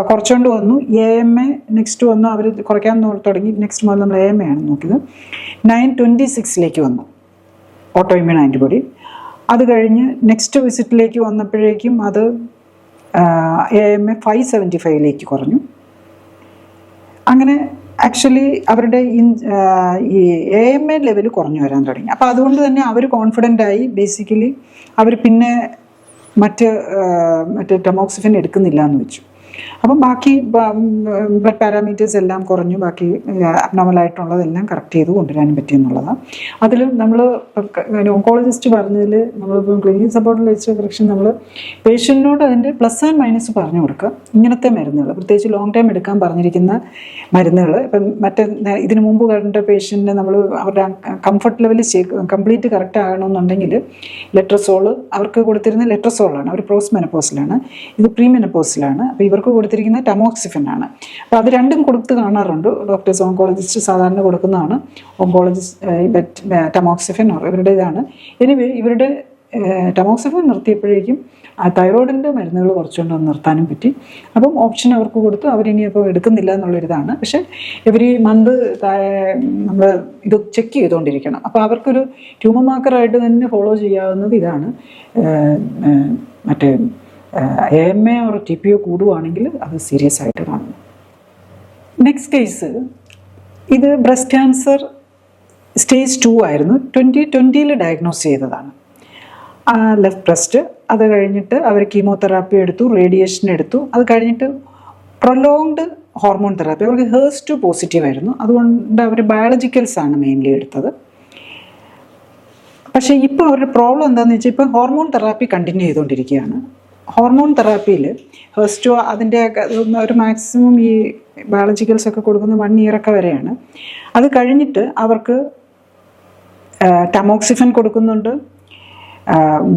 കുറച്ചുകൊണ്ട് വന്നു. AMA നെക്സ്റ്റ് വന്നു, അവർ കുറയ്ക്കാൻ തുടങ്ങി. നെക്സ്റ്റ് മുതൽ നമ്മൾ AMA ആണ് നോക്കിയത്. 926 വന്നു ഓട്ടോ ഇമ്മ്യൂൺ ആൻറ്റിബോഡി. അത് കഴിഞ്ഞ് നെക്സ്റ്റ് വിസിറ്റിലേക്ക് വന്നപ്പോഴേക്കും അത് AMA 575 കുറഞ്ഞു. അങ്ങനെ ആക്ച്വലി അവരുടെ ഈ AMA ലെവൽ കുറഞ്ഞു വരാൻ തുടങ്ങി. അപ്പോൾ അതുകൊണ്ട് തന്നെ അവർ കോൺഫിഡൻ്റ് ആയി. ബേസിക്കലി അവർ പിന്നെ മറ്റ് ടമോക്സിഫൻ എടുക്കുന്നില്ല എന്ന് വെച്ചു. അപ്പം ബാക്കി ബ്ലഡ് പാരാമീറ്റേഴ്സ് എല്ലാം കുറഞ്ഞു. ബാക്കി അബ്നോർമലായിട്ടുള്ളതെല്ലാം കറക്റ്റ് ചെയ്ത് കൊണ്ടുവരാനും പറ്റിയെന്നുള്ളതാണ്. അതിൽ നമ്മൾ ഓങ്കോളജിസ്റ്റ് പറഞ്ഞതിൽ നമ്മളിപ്പം ക്ലിനിക്കൽ സപ്പോർട്ട് ലിസ്റ്റ് കറക്ഷൻ നമ്മൾ പേഷ്യൻറ്റിനോട് അതിൻ്റെ പ്ലസ് ആൻഡ് മൈനസ് പറഞ്ഞു കൊടുക്കുക. ഇങ്ങനത്തെ മരുന്നുകൾ, പ്രത്യേകിച്ച് ലോങ് ടൈം എടുക്കാൻ പറഞ്ഞിരിക്കുന്ന മരുന്നുകൾ, ഇപ്പം ഇതിനു മുമ്പ് കണ്ട പേഷ്യൻറ്റിന് നമ്മൾ അവരുടെ കംഫർട്ട് ലെവൽ കംപ്ലീറ്റ് കറക്റ്റ് ആകണമെന്നുണ്ടെങ്കിൽ ലെട്രസോൾ അവർക്ക് കൊടുത്തിരുന്ന ലെട്രസോളാണ്. അവർ പോസ്റ്റ് മെനപ്പോസിലാണ്, ഇത് പ്രീ മെനപ്പോസിലാണ്. അപ്പോൾ ഇവർക്ക് കൊടുത്തിരിക്കുന്ന ടമോക്സിഫൻ ആണ്. അപ്പോൾ അത് രണ്ടും കൊടുത്ത് കാണാറുണ്ട് ഡോക്ടേഴ്സ്. ഓങ്കോളജിസ്റ്റ് സാധാരണ കൊടുക്കുന്നതാണ് ഓങ്കോളജിസ്റ്റ് ടമോക്സിഫൻ ഇവരുടെ ഇതാണ്. എനിവേ ഇവരുടെ ടമോക്സിഫൻ നിർത്തിയപ്പോഴേക്കും തൈറോയിഡിൻ്റെ മരുന്നുകൾ കുറച്ചുകൊണ്ട് നിർത്താനും പറ്റി. അപ്പം ഓപ്ഷൻ അവർക്ക് കൊടുത്തു. അവരിനിയപ്പോൾ എടുക്കുന്നില്ല എന്നുള്ളൊരിതാണ്. പക്ഷേ എവരി മന്ത് നമ്മൾ ഇത് ചെക്ക് ചെയ്തുകൊണ്ടിരിക്കണം. അപ്പോൾ അവർക്കൊരു ട്യൂമർ മാർക്കറായിട്ട് തന്നെ ഫോളോ ചെയ്യാവുന്നത് ഇതാണ്. മറ്റേ AMA or TPO കൂടുവാണെങ്കിൽ അത് സീരിയസ് ആയിട്ട് കാണുന്നു. നെക്സ്റ്റ് കേസ്, ഇത് ബ്രസ്റ്റ് ക്യാൻസർ സ്റ്റേജ് 2 ആയിരുന്നു. 2020 ഡയഗ്നോസ് ചെയ്തതാണ് ലെഫ്റ്റ് ബ്രസ്റ്റ്. അത് കഴിഞ്ഞിട്ട് അവർ കീമോതെറാപ്പി എടുത്തു, റേഡിയേഷൻ എടുത്തു. അത് കഴിഞ്ഞിട്ട് പ്രൊലോങ്ഡ് ഹോർമോൺ തെറാപ്പി. അവർക്ക് HER2 പോസിറ്റീവ് ആയിരുന്നു. അതുകൊണ്ട് അവർ ബയോളജിക്കൽസ് ആണ് മെയിൻലി എടുത്തത്. പക്ഷേ ഇപ്പോൾ അവരുടെ പ്രോബ്ലം എന്താണെന്ന് വെച്ചാൽ ഇപ്പോൾ ഹോർമോൺ തെറാപ്പി കണ്ടിന്യൂ ചെയ്തുകൊണ്ടിരിക്കുകയാണ്. ഹോർമോൺ തെറാപ്പിയിൽ HER2 അതിൻ്റെ ഒരു മാക്സിമം ഈ ബയോളജിക്കൽസ് ഒക്കെ കൊടുക്കുന്നത് 1 year വരെയാണ്. അത് കഴിഞ്ഞിട്ട് അവർക്ക് ടമോക്സിഫൻ കൊടുക്കുന്നുണ്ട്.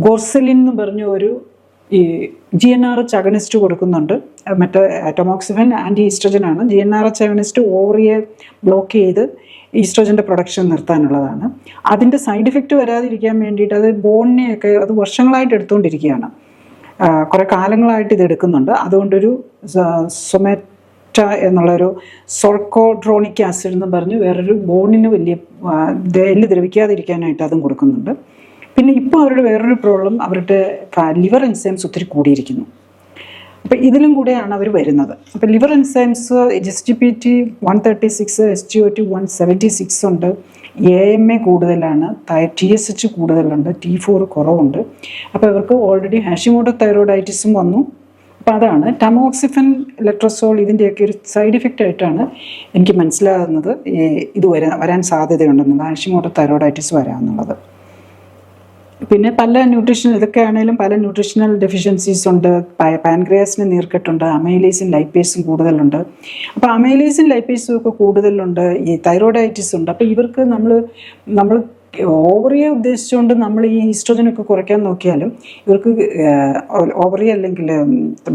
ഗോർസലിൻ എന്ന് പറഞ്ഞ ഒരു ഈ GnRH അഗണിസ്റ്റ് കൊടുക്കുന്നുണ്ട്. മറ്റേ ടമോക്സിഫൻ ആൻറ്റി ഈസ്ട്രജനാണ്. GnRH അഗണിസ്റ്റ് ഓവറിയെ ബ്ലോക്ക് ചെയ്ത് ഈസ്ട്രോജൻ്റെ പ്രൊഡക്ഷൻ നിർത്താനുള്ളതാണ്. അതിൻ്റെ സൈഡ് ഇഫക്റ്റ് വരാതിരിക്കാൻ വേണ്ടിയിട്ട് അത് ബോണിനെയൊക്കെ അത് വർഷങ്ങളായിട്ട് എടുത്തുകൊണ്ടിരിക്കുകയാണ്. കുറേ കാലങ്ങളായിട്ട് ഇത് എടുക്കുന്നുണ്ട്. അതുകൊണ്ടൊരു സൊമാറ്റ എന്നുള്ളൊരു സോൾക്കോഡ്രോണിക് ആസിഡ് എന്ന് പറഞ്ഞ് വേറൊരു ബോണിന് വലിയ എല്ല് ദ്രവിക്കാതിരിക്കാനായിട്ട് അതും കൊടുക്കുന്നുണ്ട്. പിന്നെ ഇപ്പോൾ അവരുടെ വേറൊരു പ്രോബ്ലം, അവരുടെ ലിവർ എൻസൈംസ് ഒത്തിരി കൂടിയിരിക്കുന്നു. അപ്പം ഇതിലും കൂടെയാണ് അവർ വരുന്നത്. അപ്പം ലിവർ എൻസൈംസ് SGPT 136, SGOT 176 ഉണ്ട്. AMA കൂടുതലാണ്, TSH കൂടുതലുണ്ട്, T4 കുറവുണ്ട്. അപ്പോൾ ഇവർക്ക് ഓൾറെഡി ഹാഷിമോട്ടോ തൈറോയിഡൈറ്റിസും വന്നു. അപ്പോൾ അതാണ് ടമോക്സിഫൻ, ലെട്രസോൾ ഇതിൻ്റെയൊക്കെ ഒരു സൈഡ് ഇഫക്റ്റ് ആയിട്ടാണ് എനിക്ക് മനസ്സിലാകുന്നത് ഇത് വരാൻ സാധ്യതയുണ്ടെന്നുള്ളത്, ഹാഷിമോട്ടോ തൈറോയിഡൈറ്റിസ് വരാമെന്നുള്ളത്. പിന്നെ പല ഇതൊക്കെ ആണെങ്കിലും പല ന്യൂട്രീഷണൽ ഡെഫിഷ്യൻസീസ് ഉണ്ട്. പാൻക്രിയാസിന് നീർക്കെട്ടുണ്ട്, അമൈലേസും ലൈപ്പേസും കൂടുതലുണ്ട്. അപ്പോൾ അമൈലേസും ലൈപ്പേസും ഒക്കെ കൂടുതലുണ്ട്, ഈ തൈറോയിഡൈറ്റിസ് ഉണ്ട്. അപ്പോൾ ഇവർക്ക് നമ്മൾ ഓവറിയെ ഉദ്ദേശിച്ചുകൊണ്ട് നമ്മൾ ഈ ഈസ്ട്രോജനൊക്കെ കുറയ്ക്കാൻ നോക്കിയാലും ഇവർക്ക് ഓവറി അല്ലെങ്കിൽ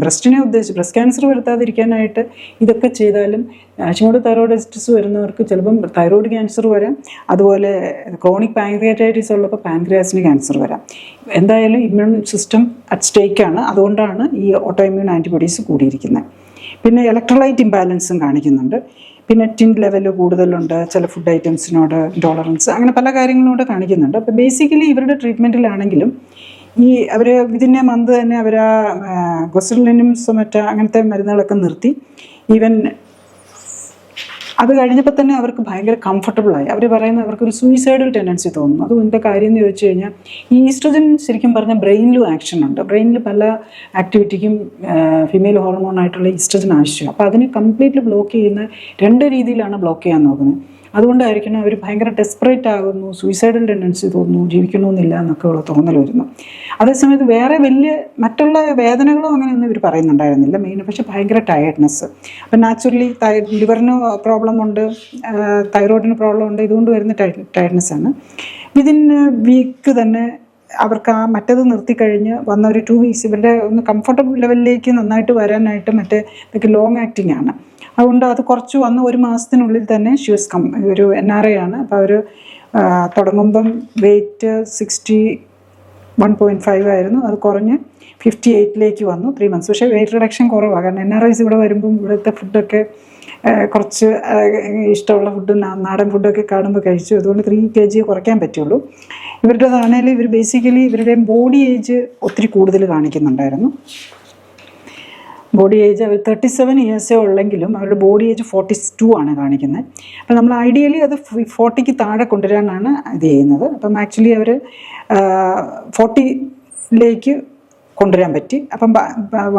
ബ്രസ്റ്റ് ക്യാൻസർ വരുത്താതിരിക്കാനായിട്ട് ഇതൊക്കെ ചെയ്താലും ഹാഷിമോട്ടോ തൈറോയിഡൈറ്റിസ് വരുന്നവർക്ക് ചിലപ്പം തൈറോയിഡ് ക്യാൻസർ വരാം. അതുപോലെ ക്രോണിക് പാൻക്രിയാറ്റൈറ്റിസ് ഉള്ളപ്പോൾ പാൻക്രിയാസിന് ക്യാൻസർ വരാം. എന്തായാലും ഇമ്മ്യൂൺ സിസ്റ്റം അറ്റ് സ്റ്റേക്കാണ്. അതുകൊണ്ടാണ് ഈ ഓട്ടോ ഇമ്മ്യൂൺ ആൻറ്റിബോഡീസ് കൂടിയിരിക്കുന്നത്. പിന്നെ ഇലക്ട്രോലൈറ്റ് ഇംബാലൻസും കാണിക്കുന്നുണ്ട്. പിന്നെ ടിൻ ലെവൽ കൂടുതലുണ്ട്, ചില ഫുഡ് ഐറ്റംസിനോട് ഇൻടോളറൻസ്, അങ്ങനെ പല കാര്യങ്ങളോട് കാണിക്കുന്നുണ്ട്. അപ്പോൾ ബേസിക്കലി ഇവരുടെ ട്രീറ്റ്മെൻറ്റിലാണെങ്കിലും അവർ ഇതിൻ്റെ മന്ത് തന്നെ അവർ ഗൊസലിനും സൊമറ്റ അങ്ങനത്തെ മരുന്നുകളൊക്കെ നിർത്തി. ഈവൻ അത് കഴിഞ്ഞപ്പോൾ തന്നെ അവർക്ക് ഭയങ്കര കംഫർട്ടബിളായി. അവർ പറയുന്നത് അവർക്കൊരു സൂയിസൈഡൽ ടെൻഡൻസി തോന്നുന്നു. അത് എന്താ കാര്യം എന്ന് ചോദിച്ചു കഴിഞ്ഞാൽ ഈ ഈസ്ട്രോജൻ ശരിക്കും പറഞ്ഞാൽ ബ്രെയിനിലും ആക്ഷൻ ഉണ്ട്. ബ്രെയിനിൽ പല ആക്ടിവിറ്റിക്കും ഫീമെയിൽ ഹോർമോണായിട്ടുള്ള ഈസ്ട്രോജൻ ആവശ്യമാണ്. അപ്പോൾ അതിനെ കംപ്ലീറ്റ്ലി ബ്ലോക്ക് ചെയ്യുന്ന 2 രീതിയിലാണ് ബ്ലോക്ക് ചെയ്യാൻ നോക്കുന്നത്. അതുകൊണ്ടായിരിക്കണം അവർ ഭയങ്കര ഡെസ്പറേറ്റ് ആകുന്നു, സൂയിസൈഡൽ ടെൻഡൻസി തോന്നുന്നു, ജീവിക്കണമെന്നില്ല എന്നൊക്കെ ഉള്ള തോന്നൽ വരുന്നു. അതേസമയത്ത് വേറെ മറ്റുള്ള വേദനകളോ അങ്ങനെയൊന്നും ഇവർ പറയുന്നുണ്ടായിരുന്നില്ല മെയിൻ. പക്ഷേ ഭയങ്കര ടയർഡ്നെസ്. അപ്പം നാച്ചുറലി ലിവറിന് പ്രോബ്ലം ഉണ്ട്, തൈറോയിഡിന് പ്രോബ്ലം ഉണ്ട്, ഇതുകൊണ്ട് വരുന്ന ടയർഡ്നെസ്സാണ്. വിതിൻ വീക്ക് തന്നെ അവർക്ക് മറ്റേത് നിർത്തിക്കഴിഞ്ഞ് വന്ന ഒരു 2 weeks ഇവരുടെ ഒന്ന് കംഫർട്ടബിൾ ലെവലിലേക്ക് നന്നായിട്ട് വരാനായിട്ട് ഇതൊക്കെ ലോങ് ആക്ടിങ് ആണ്. അതുകൊണ്ട് അത് കുറച്ച് വന്ന് 1 മാസത്തിനുള്ളിൽ തന്നെ ഒരു NRI ആണ്. അപ്പോൾ അവർ തുടങ്ങുമ്പം വെയിറ്റ് 1.5 ആയിരുന്നു, അത് കുറഞ്ഞ് 58 വന്നു 3 months. പക്ഷേ വെയിറ്റ് റിഡക്ഷൻ കുറവാണ്. കാരണം NRIs ഇവിടെ വരുമ്പം ഇവിടുത്തെ ഫുഡൊക്കെ കുറച്ച് ഇഷ്ടമുള്ള ഫുഡ്, നാടൻ ഫുഡൊക്കെ കാണുമ്പോൾ കഴിച്ചു. അതുകൊണ്ട് 3 kg കുറയ്ക്കാൻ പറ്റുള്ളൂ. ഇവരുടേതാണേലും ഇവർ ബേസിക്കലി ഇവരുടെ ബോഡി ഏജ് ഒത്തിരി കൂടുതൽ കാണിക്കുന്നുണ്ടായിരുന്നു. ബോഡി ഏജ് അവർ 37 ഇയേഴ്സേ ഉള്ളെങ്കിലും അവരുടെ ബോഡി ഏജ് 42 ആണ് കാണിക്കുന്നത്. അപ്പം നമ്മൾ ഐഡിയലി അത് 40ക്ക് താഴെ കൊണ്ടുവരാനാണ് ഇത് ചെയ്യുന്നത്. അപ്പം ആക്ച്വലി അവർ 40ലേക്ക് കൊണ്ടുവരാൻ പറ്റി. അപ്പം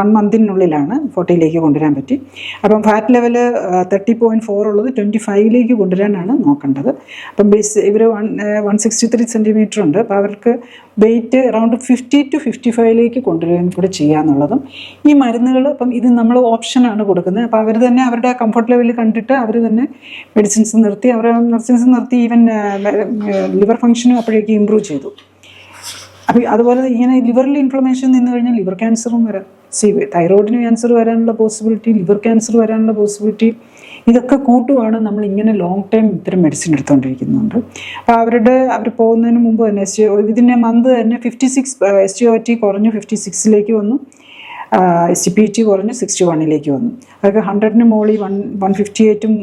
1 monthനുള്ളിലാണ് 40ലേക്ക് കൊണ്ടുവരാൻ പറ്റി. അപ്പം ഫാറ്റ് ലെവൽ 30.4 ഉള്ളത് 25ലേക്ക് കൊണ്ടുവരാനാണ് നോക്കേണ്ടത്. അപ്പം ഇവർ 163 സെൻറ്റിമീറ്റർ ഉണ്ട്. അപ്പോൾ അവർക്ക് വെയിറ്റ് അറൗണ്ട് 50 to 55ലേക്ക് കൊണ്ടുവരികയും കൂടെ ചെയ്യാന്നുള്ളതും ഈ മരുന്നുകൾ. അപ്പം ഇത് നമ്മൾ ഓപ്ഷനാണ് കൊടുക്കുന്നത്. അപ്പോൾ അവർ തന്നെ അവരുടെ കംഫർട്ട് ലെവൽ കണ്ടിട്ട് അവർ തന്നെ മെഡിസിൻസ് നിർത്തി, ഈവൻ ലിവർ ഫങ്ഷനും അപ്പോഴേക്കും ഇമ്പ്രൂവ് ചെയ്തു. അപ്പോൾ അതുപോലെ ഇങ്ങനെ ലിവറിൽ ഇൻഫ്ലമേഷൻ നിന്ന് കഴിഞ്ഞാൽ ലിവർ ക്യാൻസറും വരാം. തൈറോയിഡിന് ക്യാൻസർ വരാനുള്ള പോസിബിലിറ്റി, ലിവർ ക്യാൻസർ വരാനുള്ള പോസിബിലിറ്റി, ഇതൊക്കെ കൂട്ടുവാണ് നമ്മൾ ഇങ്ങനെ ലോങ് ടൈം ഇത്തരം മെഡിസിൻ എടുത്തുകൊണ്ടിരിക്കുന്നുണ്ട്. അപ്പോൾ അവർ പോകുന്നതിന് മുമ്പ് തന്നെ ഇതിൻ്റെ മന്ത് തന്നെ 56 SGOT കുറഞ്ഞു 56ലേക്ക് വന്നു, SGPT കുറഞ്ഞ് 61ലേക്ക് വന്നു. അതൊക്കെ 100ന് മുകളിൽ 158ഉം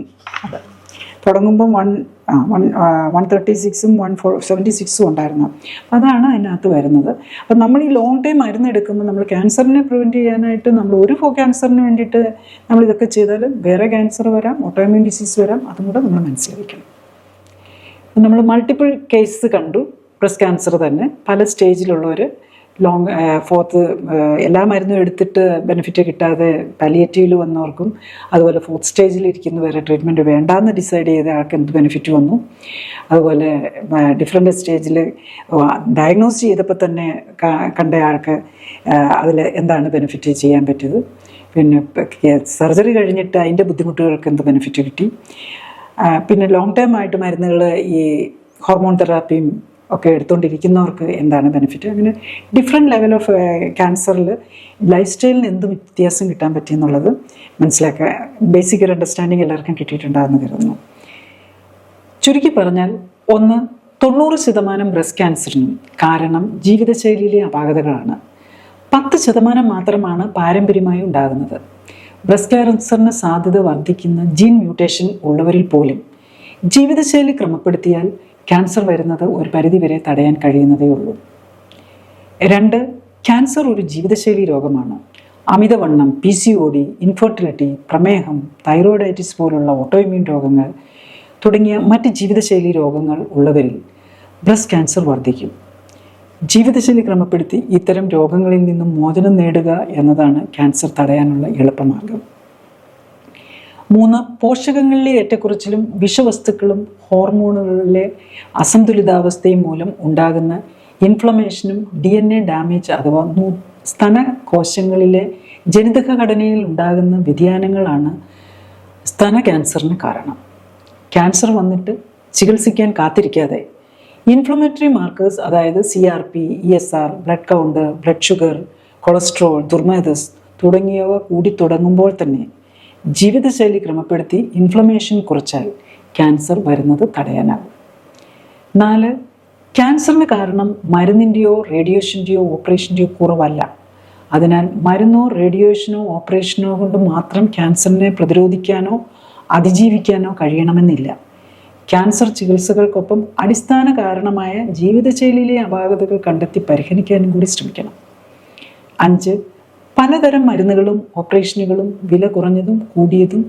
തുടങ്ങുമ്പം 136ഉം 176ഉം ഉണ്ടായിരുന്നു. അതാണ് അതിനകത്ത് വരുന്നത്. അപ്പം നമ്മൾ ഈ ലോങ് ടൈം മരുന്ന് എടുക്കുമ്പോൾ നമ്മൾ ക്യാൻസറിനെ പ്രിവെൻറ്റ് ചെയ്യാനായിട്ട് നമ്മൾ ഒരു ക്യാൻസറിന് വേണ്ടിയിട്ട് നമ്മളിതൊക്കെ ചെയ്താൽ വേറെ ക്യാൻസർ വരാം, ഓട്ടോഇമ്യൂൺ ഡിസീസ് വരാം. അതും കൂടെ നമ്മൾ മനസ്സിലാക്കണം. നമ്മൾ മൾട്ടിപ്പിൾ കേസ് കണ്ടു. ബ്രസ്റ്റ് ക്യാൻസർ തന്നെ പല സ്റ്റേജിലുള്ളവർ ഫോർത്ത് എല്ലാ മരുന്നും എടുത്തിട്ട് ബെനിഫിറ്റ് കിട്ടാതെ പാലിയേറ്റീവിൽ വന്നവർക്കും, അതുപോലെ 4th സ്റ്റേജിൽ ഇരിക്കുന്നവരെ ട്രീറ്റ്മെൻറ്റ് വേണ്ടാന്ന് ഡിസൈഡ് ചെയ്ത ആൾക്ക് എന്ത് ബെനിഫിറ്റ് വന്നു, അതുപോലെ ഡിഫറെൻ്റ് സ്റ്റേജിൽ ഡയഗ്നോസ് ചെയ്തപ്പോൾ തന്നെ കണ്ട ആൾക്ക് അതിൽ എന്താണ് ബെനിഫിറ്റ് ചെയ്യാൻ പറ്റിയത്, പിന്നെ സർജറി കഴിഞ്ഞിട്ട് അതിൻ്റെ ബുദ്ധിമുട്ടുകൾക്ക് എന്ത് ബെനിഫിറ്റ് കിട്ടി, പിന്നെ ലോങ് ടൈം ആയിട്ട് മരുന്നുകൾ ഈ ഹോർമോൺ തെറാപ്പിയും ഒക്കെ എടുത്തുകൊണ്ടിരിക്കുന്നവർക്ക് എന്താണ് ബെനിഫിറ്റ്. അങ്ങനെ ഡിഫറെൻറ്റ് ലെവൽ ഓഫ് ക്യാൻസറിൽ ലൈഫ് സ്റ്റൈലിന് എന്ത് വ്യത്യാസം കിട്ടാൻ പറ്റിയെന്നുള്ളത് മനസ്സിലാക്കുക. ബേസിക് ഒരു അണ്ടർസ്റ്റാൻഡിങ് എല്ലാവർക്കും കിട്ടിയിട്ടുണ്ടാകുമെന്ന് കരുതുന്നു. ചുരുക്കി പറഞ്ഞാൽ 90% ബ്രസ്റ്റ് ക്യാൻസറിനും കാരണം ജീവിതശൈലിയിലെ അപാകതകളാണ്. 10% മാത്രമാണ് പാരമ്പര്യമായി ഉണ്ടാകുന്നത്. ബ്രസ്റ്റ് ക്യാൻസറിന് സാധ്യത വർദ്ധിക്കുന്ന ജീൻ മ്യൂട്ടേഷൻ ഉള്ളവരിൽ പോലും ജീവിതശൈലി ക്രമപ്പെടുത്തിയാൽ ക്യാൻസർ വരുന്നത് ഒരു പരിധിവരെ തടയാൻ കഴിയുന്നതേ ഉള്ളൂ. 2, ക്യാൻസർ ഒരു ജീവിതശൈലി രോഗമാണ്. അമിതവണ്ണം, PCOD, ഇൻഫെർട്ടിലിറ്റി, പ്രമേഹം, തൈറോയിഡൈറ്റിസ് പോലുള്ള ഓട്ടോഇമ്യൂൺ രോഗങ്ങൾ തുടങ്ങിയ മറ്റ് ജീവിതശൈലി രോഗങ്ങൾ ഉള്ളവരിൽ ബ്രസ്റ്റ് ക്യാൻസർ വർദ്ധിക്കും. ജീവിതശൈലി ക്രമപ്പെടുത്തി ഇത്തരം രോഗങ്ങളിൽ നിന്നും മോചനം നേടുക എന്നതാണ് ക്യാൻസർ തടയാനുള്ള എളുപ്പമാർഗം. 3, പോഷകങ്ങളിലെ ഏറ്റക്കുറച്ചിലും വിഷവസ്തുക്കളും ഹോർമോണുകളിലെ അസന്തുലിതാവസ്ഥയും മൂലം ഉണ്ടാകുന്ന ഇൻഫ്ലമേഷനും DNA ഡാമേജ് അഥവാ സ്തനകോശങ്ങളിലെ ജനിതക ഘടനയിൽ ഉണ്ടാകുന്ന വ്യതിയാനങ്ങളാണ് സ്തന ക്യാൻസറിന് കാരണം. ക്യാൻസർ വന്നിട്ട് ചികിത്സിക്കാൻ കാത്തിരിക്കാതെ ഇൻഫ്ലമേറ്ററി മാർക്കേഴ്സ്, അതായത് CRP, ESR, blood count, blood sugar, cholesterol, ദുർമേധസ് തുടങ്ങിയവ കൂടി തുടങ്ങുമ്പോൾ തന്നെ ജീവിതശൈലി ക്രമപ്പെടുത്തി ഇൻഫ്ലമേഷൻ കുറച്ചാൽ ക്യാൻസർ വരുന്നത് തടയാനാകും. 4, ക്യാൻസറിന് കാരണം മരുന്നിൻ്റെയോ റേഡിയേഷൻ്റെയോ ഓപ്പറേഷൻ്റെയോ കുറവല്ല. അതിനാൽ മരുന്നോ റേഡിയേഷനോ ഓപ്പറേഷനോ കൊണ്ട് മാത്രം ക്യാൻസറിനെ പ്രതിരോധിക്കാനോ അതിജീവിക്കാനോ കഴിയണമെന്നില്ല. ക്യാൻസർ ചികിത്സകൾക്കൊപ്പം അടിസ്ഥാന കാരണമായ ജീവിതശൈലിയിലെ അപാകതകൾ കണ്ടെത്തി പരിഹരിക്കാനും കൂടി ശ്രമിക്കണം. 5, പലതരം മരുന്നുകളും ഓപ്പറേഷനുകളും വില കുറഞ്ഞതും കൂടിയതും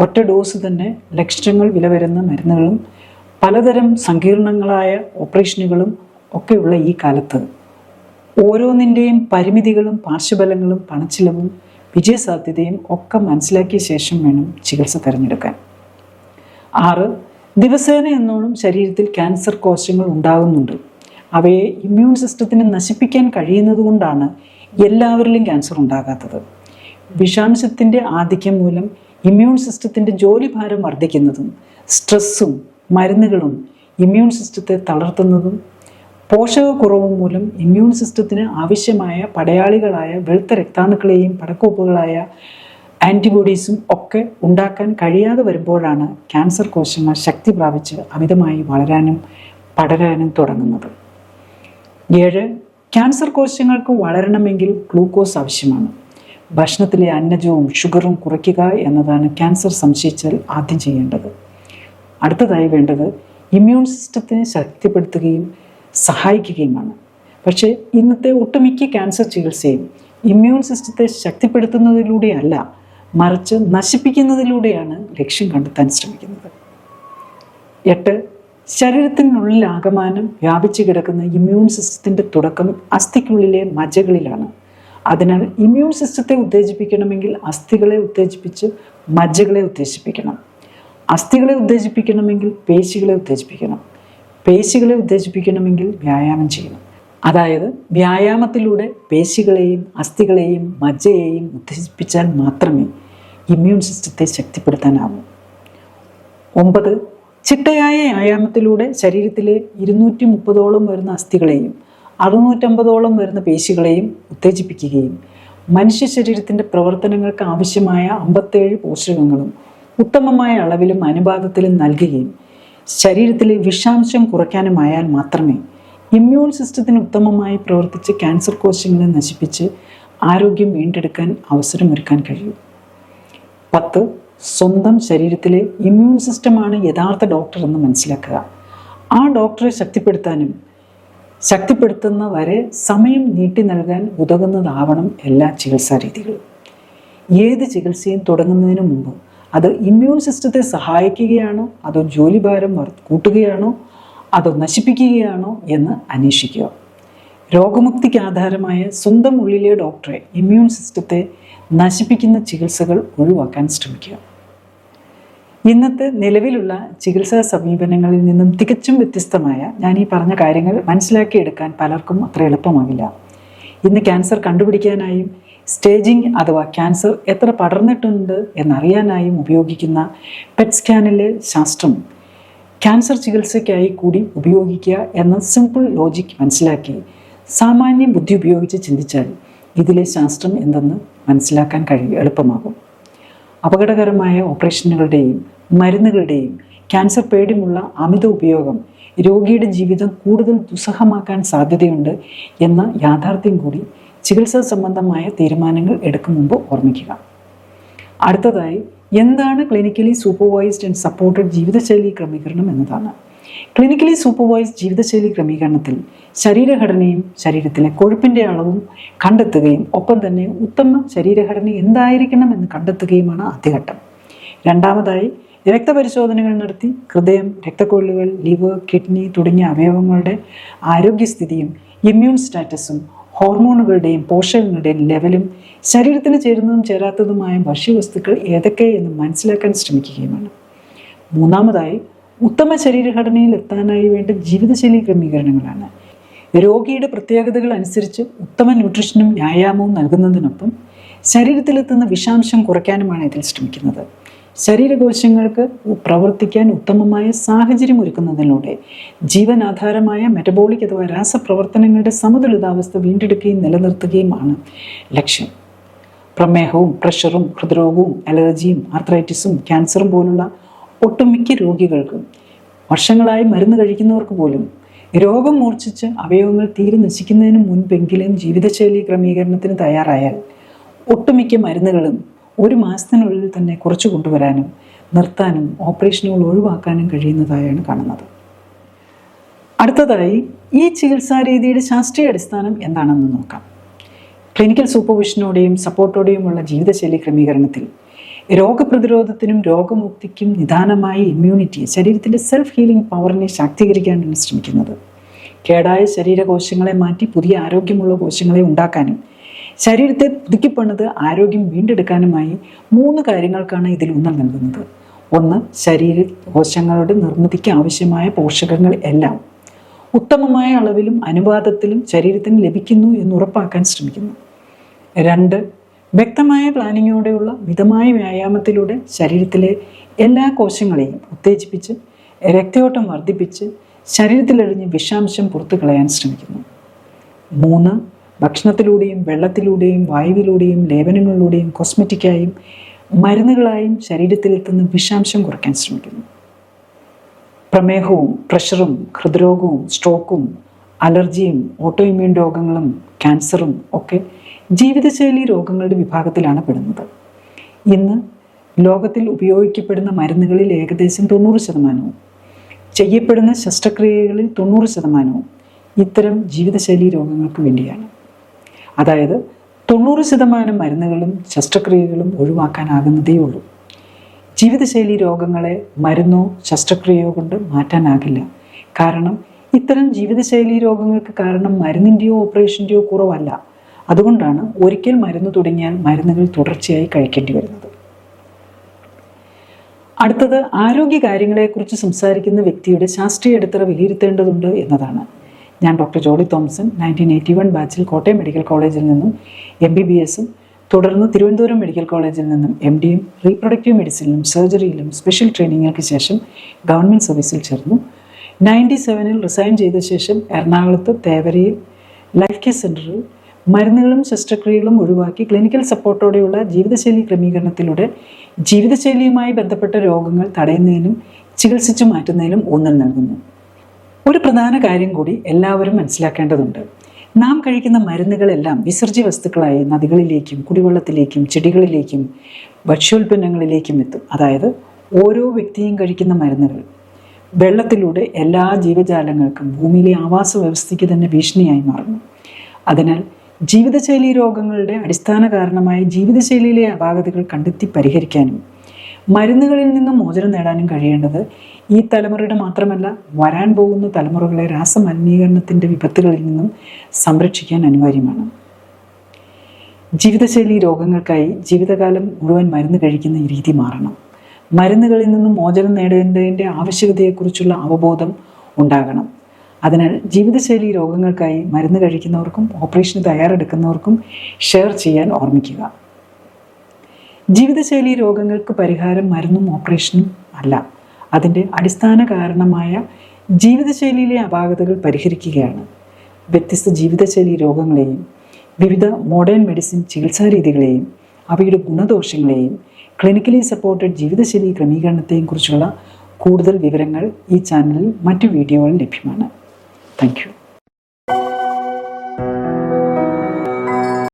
ഒറ്റ ഡോസ് തന്നെ ലക്ഷങ്ങൾ വില വരുന്ന മരുന്നുകളും പലതരം സങ്കീർണങ്ങളായ ഓപ്പറേഷനുകളും ഒക്കെയുള്ള ഈ കാലത്ത് ഓരോന്നിൻ്റെയും പരിമിതികളും പാർശ്വഫലങ്ങളും പണച്ചിലവും വിജയസാധ്യതയും ഒക്കെ മനസ്സിലാക്കിയ ശേഷം വേണം ചികിത്സ തിരഞ്ഞെടുക്കാൻ. 6, ദിവസേന എന്നോണം ശരീരത്തിൽ ക്യാൻസർ കോശങ്ങൾ ഉണ്ടാകുന്നുണ്ട്. അവയെ ഇമ്മ്യൂൺ സിസ്റ്റത്തിനെ നശിപ്പിക്കാൻ കഴിയുന്നത് കൊണ്ടാണ് എല്ലാവരിലും ക്യാൻസർ ഉണ്ടാകാത്തത്. വിഷാംശത്തിൻ്റെ ആധിക്യം മൂലം ഇമ്മ്യൂൺ സിസ്റ്റത്തിൻ്റെ ജോലിഭാരം വർദ്ധിക്കുന്നതും സ്ട്രെസ്സും മരുന്നുകളും ഇമ്മ്യൂൺ സിസ്റ്റത്തെ തളർത്തുന്നതും പോഷകക്കുറവും മൂലം ഇമ്മ്യൂൺ സിസ്റ്റത്തിന് ആവശ്യമായ പടയാളികളായ വെളുത്ത രക്താണുക്കളെയും പടക്കോപ്പുകളായ ആൻറ്റിബോഡീസും ഒക്കെ ഉണ്ടാക്കാൻ കഴിയാതെ വരുമ്പോഴാണ് ക്യാൻസർ കോശങ്ങൾ ശക്തി പ്രാപിച്ച് അമിതമായി വളരാനും പടരാനും തുടങ്ങുന്നത്. 7, ക്യാൻസർ കോശങ്ങൾക്ക് വളരണമെങ്കിൽ ഗ്ലൂക്കോസ് ആവശ്യമാണ്. ഭക്ഷണത്തിലെ അന്നജവും ഷുഗറും കുറയ്ക്കുക എന്നതാണ് ക്യാൻസർ സംശയിച്ചാൽ ആദ്യം ചെയ്യേണ്ടത്. അടുത്തതായി വേണ്ടത് ഇമ്മ്യൂൺ സിസ്റ്റത്തിനെ ശക്തിപ്പെടുത്തുകയും സഹായിക്കുകയുമാണ്. പക്ഷേ ഇന്നത്തെ ഒട്ടുമിക്ക ക്യാൻസർ ചികിത്സയും ഇമ്മ്യൂൺ സിസ്റ്റത്തെ ശക്തിപ്പെടുത്തുന്നതിലൂടെയല്ല, മറിച്ച് നശിപ്പിക്കുന്നതിലൂടെയാണ് ലക്ഷ്യം കണ്ടെത്താൻ ശ്രമിക്കുന്നത്. 8. ശരീരത്തിനുള്ളിൽ ആകമാനം വ്യാപിച്ചു കിടക്കുന്ന ഇമ്മ്യൂൺ സിസ്റ്റത്തിൻ്റെ തുടക്കം അസ്ഥിക്കുള്ളിലെ മജ്ജകളിലാണ്. അതിനാൽ ഇമ്മ്യൂൺ സിസ്റ്റത്തെ ഉത്തേജിപ്പിക്കണമെങ്കിൽ അസ്ഥികളെ ഉത്തേജിപ്പിച്ച് മജ്ജകളെ ഉത്തേജിപ്പിക്കണം. അസ്ഥികളെ ഉത്തേജിപ്പിക്കണമെങ്കിൽ പേശികളെ ഉത്തേജിപ്പിക്കണം. പേശികളെ ഉത്തേജിപ്പിക്കണമെങ്കിൽ വ്യായാമം ചെയ്യണം. അതായത് വ്യായാമത്തിലൂടെ പേശികളെയും അസ്ഥികളെയും മജ്ജയെയും ഉത്തേജിപ്പിച്ചാൽ മാത്രമേ ഇമ്മ്യൂൺ സിസ്റ്റത്തെ ശക്തിപ്പെടുത്താനാവൂ. 9. ചിട്ടയായ വ്യായാമത്തിലൂടെ ശരീരത്തിലെ 230ഓളം വരുന്ന അസ്ഥികളെയും 650ഓളം വരുന്ന പേശികളെയും ഉത്തേജിപ്പിക്കുകയും മനുഷ്യ ശരീരത്തിൻ്റെ പ്രവർത്തനങ്ങൾക്ക് ആവശ്യമായ 57 പോഷകങ്ങളും ഉത്തമമായ അളവിലും അനുപാതത്തിലും നൽകുകയും ശരീരത്തിലെ വിഷാംശം കുറയ്ക്കാനുമായാൽ മാത്രമേ ഇമ്മ്യൂൺ സിസ്റ്റത്തിന് ഉത്തമമായി പ്രവർത്തിച്ച് ക്യാൻസർ കോശങ്ങളെ നശിപ്പിച്ച് ആരോഗ്യം വീണ്ടെടുക്കാൻ അവസരമൊരുക്കാൻ കഴിയൂ. 10. സ്വന്തം ശരീരത്തിലെ ഇമ്മ്യൂൺ സിസ്റ്റമാണ് യഥാർത്ഥ ഡോക്ടർ എന്ന് മനസ്സിലാക്കുക. ആ ഡോക്ടറെ ശക്തിപ്പെടുത്തുന്ന വരെ സമയം നീട്ടി നൽകാൻ ഉതകുന്നതാവണം എല്ലാ ചികിത്സാ രീതികളും. ഏത് ചികിത്സയും തുടങ്ങുന്നതിന് മുമ്പ് അത് ഇമ്മ്യൂൺ സിസ്റ്റത്തെ സഹായിക്കുകയാണോ, അതോ ജോലിഭാരം കൂട്ടുകയാണോ, അതോ നശിപ്പിക്കുകയാണോ എന്ന് അന്വേഷിക്കുക. രോഗമുക്തിക്ക് ആധാരമായ സ്വന്തം ഉള്ളിലെ ഡോക്ടറെ ഇമ്മ്യൂൺ സിസ്റ്റത്തെ നശിപ്പിക്കുന്ന ചികിത്സകൾ ഒഴിവാക്കാൻ ശ്രമിക്കുക. ഇന്നത്തെ നിലവിലുള്ള ചികിത്സാ സമീപനങ്ങളിൽ നിന്നും തികച്ചും വ്യത്യസ്തമായ ഞാൻ ഈ പറഞ്ഞ കാര്യങ്ങൾ മനസ്സിലാക്കിയെടുക്കാൻ പലർക്കും അത്ര എളുപ്പമാകില്ല. ഇന്ന് ക്യാൻസർ കണ്ടുപിടിക്കാനായും സ്റ്റേജിംഗ് അഥവാ ക്യാൻസർ എത്ര പടർന്നിട്ടുണ്ട് എന്നറിയാനായും ഉപയോഗിക്കുന്ന പെറ്റ് സ്കാനിലെ ശാസ്ത്രം ക്യാൻസർ ചികിത്സയ്ക്കായി കൂടി ഉപയോഗിക്കുക എന്ന സിമ്പിൾ ലോജിക് മനസ്സിലാക്കി സാമാന്യ ബുദ്ധി ഉപയോഗിച്ച് ചിന്തിച്ചാൽ ഇതിലെ ശാസ്ത്രം എന്തെന്ന് മനസ്സിലാക്കാൻ എളുപ്പമാകും. അപകടകരമായ ഓപ്പറേഷനുകളുടെയും മരുന്നുകളുടെയും ക്യാൻസർ പേടിമുള്ള അമിത ഉപയോഗം രോഗിയുടെ ജീവിതം കൂടുതൽ ദുസ്സഹമാക്കാൻ സാധ്യതയുണ്ട് എന്ന യാഥാർത്ഥ്യം കൂടി ചികിത്സാ സംബന്ധമായ തീരുമാനങ്ങൾ എടുക്കും മുമ്പ് ഓർമ്മിക്കുക. അടുത്തതായി എന്താണ് ക്ലിനിക്കലി സൂപ്പർവൈസ്ഡ് ആൻഡ് സപ്പോർട്ടഡ് ജീവിതശൈലി ക്രമീകരണം എന്നതാണ്. ക്ലിനിക്കലി സൂപ്പർവൈസ്ഡ് ജീവിതശൈലി ക്രമീകരണത്തിൽ ശരീരഘടനയും ശരീരത്തിലെ കൊഴുപ്പിൻ്റെ അളവും കണ്ടെത്തുകയും ഒപ്പം തന്നെ ഉത്തമ ശരീരഘടന എന്തായിരിക്കണം എന്ന് കണ്ടെത്തുകയുമാണ് ആദ്യഘട്ടം. രണ്ടാമതായി രക്തപരിശോധനകൾ നടത്തി ഹൃദയം, രക്തക്കൊള്ളുകൾ, ലിവർ, കിഡ്നി തുടങ്ങിയ അവയവങ്ങളുടെ ആരോഗ്യസ്ഥിതിയും ഇമ്മ്യൂൺ സ്റ്റാറ്റസും ഹോർമോണുകളുടെയും പോഷകങ്ങളുടെയും ലെവലും ശരീരത്തിന് ചേരുന്നതും ചേരാത്തതുമായ ഭക്ഷ്യവസ്തുക്കൾ ഏതൊക്കെ എന്ന് മനസ്സിലാക്കാൻ ശ്രമിക്കുകയുമാണ്. മൂന്നാമതായി ഉത്തമ ശരീരഘടനയിൽ എത്താനായി വേണ്ട ജീവിതശൈലി ക്രമീകരണങ്ങളാണ്. രോഗിയുടെ പ്രത്യേകതകൾ അനുസരിച്ച് ഉത്തമ ന്യൂട്രീഷനും വ്യായാമവും നൽകുന്നതിനൊപ്പം ശരീരത്തിലെത്തുന്ന വിഷാംശം കുറയ്ക്കാനുമാണ് ഇതിൽ ശ്രമിക്കുന്നത്. ശരീരകോശങ്ങൾക്ക് പ്രവർത്തിക്കാൻ ഉത്തമമായ സാഹചര്യം ഒരുക്കുന്നതിലൂടെ ജീവനാധാരമായ മെറ്റബോളിക് അഥവാ രാസപ്രവർത്തനങ്ങളുടെ സമതുലിതാവസ്ഥ വീണ്ടെടുക്കുകയും നിലനിർത്തുകയുമാണ് ലക്ഷ്യം. പ്രമേഹവും പ്രഷറും ഹൃദ്രോഗവും അലർജിയും ആർത്രൈറ്റിസും ക്യാൻസറും പോലുള്ള ഒട്ടുമിക്ക രോഗികൾക്കും വർഷങ്ങളായി മരുന്ന് കഴിക്കുന്നവർക്ക് പോലും രോഗം മൂർച്ഛിച്ച് അവയവങ്ങൾ തീരെ നശിക്കുന്നതിന് മുൻപെങ്കിലും ജീവിതശൈലി ക്രമീകരണത്തിന് തയ്യാറായാൽ ഒട്ടുമിക്ക മരുന്നുകളും 1 മാസത്തിനുള്ളിൽ തന്നെ കുറച്ചു കൊണ്ടുവരാനും നിർത്താനും ഓപ്പറേഷനുകൾ ഒഴിവാക്കാനും കഴിയുന്നതായാണ് കാണുന്നത്. അടുത്തതായി ഈ ചികിത്സാ രീതിയുടെ ശാസ്ത്രീയ അടിസ്ഥാനം എന്താണെന്ന് നോക്കാം. ക്ലിനിക്കൽ സൂപ്പർവിഷനോടെയും സപ്പോർട്ടോടെയുമുള്ള ജീവിതശൈലി ക്രമീകരണത്തിൽ രോഗപ്രതിരോധത്തിനും രോഗമുക്തിക്കും നിദാനമായ ഇമ്മ്യൂണിറ്റി, ശരീരത്തിൻ്റെ സെൽഫ് ഹീലിംഗ് പവറിനെ ശാക്തീകരിക്കാനാണ് ശ്രമിക്കുന്നത്. കേടായ ശരീരകോശങ്ങളെ മാറ്റി പുതിയ ആരോഗ്യമുള്ള കോശങ്ങളെ ഉണ്ടാക്കാനും ശരീരത്തെ പുതുക്കിപ്പണിത് ആരോഗ്യം വീണ്ടെടുക്കാനുമായി 3 കാര്യങ്ങൾക്കാണ് ഇതിൽ ഊന്നൽ നൽകുന്നത്. 1. ശരീര കോശങ്ങളുടെ നിർമ്മിതിക്ക് ആവശ്യമായ പോഷകങ്ങൾ എല്ലാം ഉത്തമമായ അളവിലും അനുപാതത്തിലും ശരീരത്തിന് ലഭിക്കുന്നു എന്ന് ഉറപ്പാക്കാൻ ശ്രമിക്കുന്നു. 2. വ്യക്തമായ പ്ലാനിങ്ങോടെയുള്ള മിതമായ വ്യായാമത്തിലൂടെ ശരീരത്തിലെ എല്ലാ കോശങ്ങളെയും ഉത്തേജിപ്പിച്ച് രക്തയോട്ടം വർദ്ധിപ്പിച്ച് ശരീരത്തിലഴിഞ്ഞ് വിഷാംശം പുറത്തു കളയാൻ ശ്രമിക്കുന്നു. 3. ഭക്ഷണത്തിലൂടെയും വെള്ളത്തിലൂടെയും വായുവിലൂടെയും ലേപനങ്ങളിലൂടെയും കോസ്മെറ്റിക്കായും മരുന്നുകളായും ശരീരത്തിലെത്തുന്ന വിഷാംശം കുറയ്ക്കാൻ ശ്രമിക്കുന്നു. പ്രമേഹവും പ്രഷറും ഹൃദ്രോഗവും സ്ട്രോക്കും അലർജിയും ഓട്ടോ ഇമ്മ്യൂൺ രോഗങ്ങളും ക്യാൻസറും ഒക്കെ ജീവിതശൈലി രോഗങ്ങളുടെ വിഭാഗത്തിലാണ് പെടുന്നത്. ഇന്ന് ലോകത്തിൽ ഉപയോഗിക്കപ്പെടുന്ന മരുന്നുകളിൽ ഏകദേശം 90%, ചെയ്യപ്പെടുന്ന ശസ്ത്രക്രിയകളിൽ 90% ഇത്തരം ജീവിതശൈലി രോഗങ്ങൾക്ക് വേണ്ടിയാണ്. അതായത് 90% മരുന്നുകളും ശസ്ത്രക്രിയകളും ഒഴിവാക്കാനാകുന്നതേ ഉള്ളൂ. ജീവിതശൈലി രോഗങ്ങളെ മരുന്നോ ശസ്ത്രക്രിയയോ കൊണ്ട് മാറ്റാനാകില്ല. കാരണം ഇത്തരം ജീവിതശൈലി രോഗങ്ങൾക്ക് കാരണം മരുന്നിൻ്റെയോ ഓപ്പറേഷൻ്റെയോ കുറവല്ല. അതുകൊണ്ടാണ് ഒരിക്കൽ മരുന്ന് തുടങ്ങിയാൽ മരുന്നുകൾ തുടർച്ചയായി കഴിക്കേണ്ടി വരുന്നത്. അടുത്തത് ആരോഗ്യകാര്യങ്ങളെക്കുറിച്ച് സംസാരിക്കുന്ന വ്യക്തിയുടെ ശാസ്ത്രീയ അടിത്തറ വിലയിരുത്തേണ്ടതുണ്ട് എന്നതാണ്. ഞാൻ ഡോക്ടർ ജോളി തോമസൺ 1981 ബാച്ചിൽ കോട്ടയം മെഡിക്കൽ കോളേജിൽ നിന്നും MBBSും തുടർന്ന് തിരുവനന്തപുരം മെഡിക്കൽ കോളേജിൽ നിന്നും MDയും റീപ്രൊഡക്റ്റീവ് മെഡിസിനിലും സർജറിയിലും സ്പെഷ്യൽ ട്രെയിനിങ്ങുകൾക്ക് ശേഷം ഗവൺമെൻറ് സർവീസിൽ ചേർന്നു. 97-ൽ റിസൈൻ ചെയ്ത ശേഷം എറണാകുളത്ത് തേവരയിൽ ലൈഫ് കെയർ സെൻ്ററിൽ മരുന്നുകളും ശസ്ത്രക്രിയകളും ഒഴിവാക്കി ക്ലിനിക്കൽ സപ്പോർട്ടോടെയുള്ള ജീവിതശൈലി ക്രമീകരണത്തിലൂടെ ജീവിതശൈലിയുമായി ബന്ധപ്പെട്ട രോഗങ്ങൾ തടയുന്നതിനും ചികിത്സിച്ചു മാറ്റുന്നതിനും ഊന്നൽ നൽകുന്നു. ഒരു പ്രധാന കാര്യം കൂടി എല്ലാവരും മനസ്സിലാക്കേണ്ടതുണ്ട്. നാം കഴിക്കുന്ന മരുന്നുകളെല്ലാം വിസർജ്യ വസ്തുക്കളായി നദികളിലേക്കും കുടിവെള്ളത്തിലേക്കും ചെടികളിലേക്കും ഭക്ഷ്യോൽപ്പന്നങ്ങളിലേക്കും എത്തും. അതായത് ഓരോ വ്യക്തിയും കഴിക്കുന്ന മരുന്നുകൾ വെള്ളത്തിലൂടെ എല്ലാ ജീവജാലങ്ങൾക്കും ഭൂമിയിലെ ആവാസ വ്യവസ്ഥയ്ക്ക് തന്നെ ഭീഷണിയായി മാറുന്നു. അതിനാൽ ജീവിതശൈലി രോഗങ്ങളുടെ അടിസ്ഥാന കാരണമായ ജീവിതശൈലിയിലെ അപാകതകൾ കണ്ടെത്തി പരിഹരിക്കാനും മരുന്നുകളിൽ നിന്നും മോചനം നേടാനും കഴിയേണ്ടത് ഈ തലമുറയുടെ മാത്രമല്ല വരാൻ പോകുന്ന തലമുറകളെ രാസമലിനീകരണത്തിൻ്റെ വിപത്തുകളിൽ നിന്നും സംരക്ഷിക്കാൻ അനിവാര്യമാണ്. ജീവിതശൈലി രോഗങ്ങൾക്കായി ജീവിതകാലം മുഴുവൻ മരുന്ന് കഴിക്കുന്ന ഈ രീതി മാറണം. മരുന്നുകളിൽ നിന്നും മോചനം നേടേണ്ടതിൻ്റെ ആവശ്യകതയെക്കുറിച്ചുള്ള അവബോധം ഉണ്ടാകണം. അതിനാൽ ജീവിതശൈലി രോഗങ്ങൾക്കായി മരുന്ന് കഴിക്കുന്നവർക്കും ഓപ്പറേഷന് തയ്യാറെടുക്കുന്നവർക്കും ഷെയർ ചെയ്യാൻ ഓർമ്മിക്കുക. ജീവിതശൈലി രോഗങ്ങൾക്ക് പരിഹാരം മരുന്നും ഓപ്പറേഷനും അല്ല. അതിൻ്റെ അടിസ്ഥാന കാരണമായ ജീവിതശൈലിയിലെ അപാകതകൾ പരിഹരിക്കുകയാണ്. വ്യത്യസ്ത ജീവിതശൈലി രോഗങ്ങളെയും വിവിധ മോഡേൺ മെഡിസിൻ ചികിത്സാ രീതികളെയും അവയുടെ ഗുണദോഷങ്ങളെയും ക്ലിനിക്കലി സപ്പോർട്ടഡ് ജീവിതശൈലി ക്രമീകരണത്തെയും കുറിച്ചുള്ള കൂടുതൽ വിവരങ്ങൾ ഈ ചാനലിൽ മറ്റു വീഡിയോകളിൽ ലഭ്യമാണ്. Thank you.